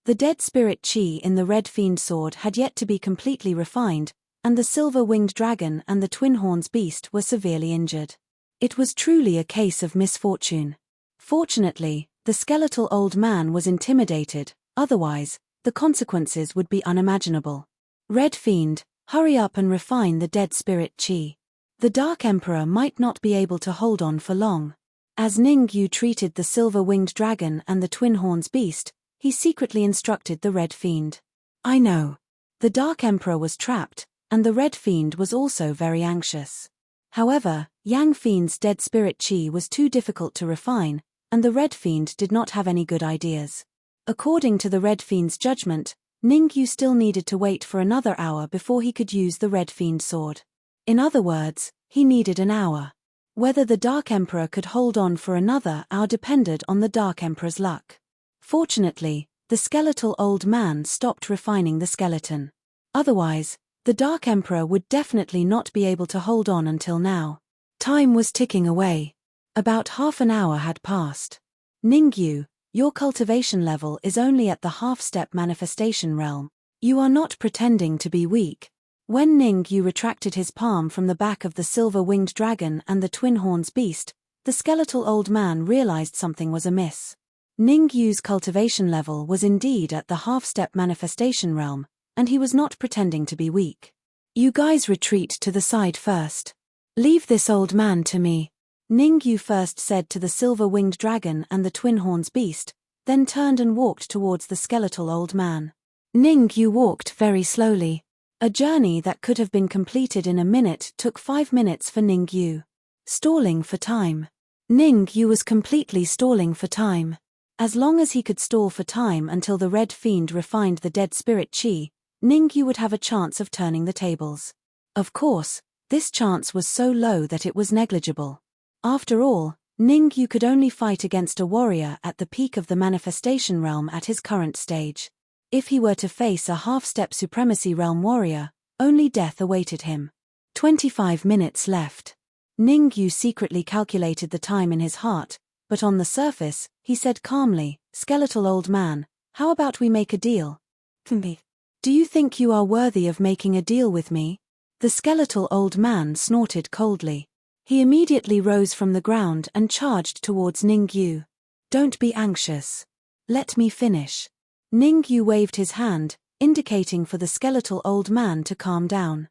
The dead spirit chi in the red fiend sword had yet to be completely refined, and the silver-winged dragon and the twin horns beast were severely injured. It was truly a case of misfortune. Fortunately, the skeletal old man was intimidated, otherwise, the consequences would be unimaginable. "Red Fiend, hurry up and refine the dead spirit chi. The Dark Emperor might not be able to hold on for long." As Ningyu treated the silver-winged dragon and the twin horns beast, he secretly instructed the Red Fiend. "I know." The Dark Emperor was trapped, and the Red Fiend was also very anxious. However, Yang Fiend's dead spirit chi was too difficult to refine, and the Red Fiend did not have any good ideas. According to the Red Fiend's judgment, Ningyu still needed to wait for another hour before he could use the Red Fiend sword. In other words, he needed an hour. Whether the Dark Emperor could hold on for another hour depended on the Dark Emperor's luck. Fortunately, the skeletal old man stopped refining the skeleton. Otherwise, the Dark Emperor would definitely not be able to hold on until now. Time was ticking away. About half an hour had passed. "Ningyu, your cultivation level is only at the half-step manifestation realm. You are not pretending to be weak." When Ningyu retracted his palm from the back of the silver-winged dragon and the twin horns beast, the skeletal old man realized something was amiss. Ningyu's cultivation level was indeed at the half-step manifestation realm, and he was not pretending to be weak. "You guys retreat to the side first. Leave this old man to me," Ningyu first said to the silver-winged dragon and the twin horns beast, then turned and walked towards the skeletal old man. Ningyu walked very slowly. A journey that could have been completed in a minute took 5 minutes for Ningyu. Stalling for time. Ningyu was completely stalling for time. As long as he could stall for time until the Red Fiend refined the dead spirit chi, Ningyu would have a chance of turning the tables. Of course, this chance was so low that it was negligible. After all, Ningyu could only fight against a warrior at the peak of the manifestation realm at his current stage. If he were to face a half-step supremacy realm warrior, only death awaited him. 25 minutes left. Ningyu secretly calculated the time in his heart, but on the surface, he said calmly, "Skeletal old man, how about we make a deal? Do you think you are worthy of making a deal with me?" The skeletal old man snorted coldly. He immediately rose from the ground and charged towards Ningyu. "Don't be anxious. Let me finish." Ningyu waved his hand, indicating for the skeletal old man to calm down.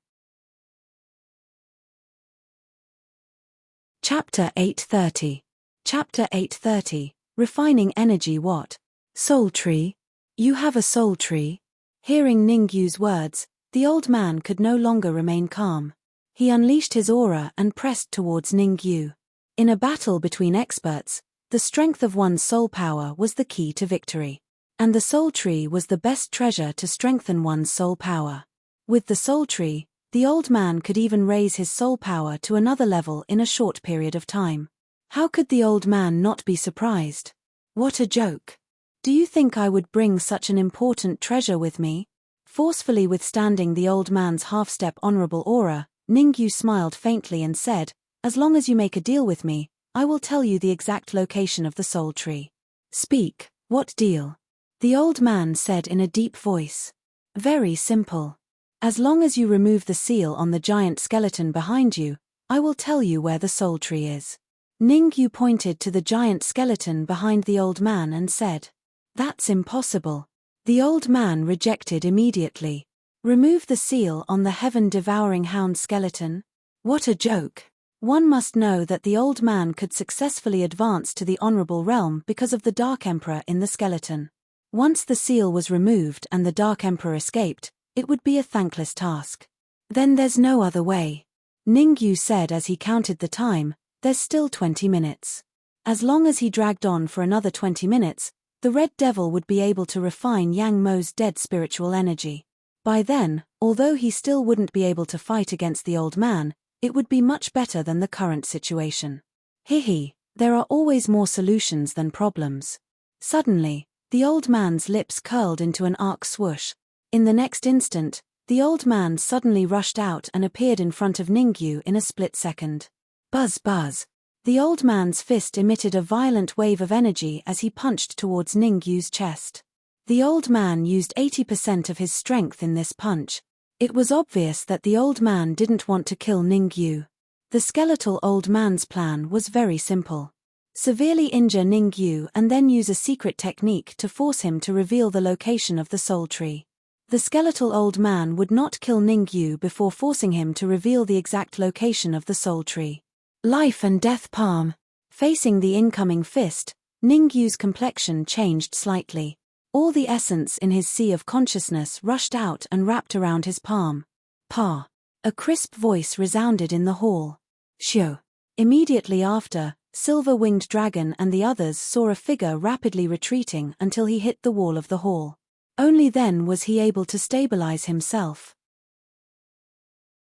Chapter 830. Chapter 830. Refining energy. What? Soul tree? You have a soul tree? Hearing Ningyu's words, the old man could no longer remain calm. He unleashed his aura and pressed towards Ningyu. In a battle between experts, the strength of one's soul power was the key to victory. And the soul tree was the best treasure to strengthen one's soul power. With the soul tree, the old man could even raise his soul power to another level in a short period of time. How could the old man not be surprised? What a joke! Do you think I would bring such an important treasure with me? Forcefully withstanding the old man's half-step honorable aura, Ningyu smiled faintly and said, "As long as you make a deal with me, I will tell you the exact location of the soul tree." "Speak, what deal?" the old man said in a deep voice. "Very simple. As long as you remove the seal on the giant skeleton behind you, I will tell you where the soul tree is." Ningyu pointed to the giant skeleton behind the old man and said, "That's impossible." The old man rejected immediately. "Remove the seal on the heaven-devouring hound skeleton? What a joke. One must know that the old man could successfully advance to the honorable realm because of the Dark Emperor in the skeleton. Once the seal was removed and the Dark Emperor escaped, it would be a thankless task. Then there's no other way. Ningyu said as he counted the time, "There's still 20 minutes. As long as he dragged on for another 20 minutes, the Red Devil would be able to refine Yang Mo's dead spiritual energy. By then, although he still wouldn't be able to fight against the old man, it would be much better than the current situation. Hihi, there are always more solutions than problems." Suddenly, the old man's lips curled into an arc swoosh. In the next instant, the old man suddenly rushed out and appeared in front of Ningyu in a split second. Buzz buzz. The old man's fist emitted a violent wave of energy as he punched towards Ningyu's chest. The old man used 80% of his strength in this punch. It was obvious that the old man didn't want to kill Ningyu. The skeletal old man's plan was very simple. Severely injure Ningyu and then use a secret technique to force him to reveal the location of the soul tree. The skeletal old man would not kill Ningyu before forcing him to reveal the exact location of the soul tree. Life and death palm. Facing the incoming fist, Ningyu's complexion changed slightly. All the essence in his sea of consciousness rushed out and wrapped around his palm. "Pa!" A crisp voice resounded in the hall. "Shio!" Immediately after, Silver-Winged Dragon and the others saw a figure rapidly retreating until he hit the wall of the hall. Only then was he able to stabilize himself.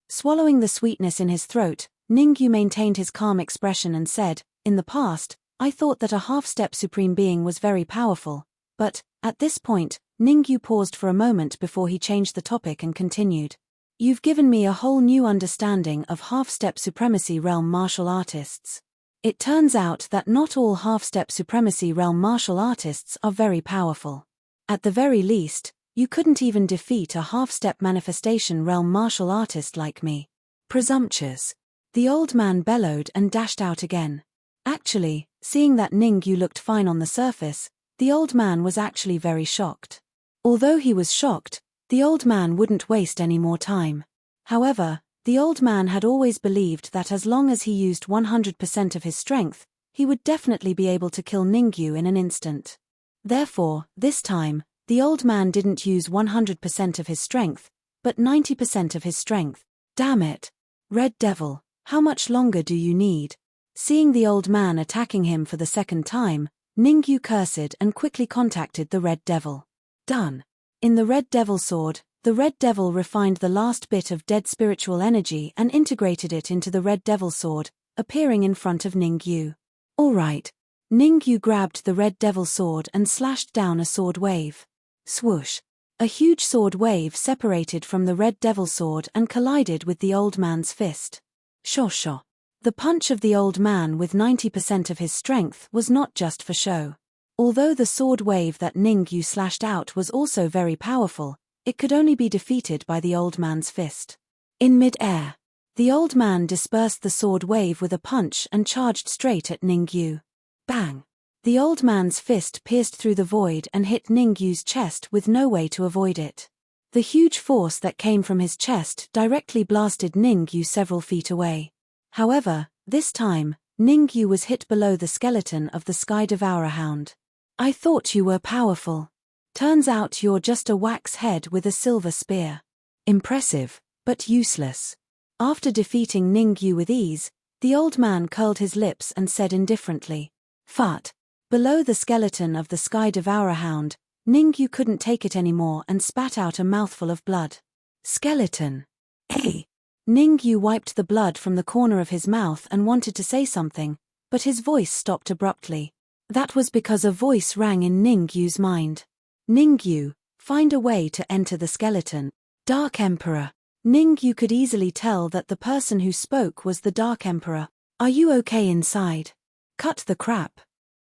Swallowing the sweetness in his throat, Ningyu maintained his calm expression and said, "In the past, I thought that a half-step supreme being was very powerful, but, at this point," Ningyu paused for a moment before he changed the topic and continued, "You've given me a whole new understanding of half-step supremacy realm martial artists. It turns out that not all half-step supremacy realm martial artists are very powerful. At the very least, you couldn't even defeat a half-step manifestation realm martial artist like me. Presumptuous." The old man bellowed and dashed out again. Actually, seeing that Ningyu looked fine on the surface, the old man was actually very shocked. Although he was shocked, the old man wouldn't waste any more time. However, the old man had always believed that as long as he used 100% of his strength, he would definitely be able to kill Ningyu in an instant. Therefore, this time, the old man didn't use 100% of his strength, but 90% of his strength. Damn it! Red Devil, how much longer do you need? Seeing the old man attacking him for the second time, Ningyu cursed and quickly contacted the Red Devil. Done. In the Red Devil sword, the Red Devil refined the last bit of dead spiritual energy and integrated it into the Red Devil sword, appearing in front of Ningyu. All right. Ningyu grabbed the red devil sword and slashed down a sword wave. Swoosh. A huge sword wave separated from the red devil sword and collided with the old man's fist. Shosho. The punch of the old man with 90% of his strength was not just for show. Although the sword wave that Ningyu slashed out was also very powerful, it could only be defeated by the old man's fist. In mid-air, the old man dispersed the sword wave with a punch and charged straight at Ningyu. Bang! The old man's fist pierced through the void and hit Ningyu's chest with no way to avoid it. The huge force that came from his chest directly blasted Ningyu several feet away. However, this time, Ningyu was hit below the skeleton of the Sky Devourer Hound. I thought you were powerful. Turns out you're just a wax head with a silver spear. Impressive, but useless. After defeating Ningyu with ease, the old man curled his lips and said indifferently, "Fart." Below the skeleton of the Sky Devourer Hound, Ningyu couldn't take it anymore and spat out a mouthful of blood. Skeleton. Hey! Ningyu wiped the blood from the corner of his mouth and wanted to say something, but his voice stopped abruptly. That was because a voice rang in Ningyu's mind. Ningyu, find a way to enter the skeleton. Dark Emperor. Ningyu could easily tell that the person who spoke was the Dark Emperor. Are you okay inside? Cut the crap.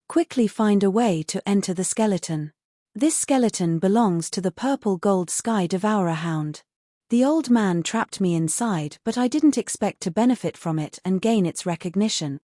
Quickly find a way to enter the skeleton. This skeleton belongs to the purple gold Sky Devourer Hound. The old man trapped me inside, but I didn't expect to benefit from it and gain its recognition.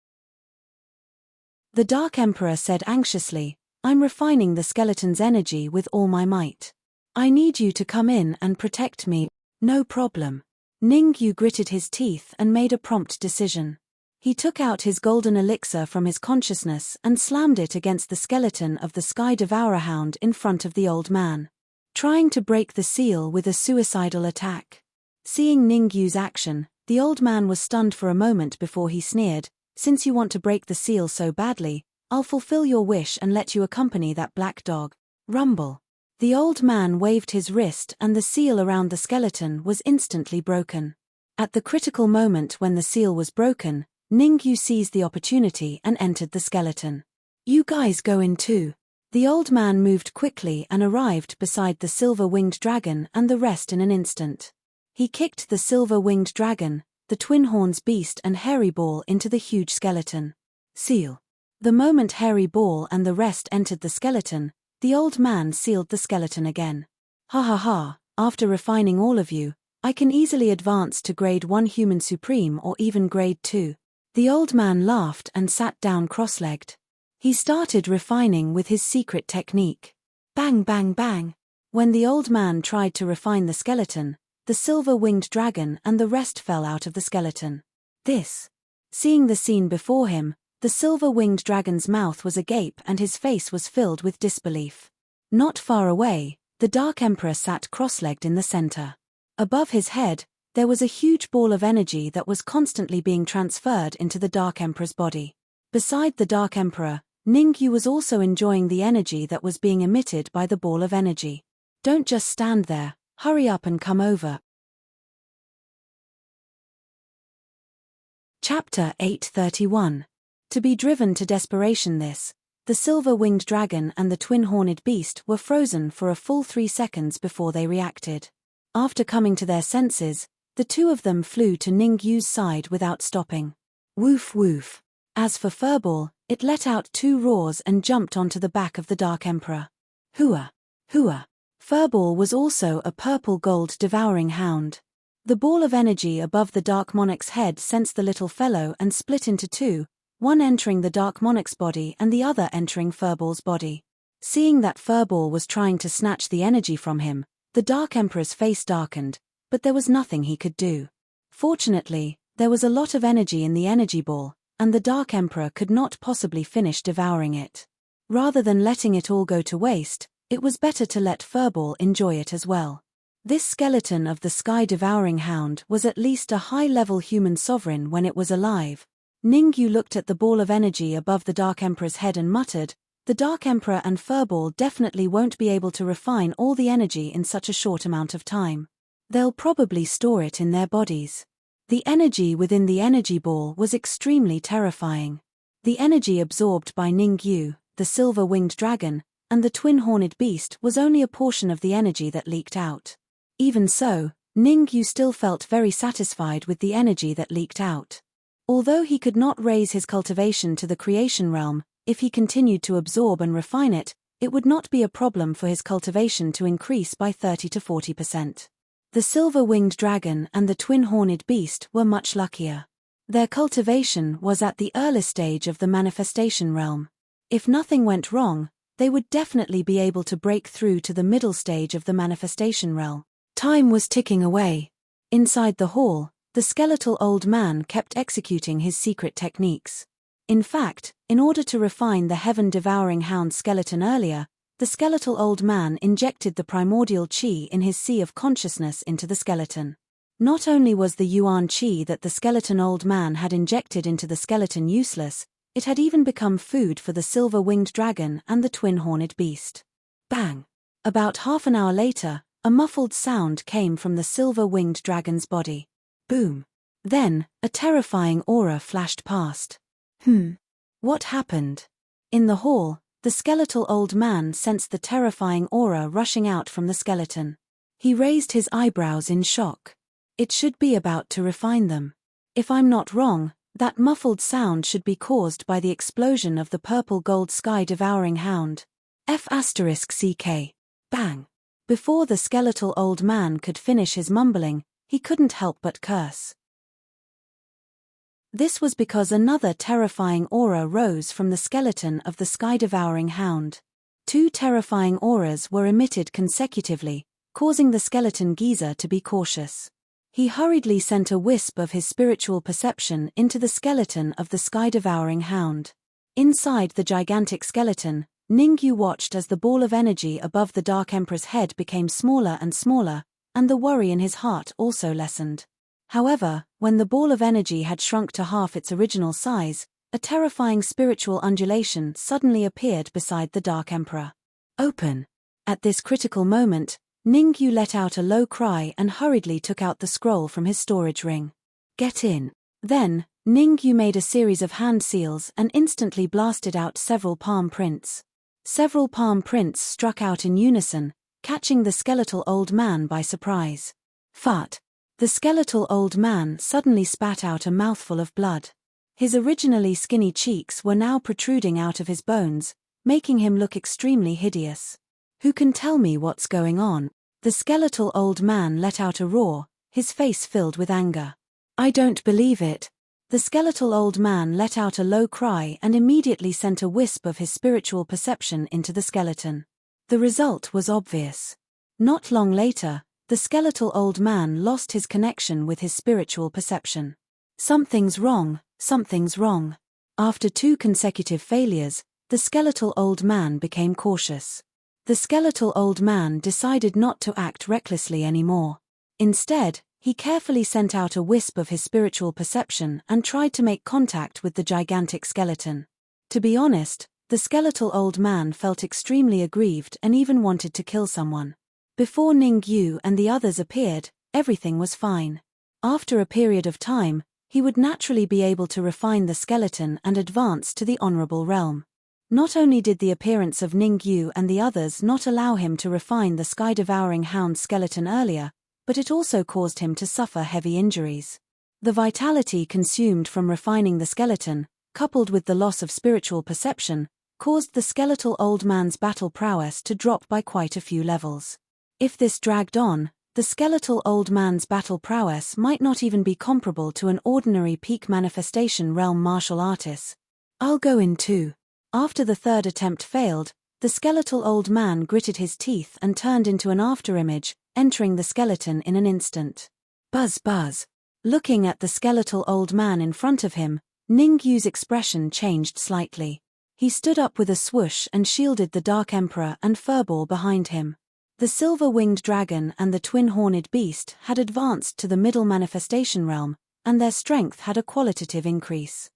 The Dark Emperor said anxiously, I'm refining the skeleton's energy with all my might. I need you to come in and protect me. No problem. Ningyu gritted his teeth and made a prompt decision. He took out his golden elixir from his consciousness and slammed it against the skeleton of the Sky Devourer Hound in front of the old man, trying to break the seal with a suicidal attack. Seeing Ningyu's action, the old man was stunned for a moment before he sneered, since you want to break the seal so badly, I'll fulfill your wish and let you accompany that black dog. Rumble. The old man waved his wrist and the seal around the skeleton was instantly broken. At the critical moment when the seal was broken, Ningyu seized the opportunity and entered the skeleton. You guys go in too. The old man moved quickly and arrived beside the silver-winged dragon and the rest in an instant. He kicked the silver-winged dragon, the twin horns beast and hairy ball into the huge skeleton. Seal. The moment hairy ball and the rest entered the skeleton, the old man sealed the skeleton again. Ha ha ha, after refining all of you, I can easily advance to grade 1 human supreme or even grade 2. The old man laughed and sat down cross-legged. He started refining with his secret technique. Bang bang bang. When the old man tried to refine the skeleton, the silver-winged dragon and the rest fell out of the skeleton. Seeing the scene before him, the silver-winged dragon's mouth was agape and his face was filled with disbelief. Not far away, the Dark Emperor sat cross-legged in the center. Above his head, there was a huge ball of energy that was constantly being transferred into the Dark Emperor's body. Beside the Dark Emperor, Ningyu was also enjoying the energy that was being emitted by the ball of energy. Don't just stand there, hurry up and come over. Chapter 831. To be driven to desperation the silver-winged dragon and the twin-horned beast were frozen for a full 3 seconds before they reacted. After coming to their senses, the two of them flew to Ningyu's side without stopping. Woof woof. As for Furball, it let out 2 roars and jumped onto the back of the Dark Emperor. Hooah! Hooah! Furball was also a purple-gold devouring hound. The ball of energy above the Dark Monarch's head sensed the little fellow and split into 2, one entering the Dark Monarch's body and the other entering Furball's body. Seeing that Furball was trying to snatch the energy from him, the Dark Emperor's face darkened, but there was nothing he could do. Fortunately, there was a lot of energy in the energy ball, and the Dark Emperor could not possibly finish devouring it. Rather than letting it all go to waste, it was better to let Furball enjoy it as well. This skeleton of the Sky Devouring Hound was at least a high-level human sovereign when it was alive. Ningyu looked at the ball of energy above the Dark Emperor's head and muttered, "The Dark Emperor and Furball definitely won't be able to refine all the energy in such a short amount of time. They'll probably store it in their bodies." The energy within the energy ball was extremely terrifying. The energy absorbed by Ningyu, the silver-winged dragon, and the twin-horned beast was only a portion of the energy that leaked out. Even so, Ningyu still felt very satisfied with the energy that leaked out. Although he could not raise his cultivation to the creation realm, if he continued to absorb and refine it, it would not be a problem for his cultivation to increase by 30 to 40%. The silver-winged dragon and the twin-horned beast were much luckier. Their cultivation was at the early stage of the manifestation realm. If nothing went wrong, they would definitely be able to break through to the middle stage of the manifestation realm. Time was ticking away. Inside the hall, the skeletal old man kept executing his secret techniques. In fact, in order to refine the heaven-devouring hound skeleton earlier, the skeletal old man injected the primordial qi in his sea of consciousness into the skeleton. Not only was the yuan qi that the skeleton old man had injected into the skeleton useless, it had even become food for the silver-winged dragon and the twin-horned beast. Bang! About half an hour later, a muffled sound came from the silver-winged dragon's body. Boom! Then, a terrifying aura flashed past. What happened? In the hall, the skeletal old man sensed the terrifying aura rushing out from the skeleton. He raised his eyebrows in shock. It should be about to refine them. If I'm not wrong, that muffled sound should be caused by the explosion of the purple-gold sky-devouring hound. F***CK. Bang! Before the skeletal old man could finish his mumbling, he couldn't help but curse. This was because another terrifying aura rose from the skeleton of the sky-devouring hound. 2 terrifying auras were emitted consecutively, causing the skeleton geezer to be cautious. He hurriedly sent a wisp of his spiritual perception into the skeleton of the sky-devouring hound. Inside the gigantic skeleton, Ningyu watched as the ball of energy above the Dark Emperor's head became smaller and smaller, and the worry in his heart also lessened. However, when the ball of energy had shrunk to half its original size, a terrifying spiritual undulation suddenly appeared beside the Dark Emperor. Open! At this critical moment, Ningyu let out a low cry and hurriedly took out the scroll from his storage ring. Get in! Then, Ningyu made a series of hand seals and instantly blasted out several palm prints. Several palm prints struck out in unison, catching the skeletal old man by surprise. Fart! The skeletal old man suddenly spat out a mouthful of blood. His originally skinny cheeks were now protruding out of his bones, making him look extremely hideous. Who can tell me what's going on? The skeletal old man let out a roar, his face filled with anger. I don't believe it. The skeletal old man let out a low cry and immediately sent a wisp of his spiritual perception into the skeleton. The result was obvious. Not long later, the skeletal old man lost his connection with his spiritual perception. Something's wrong, something's wrong. After 2 consecutive failures, the skeletal old man became cautious. The skeletal old man decided not to act recklessly anymore. Instead, he carefully sent out a wisp of his spiritual perception and tried to make contact with the gigantic skeleton. To be honest, the skeletal old man felt extremely aggrieved and even wanted to kill someone. Before Ningyu and the others appeared, everything was fine. After a period of time, he would naturally be able to refine the skeleton and advance to the honorable realm. Not only did the appearance of Ningyu and the others not allow him to refine the sky-devouring hound skeleton earlier, but it also caused him to suffer heavy injuries. The vitality consumed from refining the skeleton, coupled with the loss of spiritual perception, caused the skeletal old man's battle prowess to drop by quite a few levels. If this dragged on, the skeletal old man's battle prowess might not even be comparable to an ordinary peak manifestation realm martial artist. I'll go in too. After the 3rd attempt failed, the skeletal old man gritted his teeth and turned into an afterimage, entering the skeleton in an instant. Buzz buzz. Looking at the skeletal old man in front of him, Ningyu's expression changed slightly. He stood up with a swoosh and shielded the Dark Emperor and Furball behind him. The silver-winged dragon and the twin-horned beast had advanced to the middle manifestation realm, and their strength had a qualitative increase.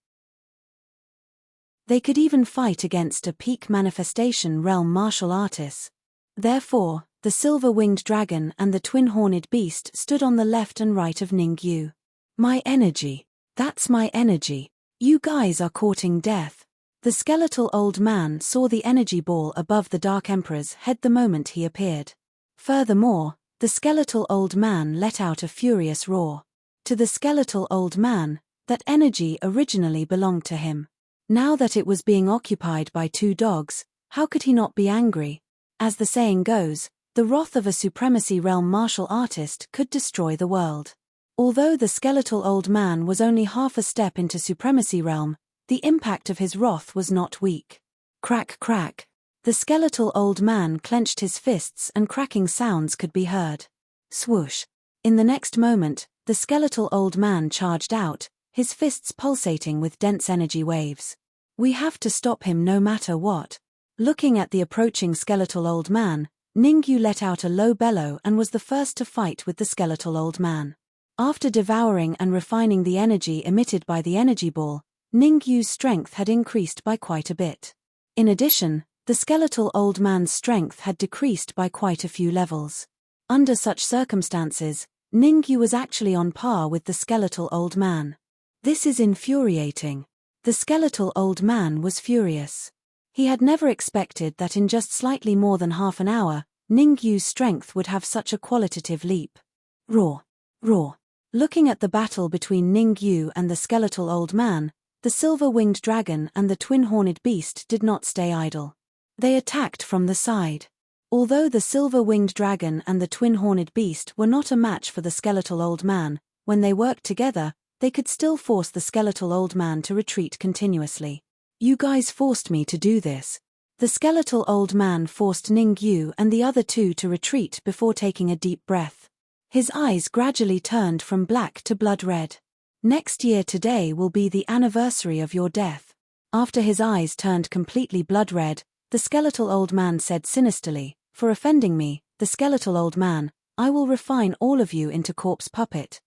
They could even fight against a peak manifestation realm martial artist. Therefore, the silver-winged dragon and the twin-horned beast stood on the left and right of Ningyu. My energy. That's my energy. You guys are courting death. The skeletal old man saw the energy ball above the Dark Emperor's head the moment he appeared. Furthermore, the skeletal old man let out a furious roar. To the skeletal old man, that energy originally belonged to him. Now that it was being occupied by two dogs, how could he not be angry? As the saying goes, the wrath of a supremacy realm martial artist could destroy the world. Although the skeletal old man was only half a step into supremacy realm, the impact of his wrath was not weak. Crack crack. The skeletal old man clenched his fists and cracking sounds could be heard. Swoosh. In the next moment, the skeletal old man charged out, his fists pulsating with dense energy waves. We have to stop him no matter what. Looking at the approaching skeletal old man, Ningyu let out a low bellow and was the first to fight with the skeletal old man. After devouring and refining the energy emitted by the energy ball, Ningyu's strength had increased by quite a bit. In addition, the skeletal old man's strength had decreased by quite a few levels. Under such circumstances, Ningyu was actually on par with the skeletal old man. This is infuriating. The skeletal old man was furious. He had never expected that in just slightly more than half an hour, Ningyu's strength would have such a qualitative leap. Roar. Roar. Looking at the battle between Ningyu and the skeletal old man, the silver-winged dragon and the twin-horned beast did not stay idle. They attacked from the side. Although the silver-winged dragon and the twin-horned beast were not a match for the skeletal old man, when they worked together, they could still force the skeletal old man to retreat continuously. You guys forced me to do this. The skeletal old man forced Ningyu and the other two to retreat before taking a deep breath. His eyes gradually turned from black to blood red. Next year today will be the anniversary of your death. After his eyes turned completely blood red, the skeletal old man said sinisterly, for offending me, the skeletal old man, I will refine all of you into corpse puppet.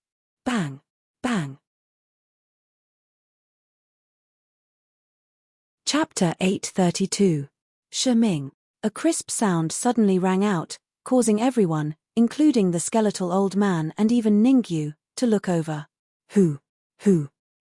Bang! Bang! Chapter 832. Shiming. A crisp sound suddenly rang out, causing everyone, including the skeletal old man and even Ningyu, to look over. Who?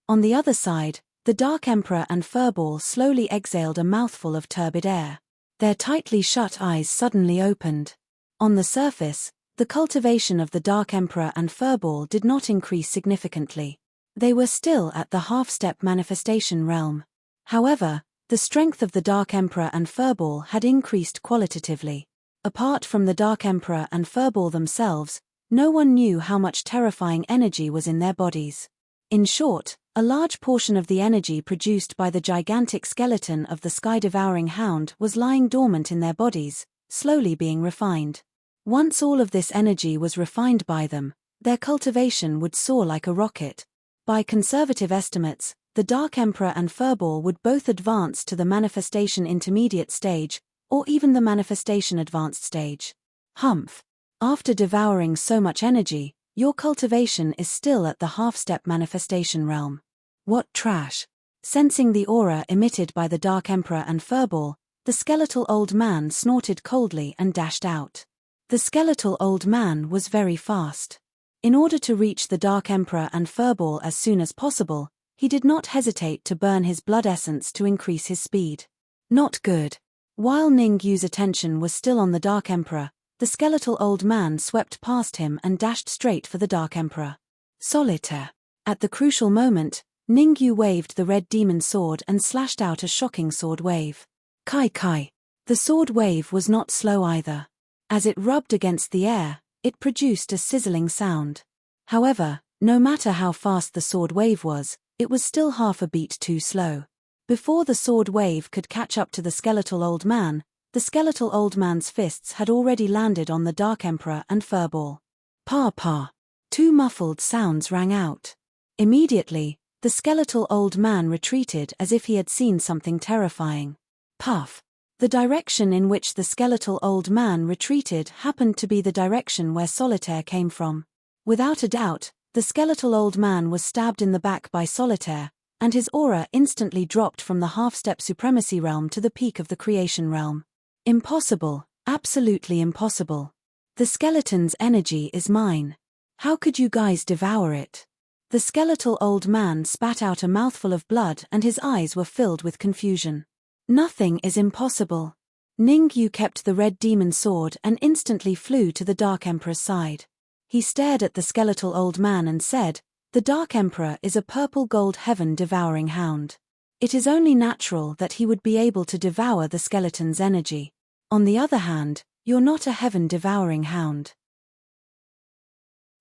On the other side, the Dark Emperor and Furball slowly exhaled a mouthful of turbid air. Their tightly shut eyes suddenly opened. On the surface, the cultivation of the Dark Emperor and Furball did not increase significantly. They were still at the half-step manifestation realm. However, the strength of the Dark Emperor and Furball had increased qualitatively. Apart from the Dark Emperor and Furball themselves, no one knew how much terrifying energy was in their bodies. In short, a large portion of the energy produced by the gigantic skeleton of the sky-devouring hound was lying dormant in their bodies, slowly being refined. Once all of this energy was refined by them, their cultivation would soar like a rocket. By conservative estimates, the Dark Emperor and Furball would both advance to the manifestation intermediate stage, or even the manifestation advanced stage. Humph. After devouring so much energy, your cultivation is still at the half-step manifestation realm. What trash. Sensing the aura emitted by the Dark Emperor and Furball, the skeletal old man snorted coldly and dashed out. The skeletal old man was very fast. In order to reach the Dark Emperor and Furball as soon as possible, he did not hesitate to burn his blood essence to increase his speed. Not good. While Ningyu's attention was still on the Dark Emperor, the skeletal old man swept past him and dashed straight for the Dark Emperor. Solitaire. At the crucial moment, Ningyu waved the red demon sword and slashed out a shocking sword wave. Kai kai. The sword wave was not slow either. As it rubbed against the air, it produced a sizzling sound. However, no matter how fast the sword wave was, it was still half a beat too slow. Before the sword wave could catch up to the skeletal old man, the skeletal old man's fists had already landed on the Dark Emperor and Furball. Pa pa. Two muffled sounds rang out. Immediately, the skeletal old man retreated as if he had seen something terrifying. Puff. The direction in which the skeletal old man retreated happened to be the direction where Solitaire came from. Without a doubt, the skeletal old man was stabbed in the back by Solitaire, and his aura instantly dropped from the half-step supremacy realm to the peak of the creation realm. Impossible, absolutely impossible. The skeleton's energy is mine. How could you guys devour it? The skeletal old man spat out a mouthful of blood and his eyes were filled with confusion. Nothing is impossible. Ningyu kept the red demon sword and instantly flew to the Dark Emperor's side. He stared at the skeletal old man and said, "The Dark Emperor is a purple-gold heaven-devouring hound. It is only natural that he would be able to devour the skeleton's energy. On the other hand, you're not a heaven-devouring hound.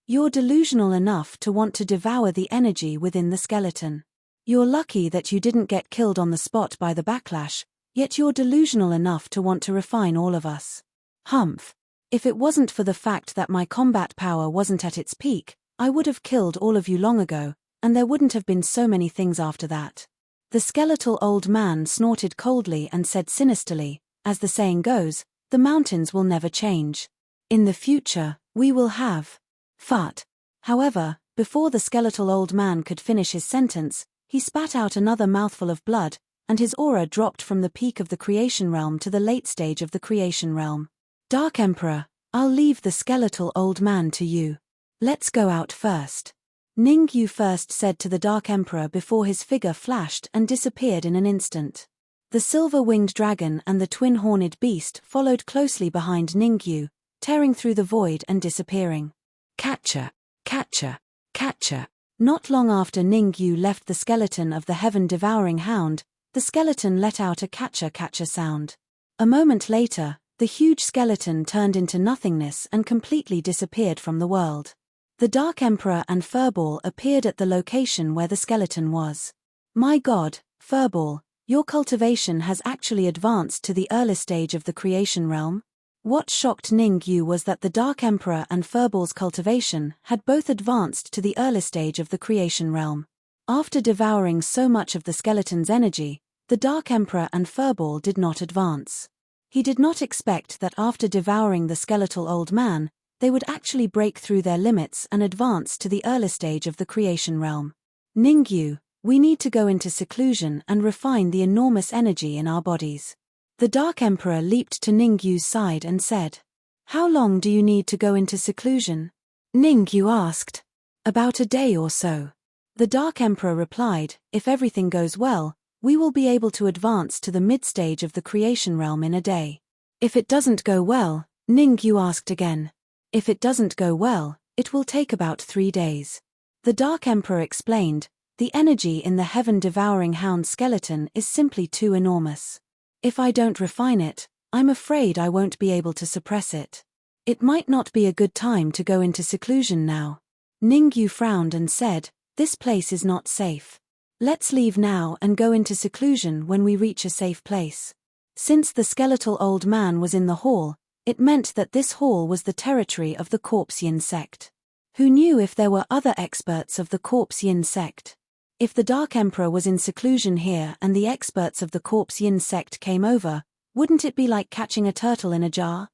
You're delusional enough to want to devour the energy within the skeleton. You're lucky that you didn't get killed on the spot by the backlash, yet you're delusional enough to want to refine all of us. Humph. If it wasn't for the fact that my combat power wasn't at its peak, I would have killed all of you long ago, and there wouldn't have been so many things after that." The skeletal old man snorted coldly and said sinisterly, "As the saying goes, the mountains will never change. In the future, we will have fat." However, before the skeletal old man could finish his sentence, he spat out another mouthful of blood, and his aura dropped from the peak of the creation realm to the late stage of the creation realm. "Dark Emperor, I'll leave the skeletal old man to you. Let's go out first," Ningyu first said to the Dark Emperor before his figure flashed and disappeared in an instant. The silver-winged dragon and the twin-horned beast followed closely behind Ningyu, tearing through the void and disappearing. Catcher, catcher, catcher. Not long after Ningyu left the skeleton of the heaven-devouring hound, the skeleton let out a catcher-catcher sound. A moment later, the huge skeleton turned into nothingness and completely disappeared from the world. The Dark Emperor and Furball appeared at the location where the skeleton was. "My god, Furball, your cultivation has actually advanced to the early stage of the creation realm?" What shocked Ningyu was that the Dark Emperor and Furball's cultivation had both advanced to the early stage of the creation realm. After devouring so much of the skeleton's energy, the Dark Emperor and Furball did not advance. He did not expect that after devouring the skeletal old man, they would actually break through their limits and advance to the early stage of the creation realm. "Ningyu, we need to go into seclusion and refine the enormous energy in our bodies." The Dark Emperor leaped to Ningyu's side and said, "How long do you need to go into seclusion?" Ningyu asked. "About a day or so." The Dark Emperor replied, "If everything goes well, we will be able to advance to the mid-stage of the creation realm in a day." "If it doesn't go well," Ningyu asked again. "If it doesn't go well, it will take about 3 days." The Dark Emperor explained, "The energy in the heaven-devouring hound skeleton is simply too enormous. If I don't refine it, I'm afraid I won't be able to suppress it. It might not be a good time to go into seclusion now." Ningyu frowned and said, "This place is not safe. Let's leave now and go into seclusion when we reach a safe place." Since the skeletal old man was in the hall, it meant that this hall was the territory of the Corpse Yin sect. Who knew if there were other experts of the Corpse Yin sect? If the Dark Emperor was in seclusion here and the experts of the Corpse Yin sect came over, wouldn't it be like catching a turtle in a jar?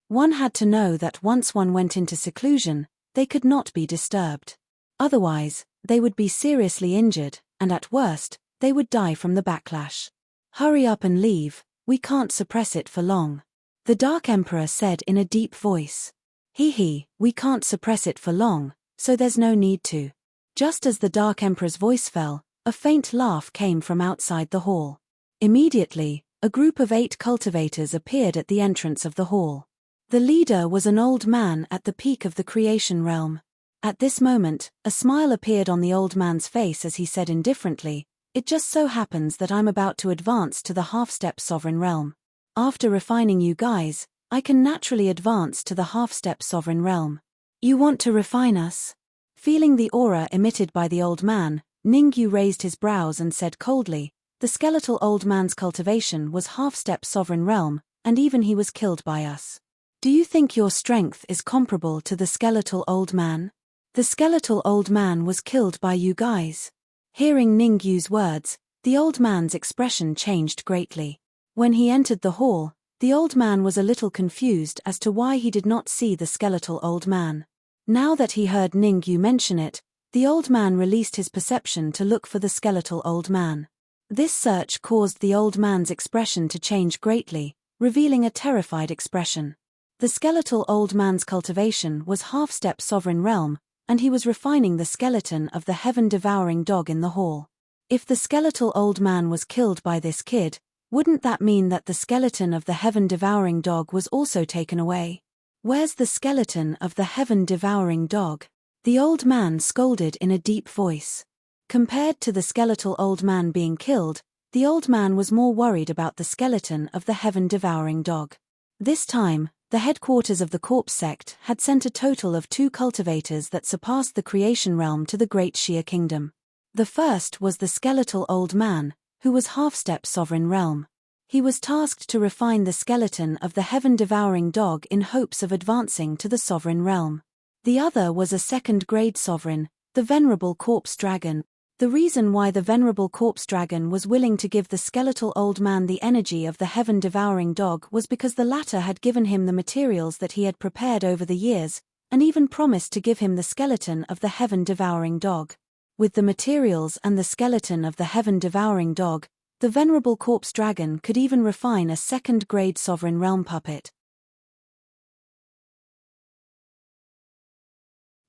One had to know that once one went into seclusion, they could not be disturbed. Otherwise, they would be seriously injured, and at worst, they would die from the backlash. "Hurry up and leave, we can't suppress it for long," the Dark Emperor said in a deep voice. We can't suppress it for long, so there's no need to." Just as the Dark Emperor's voice fell, a faint laugh came from outside the hall. Immediately, a group of 8 cultivators appeared at the entrance of the hall. The leader was an old man at the peak of the creation realm. At this moment, a smile appeared on the old man's face as he said indifferently, "It just so happens that I'm about to advance to the half-step sovereign realm. After refining you guys, I can naturally advance to the half-step sovereign realm." "You want to refine us?" Feeling the aura emitted by the old man, Ningyu raised his brows and said coldly, "The skeletal old man's cultivation was half-step sovereign realm, and even he was killed by us. Do you think your strength is comparable to the skeletal old man? The skeletal old man was killed by you guys." Hearing Ningyu's words, the old man's expression changed greatly. When he entered the hall, the old man was a little confused as to why he did not see the skeletal old man. Now that he heard Ningyu mention it, the old man released his perception to look for the skeletal old man. This search caused the old man's expression to change greatly, revealing a terrified expression. The skeletal old man's cultivation was half-step sovereign realm, and he was refining the skeleton of the heaven-devouring dog in the hall. If the skeletal old man was killed by this kid, wouldn't that mean that the skeleton of the heaven-devouring dog was also taken away? Where's the skeleton of the heaven-devouring dog? The old man scolded in a deep voice. Compared to the skeletal old man being killed, the old man was more worried about the skeleton of the heaven-devouring dog. This time, the headquarters of the corpse sect had sent a total of 2 cultivators that surpassed the creation realm to the Great Shia Kingdom. The first was the skeletal old man, who was half-step sovereign realm. He was tasked to refine the skeleton of the heaven-devouring dog in hopes of advancing to the sovereign realm. The other was a second-grade sovereign, the venerable corpse dragon. The reason why the venerable corpse dragon was willing to give the skeletal old man the energy of the heaven-devouring dog was because the latter had given him the materials that he had prepared over the years, and even promised to give him the skeleton of the heaven-devouring dog. With the materials and the skeleton of the heaven-devouring dog, the venerable corpse dragon could even refine a second-grade sovereign realm puppet.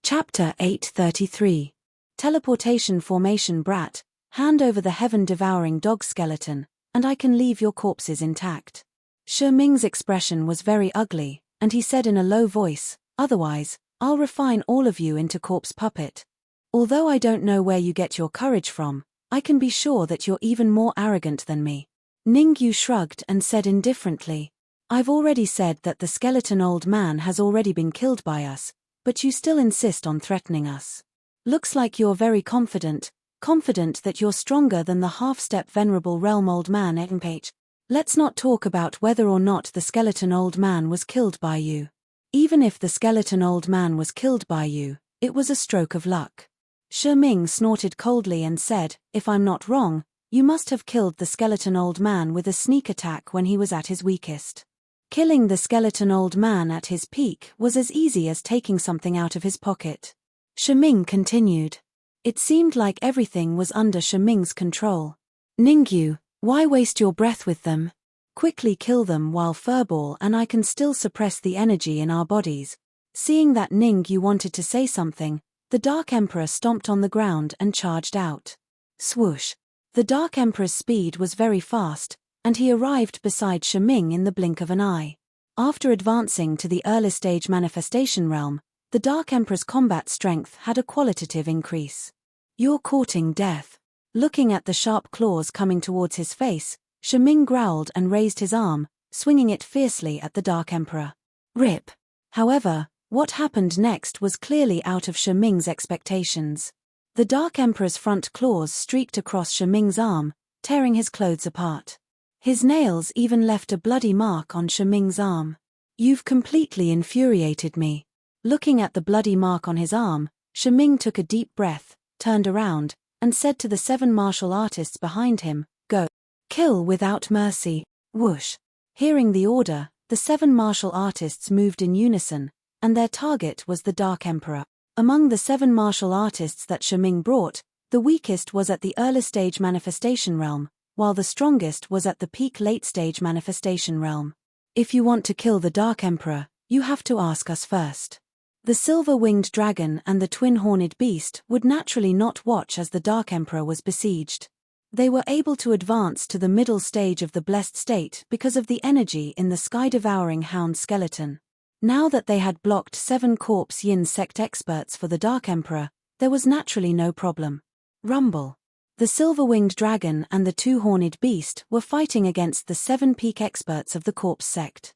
Chapter 833. Teleportation formation brat, hand over the heaven-devouring dog skeleton, and I can leave your corpses intact. Shi Ming's expression was very ugly, and he said in a low voice, otherwise, I'll refine all of you into corpse puppet. Although I don't know where you get your courage from, I can be sure that you're even more arrogant than me. Ningyu shrugged and said indifferently, I've already said that the skeleton old man has already been killed by us, but you still insist on threatening us. Looks like you're very confident that you're stronger than the half-step venerable realm old man Embark. Let's not talk about whether or not the skeleton old man was killed by you. Even if the skeleton old man was killed by you, it was a stroke of luck. Shi Ming snorted coldly and said, if I'm not wrong, you must have killed the skeleton old man with a sneak attack when he was at his weakest. Killing the skeleton old man at his peak was as easy as taking something out of his pocket. Shi Ming continued. It seemed like everything was under Shi Ming's control. Ningyu, why waste your breath with them? Quickly kill them while Furball and I can still suppress the energy in our bodies. Seeing that Ningyu wanted to say something, the Dark Emperor stomped on the ground and charged out. Swoosh! The Dark Emperor's speed was very fast, and he arrived beside Shi Ming in the blink of an eye. After advancing to the early stage manifestation realm, the Dark Emperor's combat strength had a qualitative increase. You're courting death. Looking at the sharp claws coming towards his face, Shi Ming growled and raised his arm, swinging it fiercely at the Dark Emperor. Rip! However, what happened next was clearly out of Shi Ming's expectations. The Dark Emperor's front claws streaked across Shi Ming's arm, tearing his clothes apart. His nails even left a bloody mark on Shi Ming's arm. You've completely infuriated me. Looking at the bloody mark on his arm, Shi Ming took a deep breath, turned around, and said to the 7 martial artists behind him, Go. Kill without mercy. Whoosh. Hearing the order, the 7 martial artists moved in unison, and their target was the Dark Emperor. Among the 7 martial artists that Shi Ming brought, the weakest was at the early stage manifestation realm, while the strongest was at the peak late stage manifestation realm. If you want to kill the Dark Emperor, you have to ask us first. The silver-winged dragon and the twin-horned beast would naturally not watch as the Dark Emperor was besieged. They were able to advance to the middle stage of the blessed state because of the energy in the sky-devouring hound skeleton. Now that they had blocked 7 Corpse Yin sect experts for the Dark Emperor, there was naturally no problem. Rumble. The silver-winged dragon and the two-horned beast were fighting against the 7 peak experts of the Corpse sect.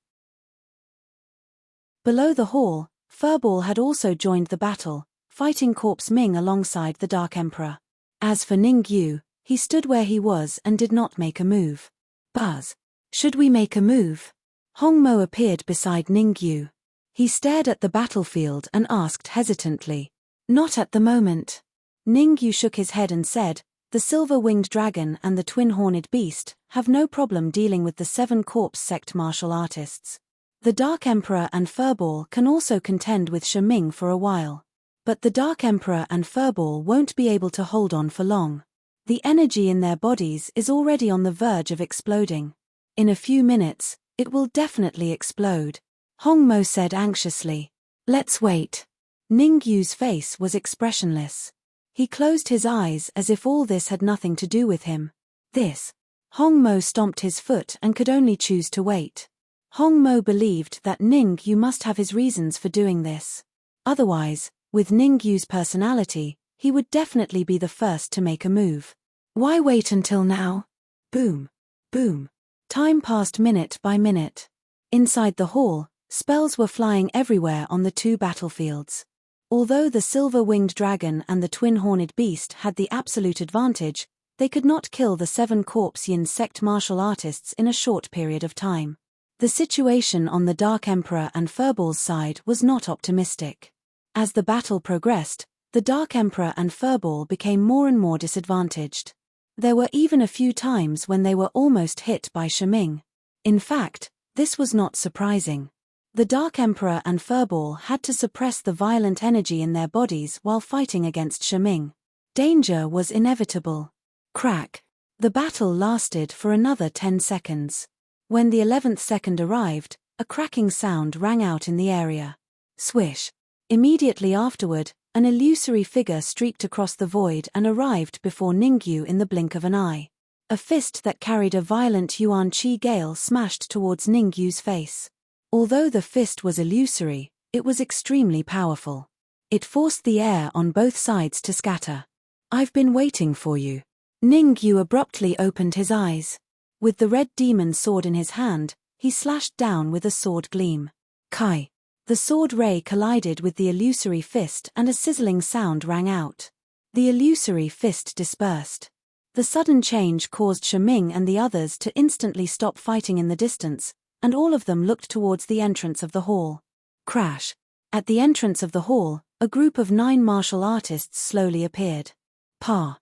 Below the hall, Furball had also joined the battle, fighting Corpse Ming alongside the Dark Emperor. As for Ningyu, he stood where he was and did not make a move. Buzz. Should we make a move? Hongmo appeared beside Ningyu. He stared at the battlefield and asked hesitantly. Not at the moment. Ningyu shook his head and said, the silver-winged dragon and the twin-horned beast have no problem dealing with the 7 Corpse sect martial artists. The Dark Emperor and Furball can also contend with Shi Ming for a while. But the Dark Emperor and Furball won't be able to hold on for long. The energy in their bodies is already on the verge of exploding. In a few minutes, it will definitely explode. Hongmo said anxiously. Let's wait. Ningyu's face was expressionless. He closed his eyes as if all this had nothing to do with him. This. Hongmo stomped his foot and could only choose to wait. Hongmo believed that Ningyu must have his reasons for doing this. Otherwise, with Ningyu's personality, he would definitely be the first to make a move. Why wait until now? Boom. Boom. Time passed minute by minute. Inside the hall, spells were flying everywhere on the two battlefields. Although the silver-winged dragon and the twin-horned beast had the absolute advantage, they could not kill the 7 Corpse Yin sect martial artists in a short period of time. The situation on the Dark Emperor and Furball's side was not optimistic. As the battle progressed, the Dark Emperor and Furball became more and more disadvantaged. There were even a few times when they were almost hit by Shiming. In fact, this was not surprising. The Dark Emperor and Furball had to suppress the violent energy in their bodies while fighting against Shiming. Danger was inevitable. Crack. The battle lasted for another 10 seconds. When the 11th second arrived, a cracking sound rang out in the area. Swish. Immediately afterward, an illusory figure streaked across the void and arrived before Ningyu in the blink of an eye. A fist that carried a violent yuan qi gale smashed towards Ningyu's face. Although the fist was illusory, it was extremely powerful. It forced the air on both sides to scatter. "I've been waiting for you." Ningyu abruptly opened his eyes. With the red demon sword in his hand, he slashed down with a sword gleam. Kai. The sword ray collided with the illusory fist and a sizzling sound rang out. The illusory fist dispersed. The sudden change caused Shiming and the others to instantly stop fighting in the distance, and all of them looked towards the entrance of the hall. Crash. At the entrance of the hall, a group of 9 martial artists slowly appeared. Pa.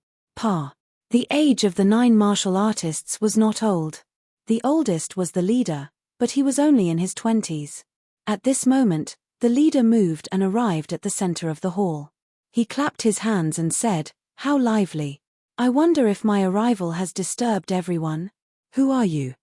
The age of the 9 martial artists was not old. The oldest was the leader, but he was only in his 20s. At this moment, the leader moved and arrived at the center of the hall. He clapped his hands and said, "How lively. I wonder if my arrival has disturbed everyone. Who are you?"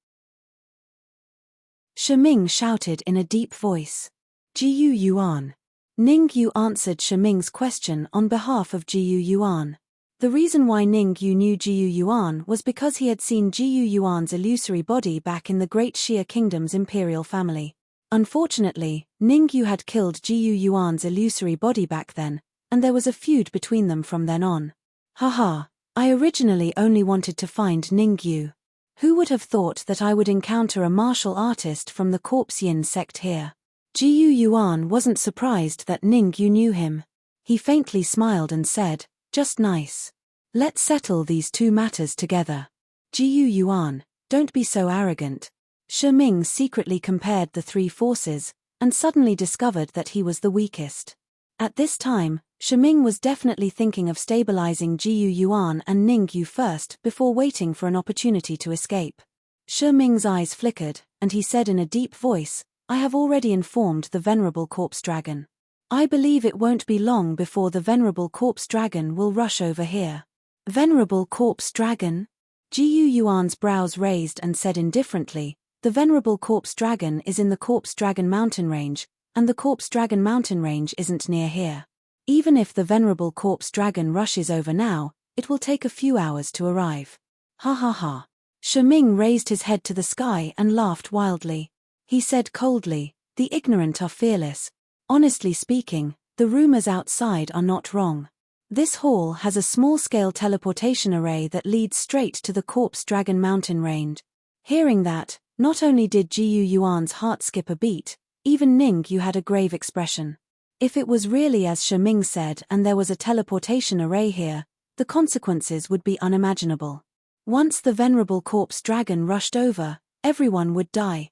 Shiming shouted in a deep voice. "Jiyu Yuan." Ningyu answered Shiming's question on behalf of Jiyu Yuan. The reason why Ningyu knew Jiyu Yuan was because he had seen Jiyu Yuan's illusory body back in the Great Xia Kingdom's imperial family. Unfortunately, Ningyu had killed Jiyu Yuan's illusory body back then, and there was a feud between them from then on. Haha, I originally only wanted to find Ningyu. Who would have thought that I would encounter a martial artist from the Corpse Yin sect here? Jiyu Yuan wasn't surprised that Ningyu knew him. He faintly smiled and said, "Just nice. Let's settle these 2 matters together." Jiyu Yuan, don't be so arrogant. Shiming secretly compared the 3 forces, and suddenly discovered that he was the weakest. At this time, Shiming was definitely thinking of stabilizing Jiyu Yuan and Ningyu first before waiting for an opportunity to escape. Shiming's eyes flickered, and he said in a deep voice, "I have already informed the Venerable Corpse Dragon. I believe it won't be long before the Venerable Corpse Dragon will rush over here." Venerable Corpse Dragon? Jiyu Yuan's brows raised and said indifferently, "The Venerable Corpse Dragon is in the Corpse Dragon Mountain Range, and the Corpse Dragon Mountain Range isn't near here. Even if the Venerable Corpse Dragon rushes over now, it will take a few hours to arrive." Ha ha ha. Shiming raised his head to the sky and laughed wildly. He said coldly, "The ignorant are fearless. Honestly speaking, the rumors outside are not wrong. This hall has a small-scale teleportation array that leads straight to the Corpse Dragon Mountain Range." Hearing that, not only did Jiyu Yuan's heart skip a beat, even Ningyu had a grave expression. If it was really as Shiming said and there was a teleportation array here, the consequences would be unimaginable. Once the Venerable Corpse Dragon rushed over, everyone would die.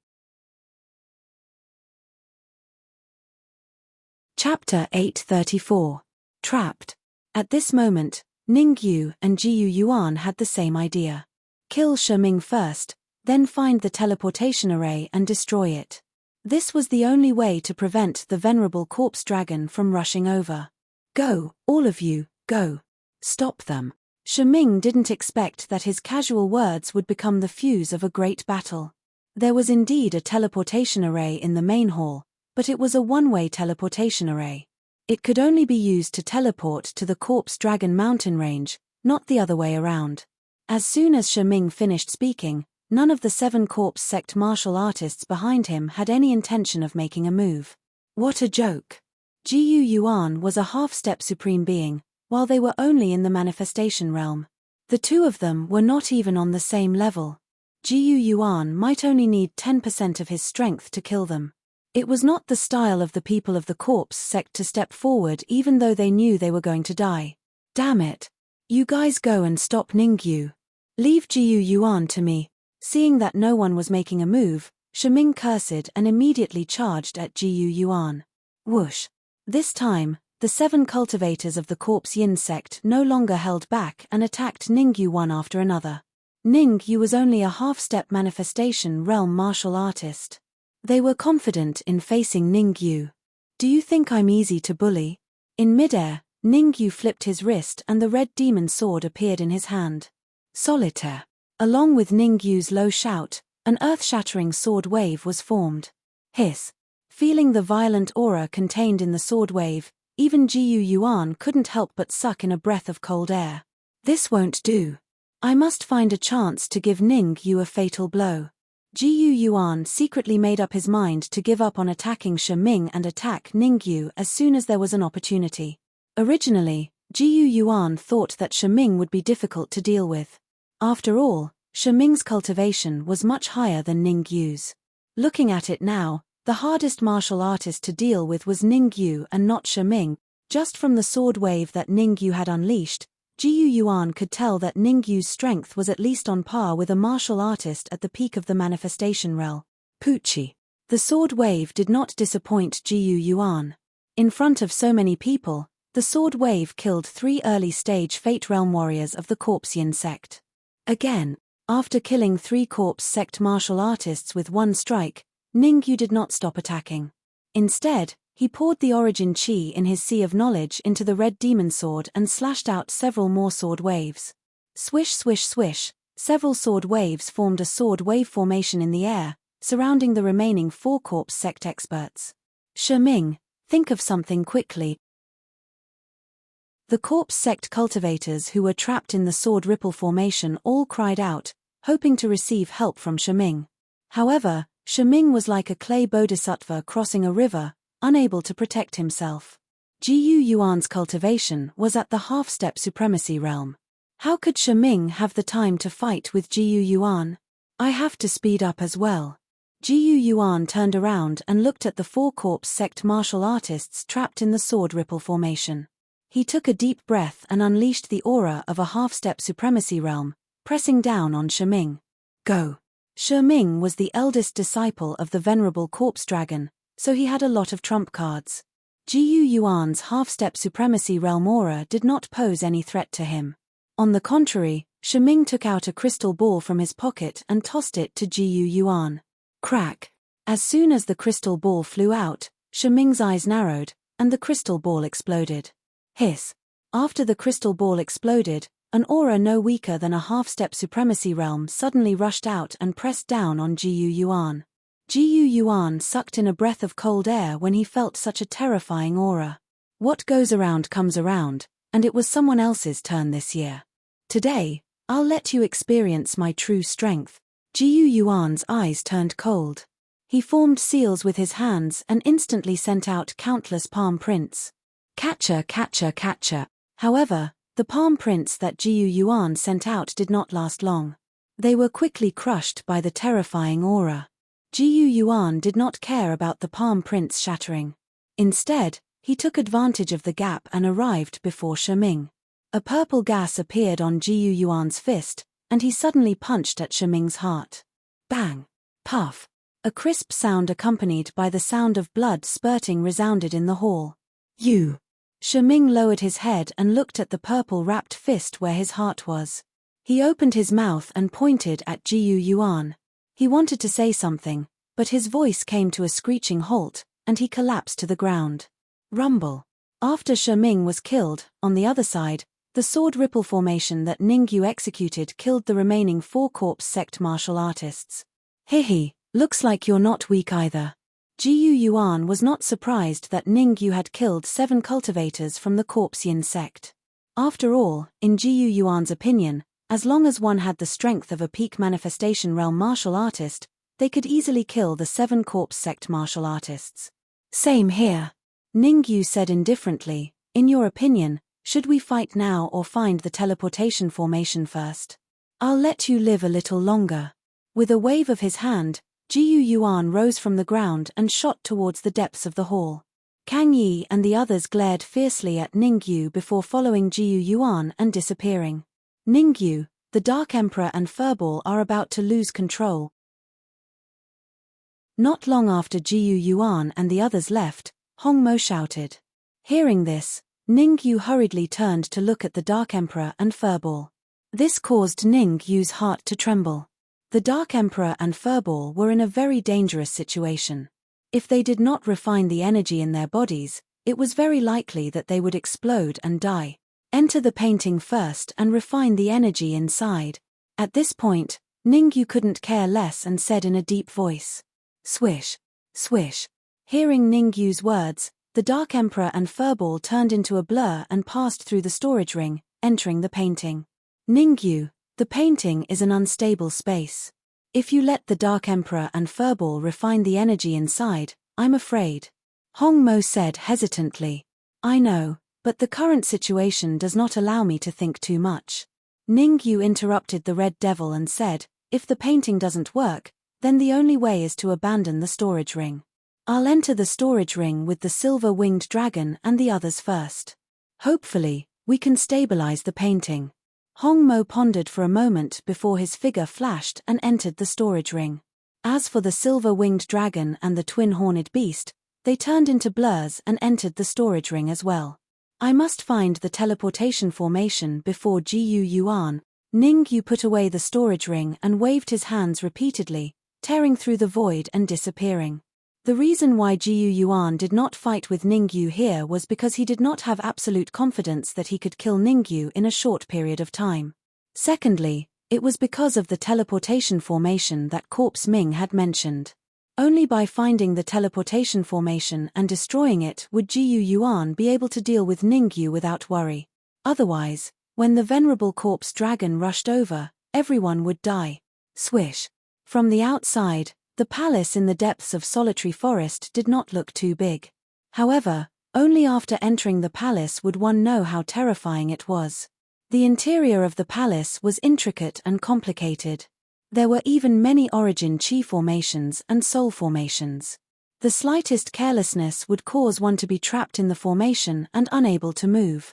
Chapter 834. Trapped. At this moment, Ningyu and Jiyu Yuan had the same idea. Kill Shiming first, then find the teleportation array and destroy it. This was the only way to prevent the Venerable Corpse Dragon from rushing over. "Go, all of you, go. Stop them." Shiming didn't expect that his casual words would become the fuse of a great battle. There was indeed a teleportation array in the main hall, but it was a one-way teleportation array. It could only be used to teleport to the Corpse Dragon mountain range, not the other way around. As soon as Shiming finished speaking, none of the 7 Corpse Sect martial artists behind him had any intention of making a move. What a joke! Jiyu Yuan was a half-step supreme being, while they were only in the manifestation realm. The two of them were not even on the same level. Jiyu Yuan might only need 10% of his strength to kill them. It was not the style of the people of the Corpse Sect to step forward even though they knew they were going to die. Damn it! You guys go and stop Ningyu. Leave Jiyu Yuan to me. Seeing that no one was making a move, Shiming cursed and immediately charged at Jiyu Yuan. Whoosh! This time, the 7 cultivators of the Corpse Yin sect no longer held back and attacked Ningyu one after another. Ningyu was only a half-step manifestation realm martial artist. They were confident in facing Ningyu. Do you think I'm easy to bully? In midair, Ningyu flipped his wrist and the red demon sword appeared in his hand. Solitaire. Along with Ningyu's low shout, an earth-shattering sword wave was formed. Hiss. Feeling the violent aura contained in the sword wave, even Jiyu Yuan couldn't help but suck in a breath of cold air. This won't do. I must find a chance to give Ningyu a fatal blow. Jiyu Yuan secretly made up his mind to give up on attacking Shiming and attack Ningyu as soon as there was an opportunity. Originally, Jiyu Yuan thought that Shiming would be difficult to deal with. After all, Shiming's cultivation was much higher than Ningyu's. Looking at it now, the hardest martial artist to deal with was Ningyu and not Shiming. Just from the sword wave that Ningyu had unleashed, Jiyu Yuan could tell that Ningyu's strength was at least on par with a martial artist at the peak of the manifestation realm. Poochie. The sword wave did not disappoint Jiyu Yuan. In front of so many people, the sword wave killed 3 early-stage Fate Realm warriors of the Corpse Yin sect. Again, after killing 3 Corpse Sect martial artists with one strike, Ningyu did not stop attacking. Instead, he poured the origin chi in his sea of knowledge into the red demon sword and slashed out several more sword waves. Swish swish swish, several sword waves formed a sword wave formation in the air, surrounding the remaining 4 Corpse Sect experts. Shiming, think of something quickly. The Corpse Sect cultivators who were trapped in the sword ripple formation all cried out, hoping to receive help from Shiming. However, Shiming was like a clay bodhisattva crossing a river, unable to protect himself. Jiyu Yuan's cultivation was at the half-step supremacy realm. How could Shiming have the time to fight with Jiyu Yuan? I have to speed up as well. Jiyu Yuan turned around and looked at the 4 Corpse Sect martial artists trapped in the sword ripple formation. He took a deep breath and unleashed the aura of a half-step supremacy realm, pressing down on Shiming. Go! Shiming was the eldest disciple of the venerable Corpse Dragon, so he had a lot of trump cards. Jiyu Yuan's half-step supremacy realm aura did not pose any threat to him. On the contrary, Shiming took out a crystal ball from his pocket and tossed it to Jiyu Yuan. Crack! As soon as the crystal ball flew out, Shiming's eyes narrowed, and the crystal ball exploded. Hiss! After the crystal ball exploded, an aura no weaker than a half-step supremacy realm suddenly rushed out and pressed down on Jiyu Yuan. Jiyu Yuan sucked in a breath of cold air when he felt such a terrifying aura. What goes around comes around, and it was someone else's turn this year. Today, I'll let you experience my true strength. Jiyu Yuan's eyes turned cold. He formed seals with his hands and instantly sent out countless palm prints. Catcher, catcher, catcher. However, the palm prints that Jiyu Yuan sent out did not last long. They were quickly crushed by the terrifying aura. Jiyu Yuan did not care about the palm prints shattering. Instead, he took advantage of the gap and arrived before Shiming. A purple gas appeared on Jiyu Yuan's fist, and he suddenly punched at Shiming's heart. Bang! Puff! A crisp sound accompanied by the sound of blood spurting resounded in the hall. You! Shiming lowered his head and looked at the purple-wrapped fist where his heart was. He opened his mouth and pointed at Jiyu Yuan. He wanted to say something, but his voice came to a screeching halt, and he collapsed to the ground. Rumble. After Shiming was killed, on the other side, the sword ripple formation that Ningyu executed killed the remaining 4 Corpse Sect martial artists. Hehe, looks like you're not weak either. Jiyu Yuan was not surprised that Ningyu had killed 7 cultivators from the corpse yin sect. After all, in Jiyu Yuan's opinion, as long as one had the strength of a peak manifestation realm martial artist, they could easily kill the 7 corpse sect martial artists. Same here. Ningyu said indifferently, in your opinion, should we fight now or find the teleportation formation first? I'll let you live a little longer. With a wave of his hand, Jiyu Yuan rose from the ground and shot towards the depths of the hall. Kang Yi and the others glared fiercely at Ningyu before following Jiyu Yuan and disappearing. Ningyu, the Dark Emperor and Furball are about to lose control. Not long after Jiyu Yuan and the others left, Hong Mo shouted. Hearing this, Ningyu hurriedly turned to look at the Dark Emperor and Furball. This caused Ningyu's heart to tremble. The Dark Emperor and Furball were in a very dangerous situation. If they did not refine the energy in their bodies, it was very likely that they would explode and die. Enter the painting first and refine the energy inside. At this point, Ningyu couldn't care less and said in a deep voice. Swish, swish. Hearing Ningyu's words, the Dark Emperor and Furball turned into a blur and passed through the storage ring, entering the painting. Ningyu, the painting is an unstable space. If you let the Dark Emperor and Furball refine the energy inside, I'm afraid. Hong Mo said hesitantly. I know, but the current situation does not allow me to think too much. Ningyu interrupted the Red Devil and said, if the painting doesn't work, then the only way is to abandon the storage ring. I'll enter the storage ring with the silver-winged dragon and the others first. Hopefully, we can stabilize the painting. Hong Mo pondered for a moment before his figure flashed and entered the storage ring. As for the silver-winged dragon and the twin-horned beast, they turned into blurs and entered the storage ring as well. I must find the teleportation formation before Jiyu Yuan. Ningyu put away the storage ring and waved his hands repeatedly, tearing through the void and disappearing. The reason why Jiyu Yuan did not fight with Ningyu here was because he did not have absolute confidence that he could kill Ningyu in a short period of time. Secondly, it was because of the teleportation formation that Corpse Ming had mentioned. Only by finding the teleportation formation and destroying it would Jiyu Yuan be able to deal with Ningyu without worry. Otherwise, when the venerable corpse dragon rushed over, everyone would die. Swish. From the outside, the palace in the depths of Solitary Forest did not look too big. However, only after entering the palace would one know how terrifying it was. The interior of the palace was intricate and complicated. There were even many origin chi formations and soul formations. The slightest carelessness would cause one to be trapped in the formation and unable to move.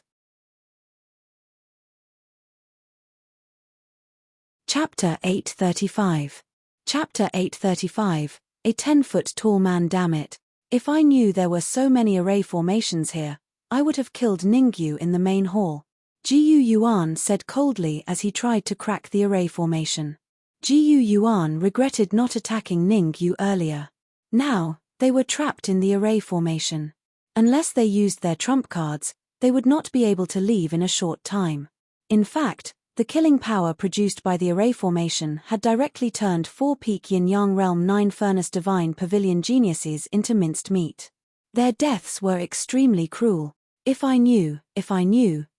Chapter 835. Chapter 835, a 10-foot-tall man. Damn it. If I knew there were so many array formations here, I would have killed Ningyu in the main hall. Jiyu Yuan said coldly as he tried to crack the array formation. Jiyu Yuan regretted not attacking Ningyu earlier. Now, they were trapped in the array formation. Unless they used their trump cards, they would not be able to leave in a short time. In fact, the killing power produced by the array formation had directly turned 4 peak yin-yang realm 9 furnace divine pavilion geniuses into minced meat. Their deaths were extremely cruel. If I knew,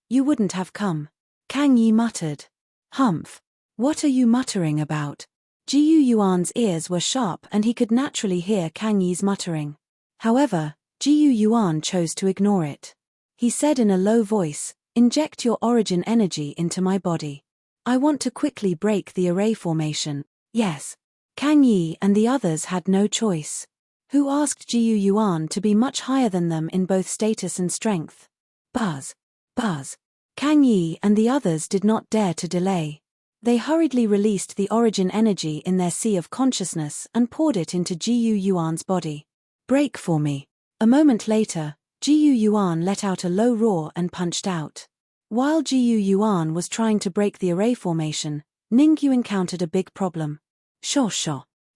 you wouldn't have come. Kang Yi muttered. Humph. What are you muttering about? Jiyu Yuan's ears were sharp and he could naturally hear Kang Yi's muttering. However, Jiyu Yuan chose to ignore it. He said in a low voice, inject your origin energy into my body. I want to quickly break the array formation. Yes. Kang Yi and the others had no choice. Who asked Jiyu Yuan to be much higher than them in both status and strength? Buzz. Buzz. Kang Yi and the others did not dare to delay. They hurriedly released the origin energy in their sea of consciousness and poured it into Jiyu Yuan's body. Break for me. A moment later, Jiyu Yuan let out a low roar and punched out. While Jiyu Yuan was trying to break the array formation, Ningyu encountered a big problem. Sho.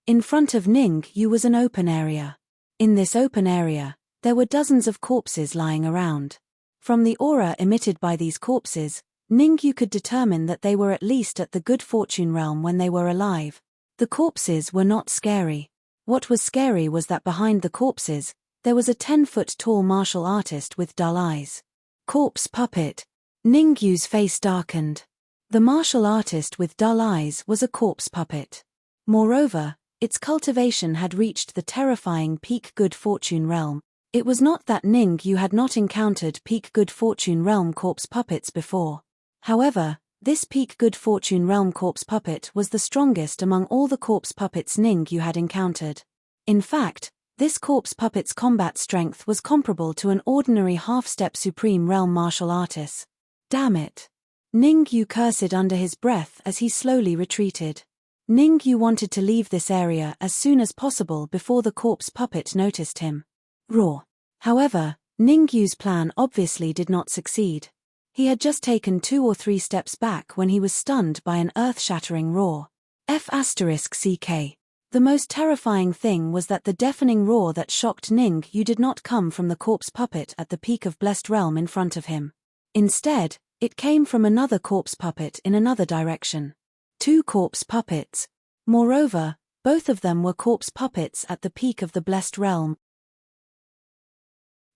In front of Ningyu was an open area. In this open area, there were dozens of corpses lying around. From the aura emitted by these corpses, Ningyu could determine that they were at least at the good fortune realm when they were alive. The corpses were not scary. What was scary was that behind the corpses, there was a 10-foot-tall martial artist with dull eyes. Corpse puppet. Ningyu's face darkened. The martial artist with dull eyes was a corpse puppet. Moreover, its cultivation had reached the terrifying peak good fortune realm. It was not that Ningyu had not encountered peak good fortune realm corpse puppets before. However, this peak good fortune realm corpse puppet was the strongest among all the corpse puppets Ningyu had encountered. In fact, this corpse puppet's combat strength was comparable to an ordinary half-step supreme realm martial artist. Damn it! Ningyu cursed under his breath as he slowly retreated. Ningyu wanted to leave this area as soon as possible before the corpse puppet noticed him. Roar. However, Ningyu's plan obviously did not succeed. He had just taken 2 or 3 steps back when he was stunned by an earth-shattering roar. F***CK. The most terrifying thing was that the deafening roar that shocked Ningyu did not come from the corpse puppet at the peak of blessed realm in front of him. Instead, it came from another corpse puppet in another direction. 2 corpse puppets. Moreover, both of them were corpse puppets at the peak of the blessed realm.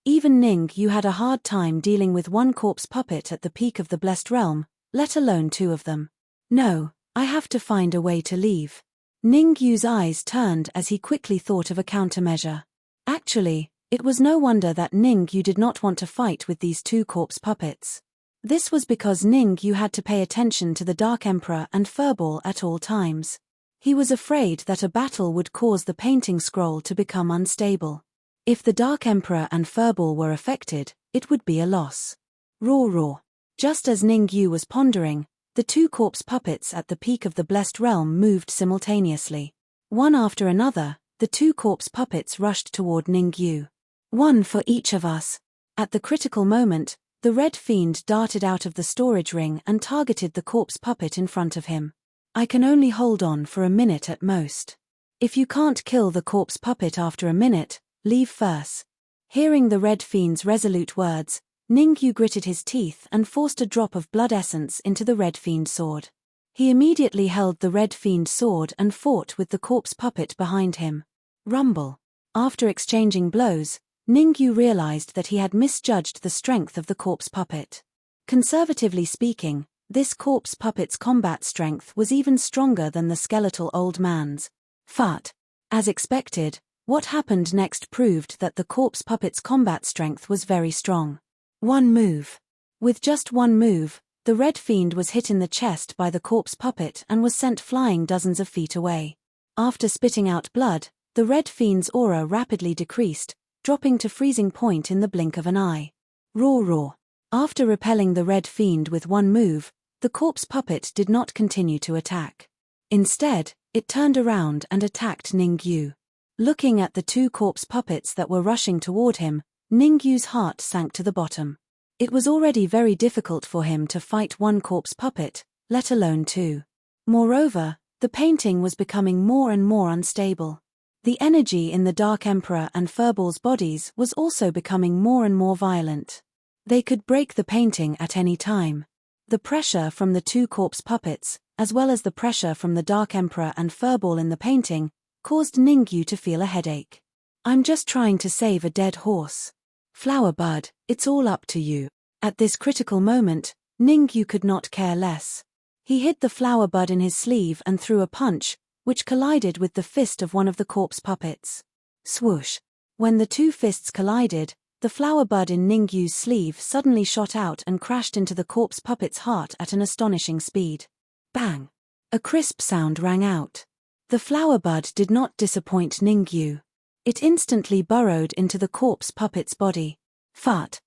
Even Ningyu had a hard time dealing with 1 corpse puppet at the peak of the blessed realm, let alone 2 of them. No, I have to find a way to leave. Ningyu's eyes turned as he quickly thought of a countermeasure. Actually, it was no wonder that Ningyu did not want to fight with these 2 corpse puppets. This was because Ningyu had to pay attention to the Dark Emperor and Furball at all times. He was afraid that a battle would cause the painting scroll to become unstable. If the Dark Emperor and Furball were affected, it would be a loss. Roar roar. Just as Ningyu was pondering, the 2 corpse puppets at the peak of the blessed realm moved simultaneously. One after another, the 2 corpse puppets rushed toward Ningyu. 1 for each of us. At the critical moment, the red fiend darted out of the storage ring and targeted the corpse puppet in front of him. I can only hold on for a minute at most. If you can't kill the corpse puppet after a minute, leave first. Hearing the red fiend's resolute words, Ningyu gritted his teeth and forced a drop of blood essence into the red fiend sword. He immediately held the red fiend sword and fought with the corpse puppet behind him. Rumble. After exchanging blows, Ningyu realized that he had misjudged the strength of the corpse puppet. Conservatively speaking, this corpse puppet's combat strength was even stronger than the skeletal old man's. Fart. As expected, what happened next proved that the corpse puppet's combat strength was very strong. 1 move. With just 1 move, the red fiend was hit in the chest by the corpse puppet and was sent flying dozens of feet away. After spitting out blood, the red fiend's aura rapidly decreased, dropping to freezing point in the blink of an eye. Roar roar. After repelling the red fiend with 1 move, the corpse puppet did not continue to attack. Instead, it turned around and attacked Ningyu. Looking at the 2 corpse puppets that were rushing toward him, Ningyu's heart sank to the bottom. It was already very difficult for him to fight 1 corpse puppet, let alone 2. Moreover, the painting was becoming more and more unstable. The energy in the Dark Emperor and Furball's bodies was also becoming more and more violent. They could break the painting at any time. The pressure from the 2 corpse puppets, as well as the pressure from the Dark Emperor and Furball in the painting, caused Ningyu to feel a headache. I'm just trying to save a dead horse. Flower Bud, it's all up to you. At this critical moment, Ningyu could not care less. He hid the flower bud in his sleeve and threw a punch, which collided with the fist of one of the corpse puppets. Swoosh. When the 2 fists collided, the flower bud in Ningyu's sleeve suddenly shot out and crashed into the corpse puppet's heart at an astonishing speed. Bang! A crisp sound rang out. The flower bud did not disappoint Ningyu. It instantly burrowed into the corpse puppet's body. Fart.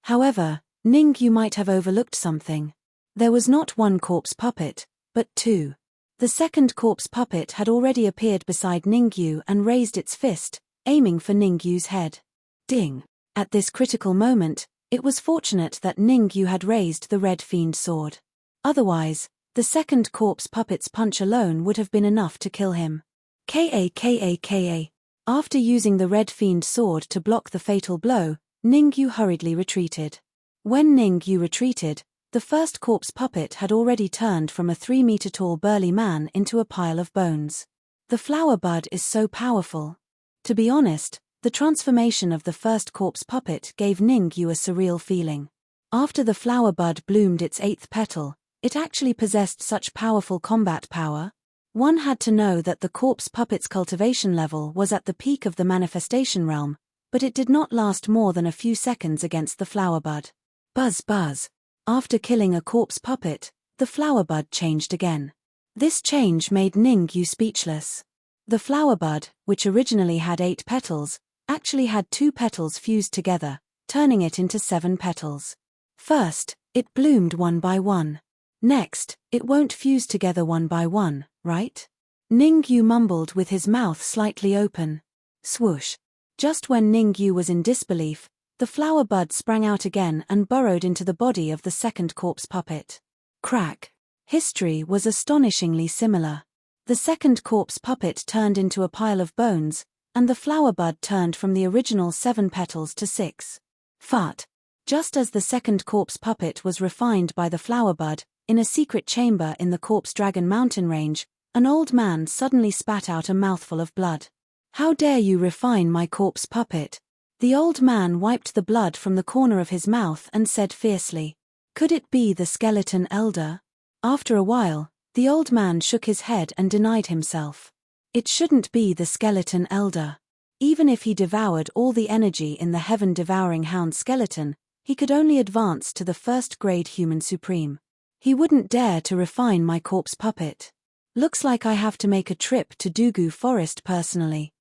However, Ningyu might have overlooked something. There was not 1 corpse puppet, but 2. The second corpse puppet had already appeared beside Ningyu and raised its fist, aiming for Ningyu's head. Ding! At this critical moment, it was fortunate that Ningyu had raised the red fiend sword. Otherwise, the second corpse puppet's punch alone would have been enough to kill him. Ka. After using the red fiend sword to block the fatal blow, Ningyu hurriedly retreated. When Ningyu retreated, the first corpse puppet had already turned from a 3-meter-tall burly man into a pile of bones. The flower bud is so powerful. To be honest, the transformation of the first corpse puppet gave Ningyu a surreal feeling. After the flower bud bloomed its 8th petal, it actually possessed such powerful combat power. One had to know that the corpse puppet's cultivation level was at the peak of the manifestation realm, but it did not last more than a few seconds against the flower bud. Buzz buzz. After killing a corpse puppet, the flower bud changed again. This change made Ningyu speechless. The flower bud, which originally had 8 petals, actually had 2 petals fused together, turning it into 7 petals. First, it bloomed one by one. Next, it won't fuse together one by one, right? Ningyu mumbled with his mouth slightly open. Swoosh. Just when Ningyu was in disbelief, the flower bud sprang out again and burrowed into the body of the second corpse puppet. Crack. History was astonishingly similar. The second corpse puppet turned into a pile of bones, and the flower bud turned from the original 7 petals to 6. Fart. Just as the second corpse puppet was refined by the flower bud, in a secret chamber in the Corpse Dragon mountain range, an old man suddenly spat out a mouthful of blood. How dare you refine my corpse puppet? The old man wiped the blood from the corner of his mouth and said fiercely. Could it be the skeleton elder? After a while, the old man shook his head and denied himself. It shouldn't be the skeleton elder. Even if he devoured all the energy in the heaven-devouring hound skeleton, he could only advance to the 1st grade human supreme. He wouldn't dare to refine my corpse puppet. Looks like I have to make a trip to Dugu Forest personally.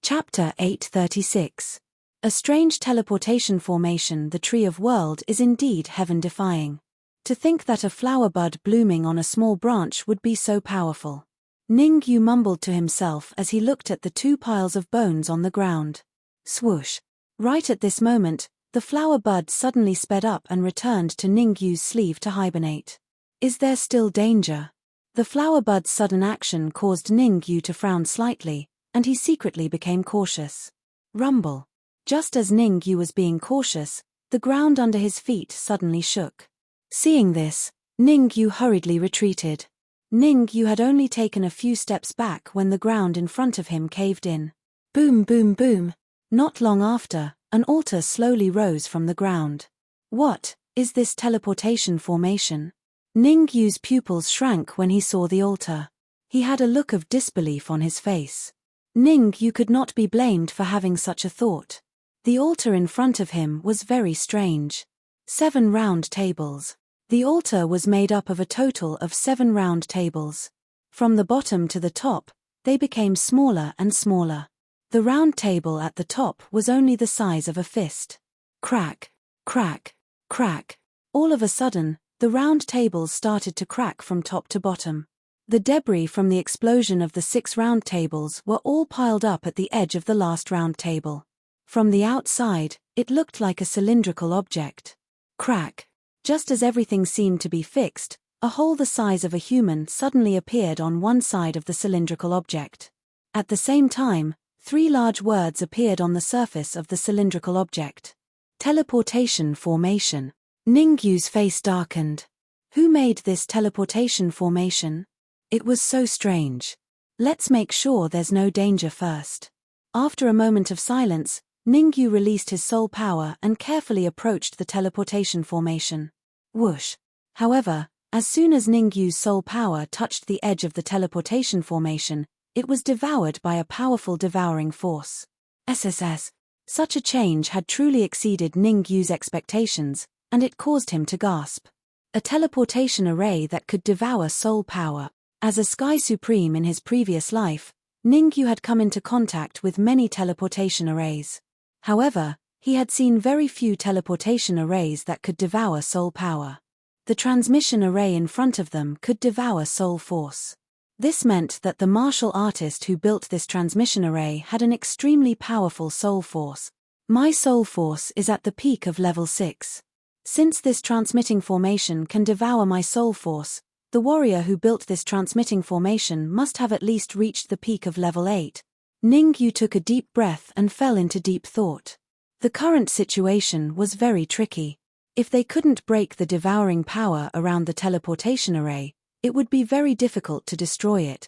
Chapter 836. A strange teleportation formation. The Tree of World is indeed heaven-defying. To think that a flower bud blooming on a small branch would be so powerful. Ningyu mumbled to himself as he looked at the 2 piles of bones on the ground. Swoosh. Right at this moment, the flower bud suddenly sped up and returned to Ningyu's sleeve to hibernate. Is there still danger? The flower bud's sudden action caused Ningyu to frown slightly, and he secretly became cautious. Rumble. Just as Ningyu was being cautious, the ground under his feet suddenly shook. Seeing this, Ningyu hurriedly retreated. Ningyu had only taken a few steps back when the ground in front of him caved in. Boom boom boom. Not long after, an altar slowly rose from the ground. What is this teleportation formation? Ningyu's pupils shrank when he saw the altar. He had a look of disbelief on his face. Ningyu could not be blamed for having such a thought. The altar in front of him was very strange. 7 round tables. The altar was made up of a total of 7 round tables. From the bottom to the top, they became smaller and smaller. The round table at the top was only the size of a fist. Crack, crack, crack. All of a sudden, the round tables started to crack from top to bottom. The debris from the explosion of the 6 round tables were all piled up at the edge of the last round table. From the outside, it looked like a cylindrical object. Crack. Just as everything seemed to be fixed, a hole the size of a human suddenly appeared on one side of the cylindrical object. At the same time, 3 large words appeared on the surface of the cylindrical object. Teleportation formation. Ningyu's face darkened. Who made this teleportation formation? It was so strange. Let's make sure there's no danger first. After a moment of silence, Ningyu released his soul power and carefully approached the teleportation formation. Whoosh. However, as soon as Ningyu's soul power touched the edge of the teleportation formation, it was devoured by a powerful devouring force. SSS. Such a change had truly exceeded Ningyu's expectations, and it caused him to gasp. A teleportation array that could devour soul power. As a Sky Supreme in his previous life, Ningyu had come into contact with many teleportation arrays. However, he had seen very few teleportation arrays that could devour soul power. The transmission array in front of them could devour soul force. This meant that the martial artist who built this transmission array had an extremely powerful soul force. My soul force is at the peak of level 6. Since this transmitting formation can devour my soul force, the warrior who built this transmitting formation must have at least reached the peak of level 8. Ningyu took a deep breath and fell into deep thought. The current situation was very tricky. If they couldn't break the devouring power around the teleportation array, it would be very difficult to destroy it.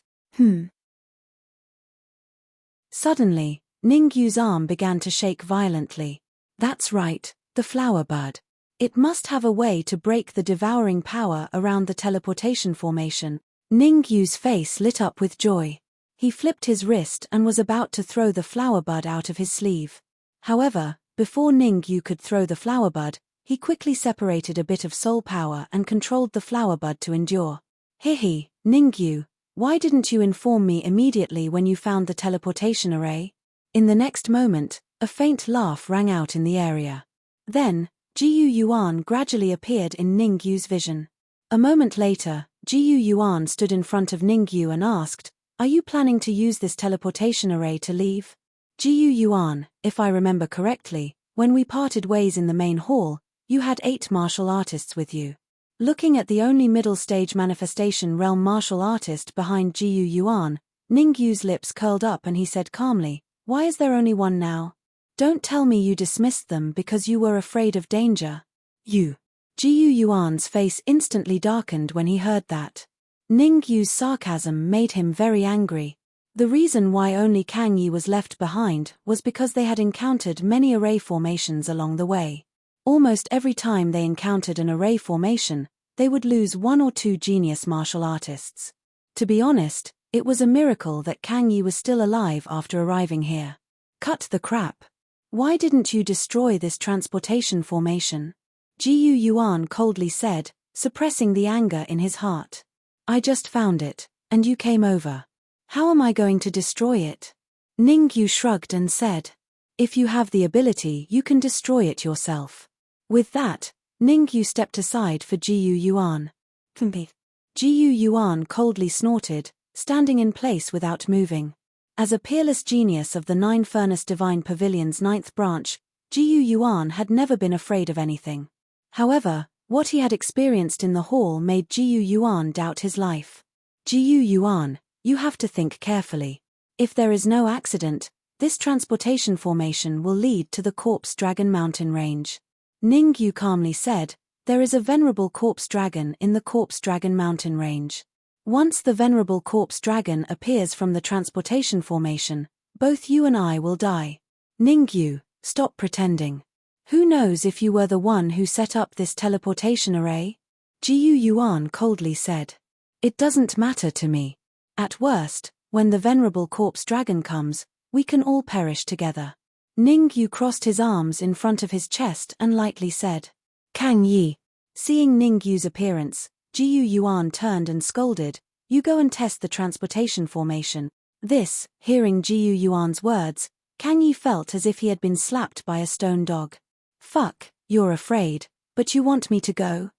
Suddenly, Ningyu's arm began to shake violently. That's right, the flower bud. It must have a way to break the devouring power around the teleportation formation. Ningyu's face lit up with joy. He flipped his wrist and was about to throw the flower bud out of his sleeve. However, before Ningyu could throw the flower bud, he quickly separated a bit of soul power and controlled the flower bud to endure. Hihi, Ningyu, why didn't you inform me immediately when you found the teleportation array? In the next moment, a faint laugh rang out in the area. Then, Jiyu Yuan gradually appeared in Ningyu's vision. A moment later, Jiyu Yuan stood in front of Ningyu and asked, "Are you planning to use this teleportation array to leave?" Jiyu Yuan, if I remember correctly, when we parted ways in the main hall, you had 8 martial artists with you. Looking at the only middle-stage manifestation realm martial artist behind Jiyu Yuan, Ningyu's lips curled up and he said calmly, "Why is there only one now? Don't tell me you dismissed them because you were afraid of danger." You. Jiyu Yuan's face instantly darkened when he heard that. Ningyu's sarcasm made him very angry. The reason why only Kang Yi was left behind was because they had encountered many array formations along the way. Almost every time they encountered an array formation, they would lose 1 or 2 genius martial artists. To be honest, it was a miracle that Kang Yi was still alive after arriving here. Cut the crap. Why didn't you destroy this transportation formation? Jiyu Yuan coldly said, suppressing the anger in his heart. I just found it, and you came over. How am I going to destroy it? Ningyu shrugged and said, if you have the ability you can destroy it yourself. With that, Ningyu stepped aside for Jiyu Yuan. Jiyu Yuan coldly snorted, standing in place without moving. As a peerless genius of the 9 Furnace Divine Pavilion's 9th branch, Jiyu Yuan had never been afraid of anything. However, what he had experienced in the hall made Jiyu Yuan doubt his life. Jiyu Yuan, you have to think carefully. If there is no accident, this transportation formation will lead to the Corpse Dragon mountain range. Ningyu calmly said, there is a venerable Corpse Dragon in the Corpse Dragon mountain range. Once the venerable Corpse Dragon appears from the transportation formation, both you and I will die. Ningyu, stop pretending. Who knows if you were the one who set up this teleportation array? Jiyu Yuan coldly said. It doesn't matter to me. At worst, when the venerable Corpse Dragon comes, we can all perish together. Ningyu crossed his arms in front of his chest and lightly said. Kang Yi. Seeing Ningyu's appearance, Jiyu Yuan turned and scolded, you go and test the transportation formation. This, hearing Jiyu Yuan's words, Kang Yi felt as if he had been slapped by a stone dog. Fuck, you're afraid, but you want me to go?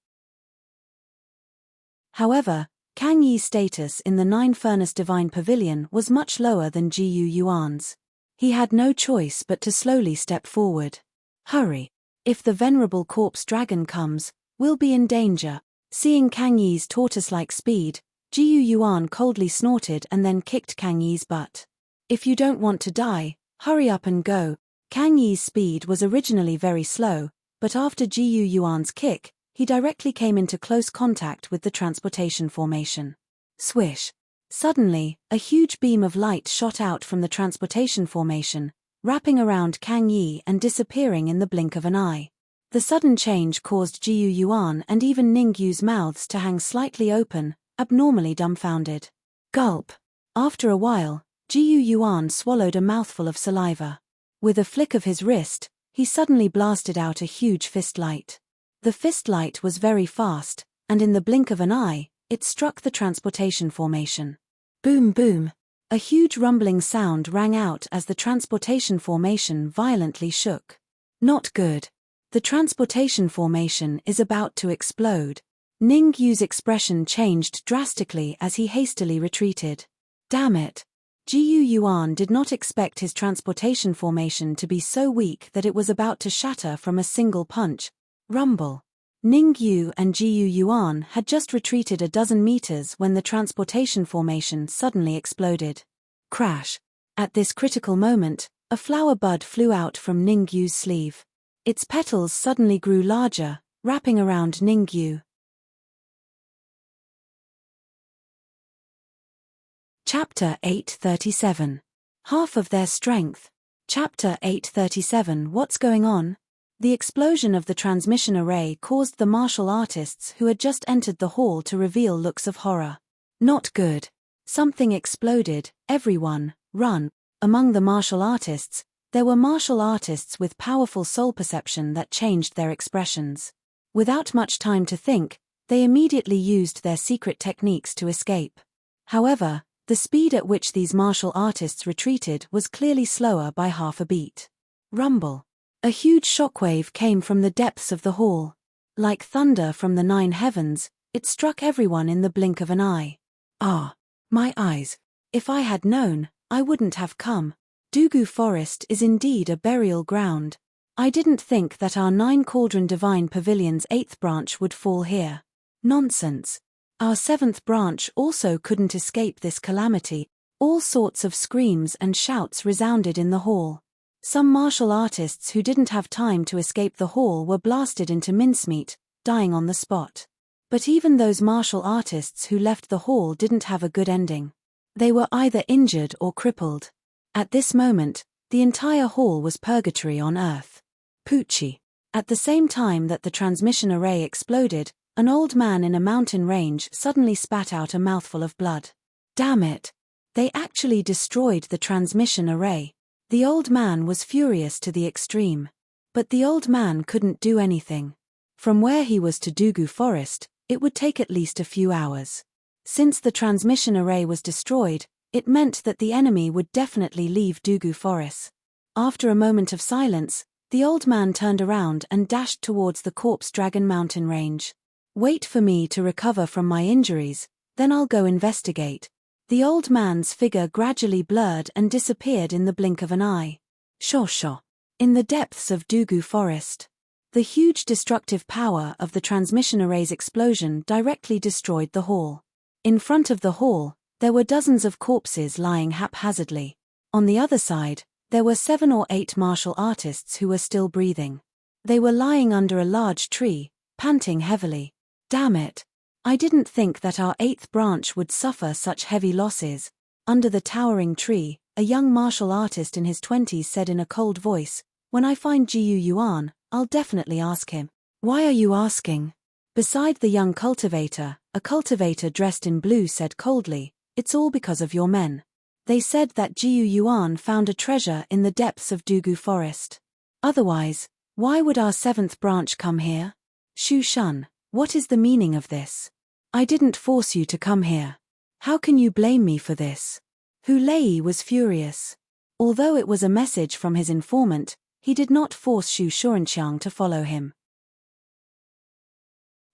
However, Kang Yi's status in the 9 Furnace Divine Pavilion was much lower than Jiyu Yuan's. He had no choice but to slowly step forward. Hurry. If the venerable Corpse Dragon comes, we'll be in danger. Seeing Kang Yi's tortoise-like speed, Jiyu Yuan coldly snorted and then kicked Kang Yi's butt. If you don't want to die, hurry up and go. Kang Yi's speed was originally very slow, but after Jiyu Yuan's kick, he directly came into close contact with the transportation formation. Swish. Suddenly, a huge beam of light shot out from the transportation formation, wrapping around Kang Yi and disappearing in the blink of an eye. The sudden change caused Jiyu Yuan and even Ningyu's mouths to hang slightly open, abnormally dumbfounded. Gulp. After a while, Jiyu Yuan swallowed a mouthful of saliva. With a flick of his wrist, he suddenly blasted out a huge fist light. The fist light was very fast, and in the blink of an eye, it struck the transportation formation. Boom boom. A huge rumbling sound rang out as the transportation formation violently shook. Not good. The transportation formation is about to explode. Ningyu's expression changed drastically as he hastily retreated. Damn it. Jiyu Yuan did not expect his transportation formation to be so weak that it was about to shatter from a single punch. Rumble. Ningyu and Jiyu Yuan had just retreated a dozen meters when the transportation formation suddenly exploded. Crash. At this critical moment, a flower bud flew out from Ningyu's sleeve. Its petals suddenly grew larger, wrapping around Ningyu. Chapter 837. Half of their strength. Chapter 837. What's going on? The explosion of the transmission array caused the martial artists who had just entered the hall to reveal looks of horror. Not good. Something exploded. Everyone, run. Among the martial artists, there were martial artists with powerful soul perception that changed their expressions. Without much time to think, they immediately used their secret techniques to escape. However, the speed at which these martial artists retreated was clearly slower by half a beat. Rumble. A huge shockwave came from the depths of the hall. Like thunder from the 9 heavens, it struck everyone in the blink of an eye. Ah! My eyes. If I had known, I wouldn't have come. Dugu Forest is indeed a burial ground. I didn't think that our 9 Cauldron Divine Pavilion's 8th branch would fall here. Nonsense. Our 7th branch also couldn't escape this calamity. All sorts of screams and shouts resounded in the hall. Some martial artists who didn't have time to escape the hall were blasted into mincemeat, dying on the spot. But even those martial artists who left the hall didn't have a good ending. They were either injured or crippled. At this moment, the entire hall was purgatory on earth. Poochie. At the same time that the transmission array exploded, an old man in a mountain range suddenly spat out a mouthful of blood. Damn it! They actually destroyed the transmission array. The old man was furious to the extreme. But the old man couldn't do anything. From where he was to Dugu Forest, it would take at least a few hours. Since the transmission array was destroyed, it meant that the enemy would definitely leave Dugu Forest. After a moment of silence, the old man turned around and dashed towards the Corpse Dragon mountain range. Wait for me to recover from my injuries, then I'll go investigate. The old man's figure gradually blurred and disappeared in the blink of an eye. Shosho. In the depths of Dugu Forest. The huge destructive power of the transmission array's explosion directly destroyed the hall. In front of the hall, there were dozens of corpses lying haphazardly. On the other side, there were 7 or 8 martial artists who were still breathing. They were lying under a large tree, panting heavily. Damn it! I didn't think that our 8th branch would suffer such heavy losses. Under the towering tree, a young martial artist in his 20s said in a cold voice, "When I find Jiyu Yuan, I'll definitely ask him." "Why are you asking?" Beside the young cultivator, a cultivator dressed in blue said coldly, "It's all because of your men. They said that Jiyu Yuan found a treasure in the depths of Dugu Forest. Otherwise, why would our 7th branch come here? Shu Shun, what is the meaning of this? I didn't force you to come here. How can you blame me for this?" Hu Lei was furious. Although it was a message from his informant, he did not force Shu Shurenqiang to follow him.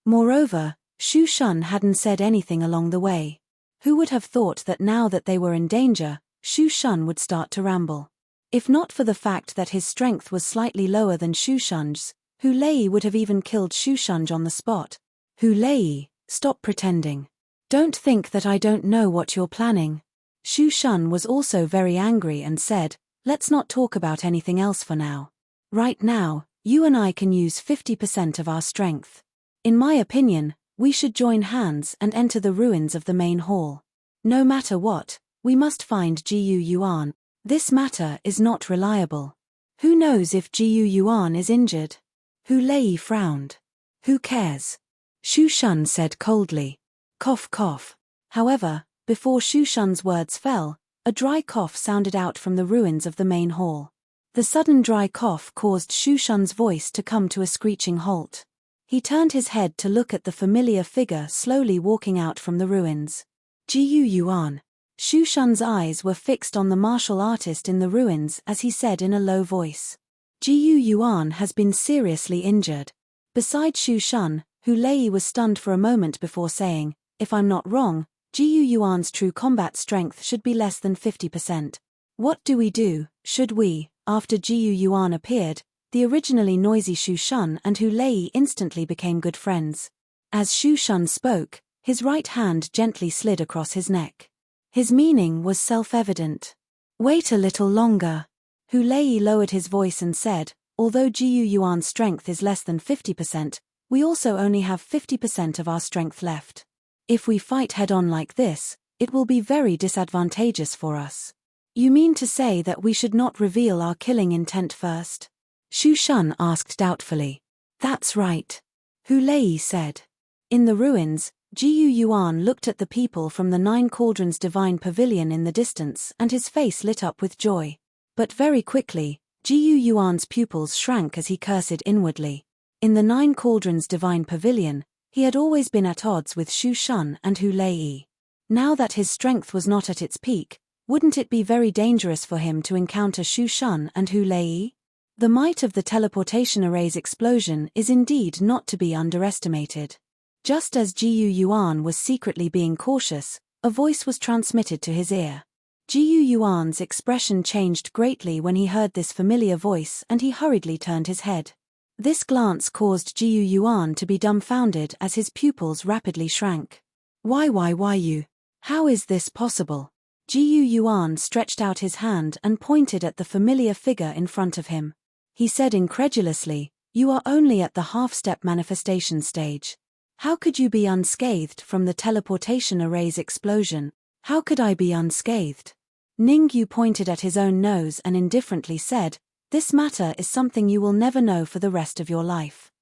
Moreover, Shu Shun hadn't said anything along the way. Who would have thought that now that they were in danger, Shu Shun would start to ramble? If not for the fact that his strength was slightly lower than Shu Shun's, Hu Lei would have even killed Shu Shun on the spot. Hu Lei, stop pretending. Don't think that I don't know what you're planning. Shu Shun was also very angry and said, "Let's not talk about anything else for now. Right now, you and I can use 50% of our strength. In my opinion, we should join hands and enter the ruins of the main hall. No matter what, we must find Jiyu Yuan. This matter is not reliable. Who knows if Jiyu Yuan is injured?" Hu Lei frowned. "Who cares?" Shu Shun said coldly. Cough cough. However, before Shu Shun's words fell, a dry cough sounded out from the ruins of the main hall. The sudden dry cough caused Shu Shun's voice to come to a screeching halt. He turned his head to look at the familiar figure slowly walking out from the ruins. Jiyu Yuan. Shu Shun's eyes were fixed on the martial artist in the ruins as he said in a low voice. Jiyu Yuan has been seriously injured. Beside Shu Shun, Hu Lei was stunned for a moment before saying, "If I'm not wrong, Jiyu Yuan's true combat strength should be less than 50%. What do we do, should we?" After Jiyu Yuan appeared, the originally noisy Shu Shun and Hu Lei instantly became good friends. As Shu Shun spoke, his right hand gently slid across his neck. His meaning was self-evident. "Wait a little longer." Hu Lei lowered his voice and said, "Although Jiyu Yuan's strength is less than 50%, We also only have 50% of our strength left. If we fight head-on like this, it will be very disadvantageous for us. You mean to say that we should not reveal our killing intent first? Shu Shun asked doubtfully. That's right. Hu Lei said. In the ruins, Jiyu Yuan looked at the people from the Nine Cauldrons Divine Pavilion in the distance and his face lit up with joy. But very quickly, Jiyu Yuan's pupils shrank as he cursed inwardly. In the Nine Cauldrons Divine Pavilion, he had always been at odds with Shu Shun and Hu Lei. Now that his strength was not at its peak, wouldn't it be very dangerous for him to encounter Shu Shun and Hu Lei? The might of the teleportation array's explosion is indeed not to be underestimated. Just as Jiyu Yuan was secretly being cautious, a voice was transmitted to his ear. Jiyu Yuan's expression changed greatly when he heard this familiar voice and he hurriedly turned his head. This glance caused Jiyu Yuan to be dumbfounded as his pupils rapidly shrank. Why you? How is this possible? Jiyu Yuan stretched out his hand and pointed at the familiar figure in front of him. He said incredulously, "You are only at the half-step manifestation stage. How could you be unscathed from the teleportation array's explosion? How could I be unscathed?" Ningyu pointed at his own nose and indifferently said, "This matter is something you will never know for the rest of your life."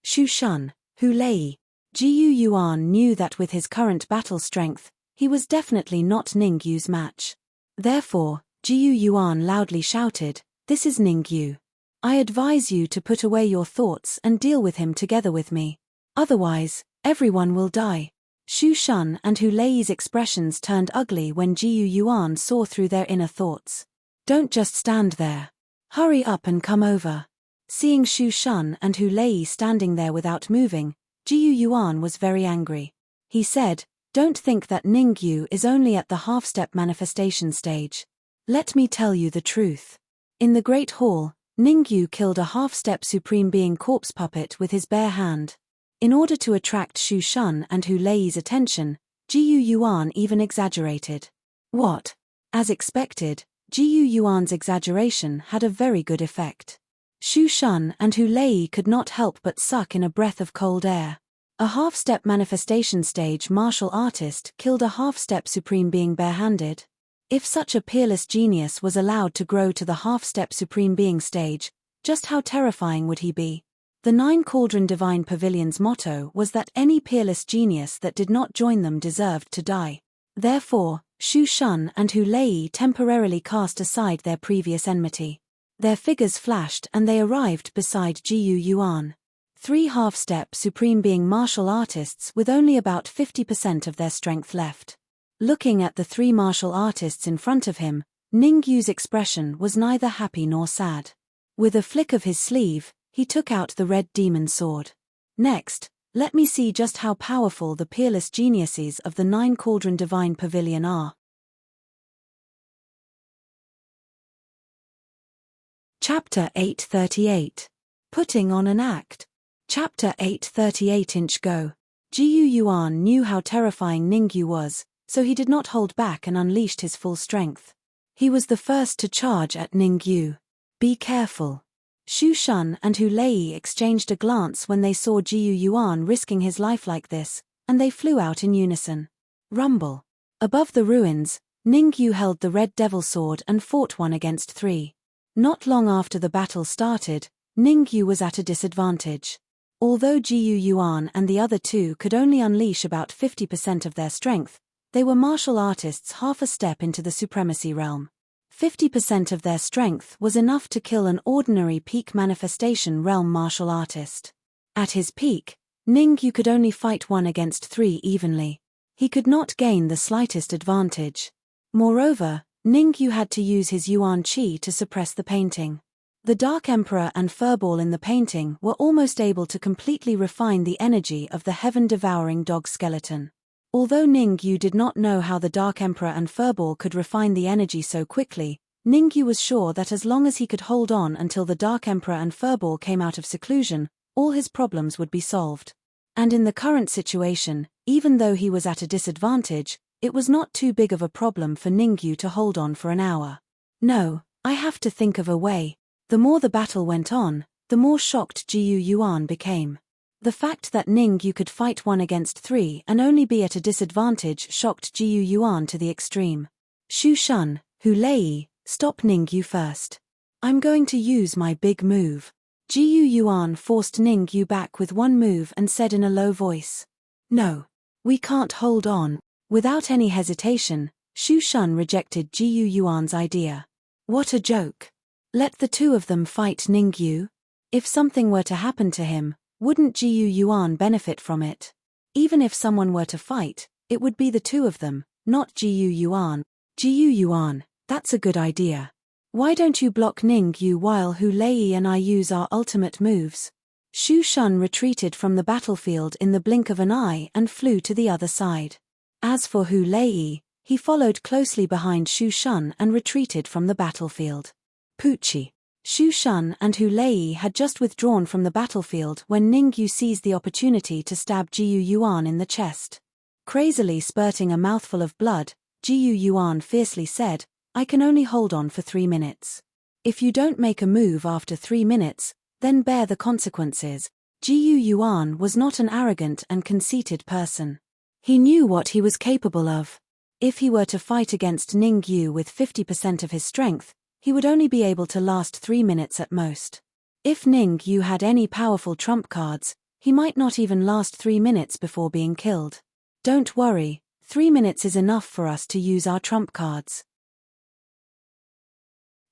Shu Shun, Hu Lei. Jiyu Yuan knew that with his current battle strength, he was definitely not Ningyu's match. Therefore, Jiyu Yuan loudly shouted, "This is Ningyu. I advise you to put away your thoughts and deal with him together with me. Otherwise, everyone will die." Shu Shun and Hu Lei's expressions turned ugly when Jiyu Yuan saw through their inner thoughts. "Don't just stand there. Hurry up and come over." Seeing Shu Shun and Hu Lei standing there without moving, Jiyu Yuan was very angry. He said, "Don't think that Ningyu is only at the half-step manifestation stage. Let me tell you the truth. In the Great Hall, Ningyu killed a half-step Supreme Being corpse puppet with his bare hand. In order to attract Shu Shun and Hu Lei's attention, Jiyu Yuan even exaggerated. What? As expected, Jiyu Yuan's exaggeration had a very good effect. Shu Shun and Hu Lei could not help but suck in a breath of cold air. A half-step manifestation stage martial artist killed a half-step Supreme Being barehanded. If such a peerless genius was allowed to grow to the half-step Supreme Being stage, just how terrifying would he be? The Nine Cauldron Divine Pavilion's motto was that any peerless genius that did not join them deserved to die. Therefore, Shu Shun and Hu Lei temporarily cast aside their previous enmity. Their figures flashed and they arrived beside Jiyu Yuan. 3 half-step Supreme Being martial artists with only about 50% of their strength left. Looking at the 3 martial artists in front of him, Ningyu's expression was neither happy nor sad. With a flick of his sleeve, he took out the red demon sword. "Next, let me see just how powerful the peerless geniuses of the Nine Cauldron Divine Pavilion are." Chapter 838. Putting on an act. Chapter 838 Inch Go. Jiyu Yuan knew how terrifying Ningyu was, so he did not hold back and unleashed his full strength. He was the first to charge at Ningyu. "Be careful." Shu Shun and Hu Lei exchanged a glance when they saw Jiyu Yuan risking his life like this, and they flew out in unison. Rumble. Above the ruins, Ningyu held the red devil sword and fought 1 against 3. Not long after the battle started, Ningyu was at a disadvantage. Although Jiyu Yuan and the other 2 could only unleash about 50% of their strength, they were martial artists half a step into the supremacy realm. 50% of their strength was enough to kill an ordinary peak manifestation realm martial artist. At his peak, Ningyu could only fight 1 against 3 evenly. He could not gain the slightest advantage. Moreover, Ningyu had to use his Yuan Qi to suppress the painting. The Dark Emperor and Furball in the painting were almost able to completely refine the energy of the heaven-devouring dog skeleton. Although Ningyu did not know how the Dark Emperor and Furball could refine the energy so quickly, Ningyu was sure that as long as he could hold on until the Dark Emperor and Furball came out of seclusion, all his problems would be solved. And in the current situation, even though he was at a disadvantage, it was not too big of a problem for Ningyu to hold on for an hour. "No, I have to think of a way." The more the battle went on, the more shocked Jiyu Yuan became. The fact that Ning Yu could fight 1 against 3 and only be at a disadvantage shocked Jiyu Yuan to the extreme. Shu Shun, Hu Lei, stop Ning Yu first. I'm going to use my big move. Jiyu Yuan forced Ning Yu back with one move and said in a low voice. No. We can't hold on. Without any hesitation, Shu Shun rejected Jiyu Yuan's idea. What a joke. Let the two of them fight Ning Yu. If something were to happen to him, wouldn't Jiyu Yuan benefit from it? Even if someone were to fight, it would be the two of them, not Jiyu Yuan. Jiyu Yuan, that's a good idea. Why don't you block Ning Yu while Hu Lei and I use our ultimate moves? Shu Shun retreated from the battlefield in the blink of an eye and flew to the other side. As for Hu Lei, he followed closely behind Shu Shun and retreated from the battlefield. Poochie. Shu Shun and Hu Lei had just withdrawn from the battlefield when Ning Yu seized the opportunity to stab Jiyu Yuan in the chest. Crazily spurting a mouthful of blood, Jiyu Yuan fiercely said, I can only hold on for 3 minutes. If you don't make a move after 3 minutes, then bear the consequences. Jiyu Yuan was not an arrogant and conceited person. He knew what he was capable of. If he were to fight against Ning Yu with 50% of his strength, he would only be able to last 3 minutes at most. If Ning Yu had any powerful trump cards, he might not even last 3 minutes before being killed. Don't worry, 3 minutes is enough for us to use our trump cards.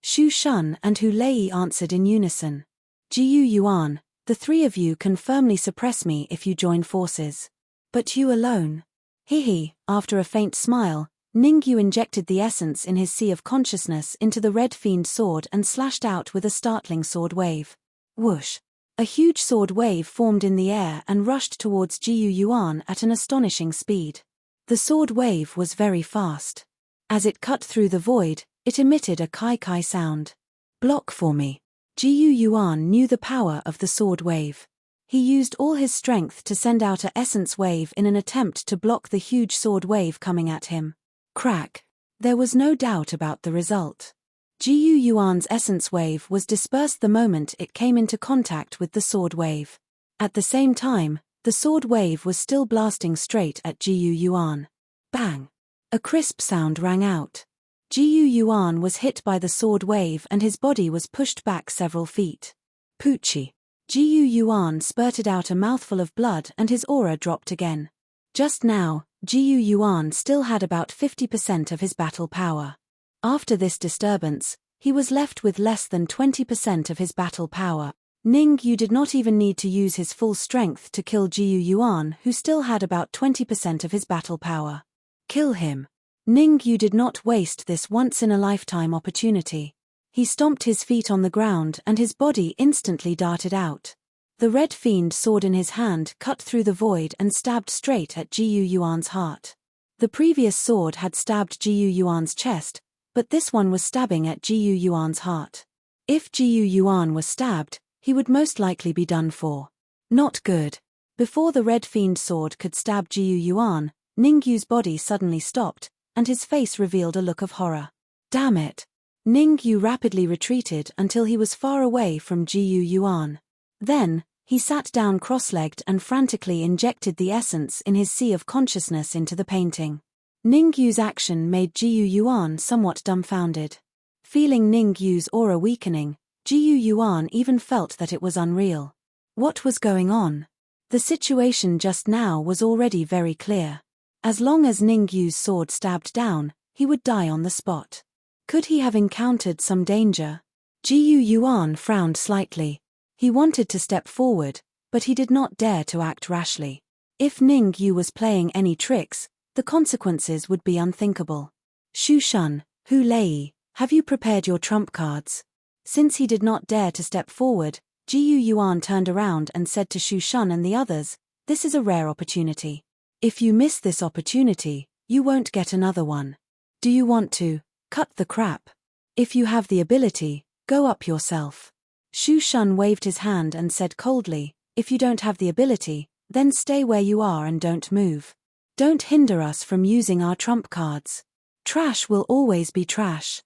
Shu Shun and Hu Lei answered in unison. Jiyu Yuan, the three of you can firmly suppress me if you join forces. But you alone. Hehe. After a faint smile, Ning Yu injected the essence in his sea of consciousness into the red fiend sword and slashed out with a startling sword wave. Whoosh. A huge sword wave formed in the air and rushed towards Jiyu Yuan at an astonishing speed. The sword wave was very fast. As it cut through the void, it emitted a kai-kai sound. Block for me. Jiyu Yuan knew the power of the sword wave. He used all his strength to send out an essence wave in an attempt to block the huge sword wave coming at him. Crack. There was no doubt about the result. Jiyu Yuan's essence wave was dispersed the moment it came into contact with the sword wave. At the same time, the sword wave was still blasting straight at Jiyu Yuan. Bang! A crisp sound rang out. Jiyu Yuan was hit by the sword wave and his body was pushed back several feet. Poochie. Jiyu Yuan spurted out a mouthful of blood and his aura dropped again. Just now, Jiyu Yuan still had about 50% of his battle power. After this disturbance, he was left with less than 20% of his battle power. Ning Yu did not even need to use his full strength to kill Jiyu Yuan, who still had about 20% of his battle power. Kill him. Ning Yu did not waste this once-in-a-lifetime opportunity. He stomped his feet on the ground and his body instantly darted out. The red fiend sword in his hand cut through the void and stabbed straight at Jiyu Yuan's heart. The previous sword had stabbed Jiyu Yuan's chest, but this one was stabbing at Jiyu Yuan's heart. If Jiyu Yuan was stabbed, he would most likely be done for. Not good. Before the red fiend sword could stab Jiyu Yuan, Ning Yu's body suddenly stopped, and his face revealed a look of horror. Damn it! Ning Yu rapidly retreated until he was far away from Jiyu Yuan. Then, he sat down cross-legged and frantically injected the essence in his sea of consciousness into the painting. Ning Yu's action made Jiyu Yuan somewhat dumbfounded. Feeling Ning Yu's aura weakening, Jiyu Yuan even felt that it was unreal. What was going on? The situation just now was already very clear. As long as Ning Yu's sword stabbed down, he would die on the spot. Could he have encountered some danger? Jiyu Yuan frowned slightly. He wanted to step forward, but he did not dare to act rashly. If Ning Yu was playing any tricks, the consequences would be unthinkable. Shu Shun, Hu Lei, have you prepared your trump cards? Since he did not dare to step forward, Jiyu Yuan turned around and said to Shu Shun and the others, this is a rare opportunity. If you miss this opportunity, you won't get another one. Do you want to cut the crap? If you have the ability, go up yourself. Shu Shun waved his hand and said coldly, if you don't have the ability, then stay where you are and don't move. Don't hinder us from using our trump cards. Trash will always be trash.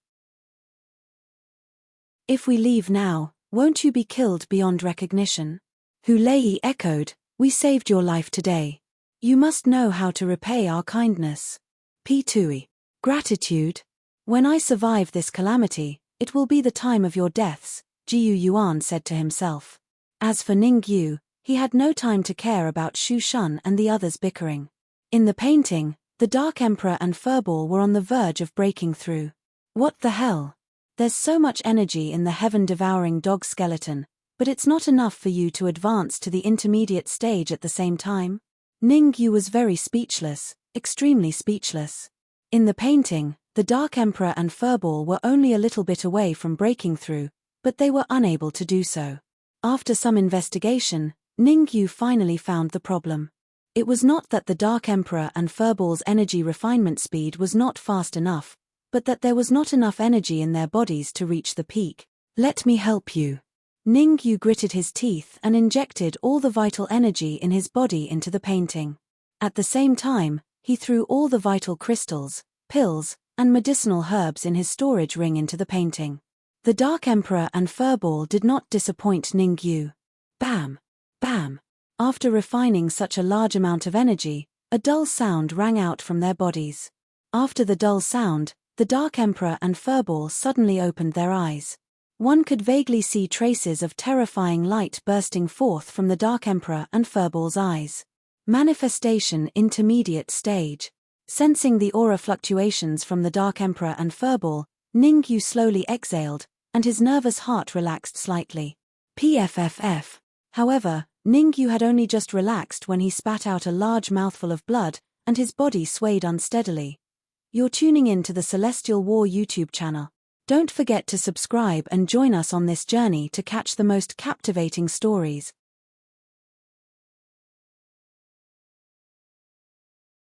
If we leave now, Won't you be killed beyond recognition? Hulei echoed, we saved your life today. You must know how to repay our kindness. P2. Gratitude. When I survive this calamity, it will be the time of your deaths, Jiu Yuan said to himself. As for Ningyu, he had no time to care about Shu Shun and the others bickering. In the painting, the Dark Emperor and Furball were on the verge of breaking through. What the hell? There's so much energy in the heaven-devouring dog skeleton, but it's not enough for you to advance to the intermediate stage at the same time? Ningyu was very speechless, extremely speechless. In the painting, the Dark Emperor and Furball were only a little bit away from breaking through, but they were unable to do so. After some investigation, Ningyu finally found the problem. It was not that the Dark Emperor and Furball's energy refinement speed was not fast enough, but that there was not enough energy in their bodies to reach the peak. Let me help you. Ningyu gritted his teeth and injected all the vital energy in his body into the painting. At the same time, he threw all the vital crystals, pills, and medicinal herbs in his storage ring into the painting. The Dark Emperor and Furball did not disappoint Ningyu. Bam! Bam! After refining such a large amount of energy, a dull sound rang out from their bodies. After the dull sound, the Dark Emperor and Furball suddenly opened their eyes. One could vaguely see traces of terrifying light bursting forth from the Dark Emperor and Furball's eyes. Manifestation intermediate stage. Sensing the aura fluctuations from the Dark Emperor and Furball, Ningyu slowly exhaled, and his nervous heart relaxed slightly. PFFF. However, Ningyu had only just relaxed when he spat out a large mouthful of blood, and his body swayed unsteadily. You're tuning in to the Celestial War YouTube channel. Don't forget to subscribe and join us on this journey to catch the most captivating stories.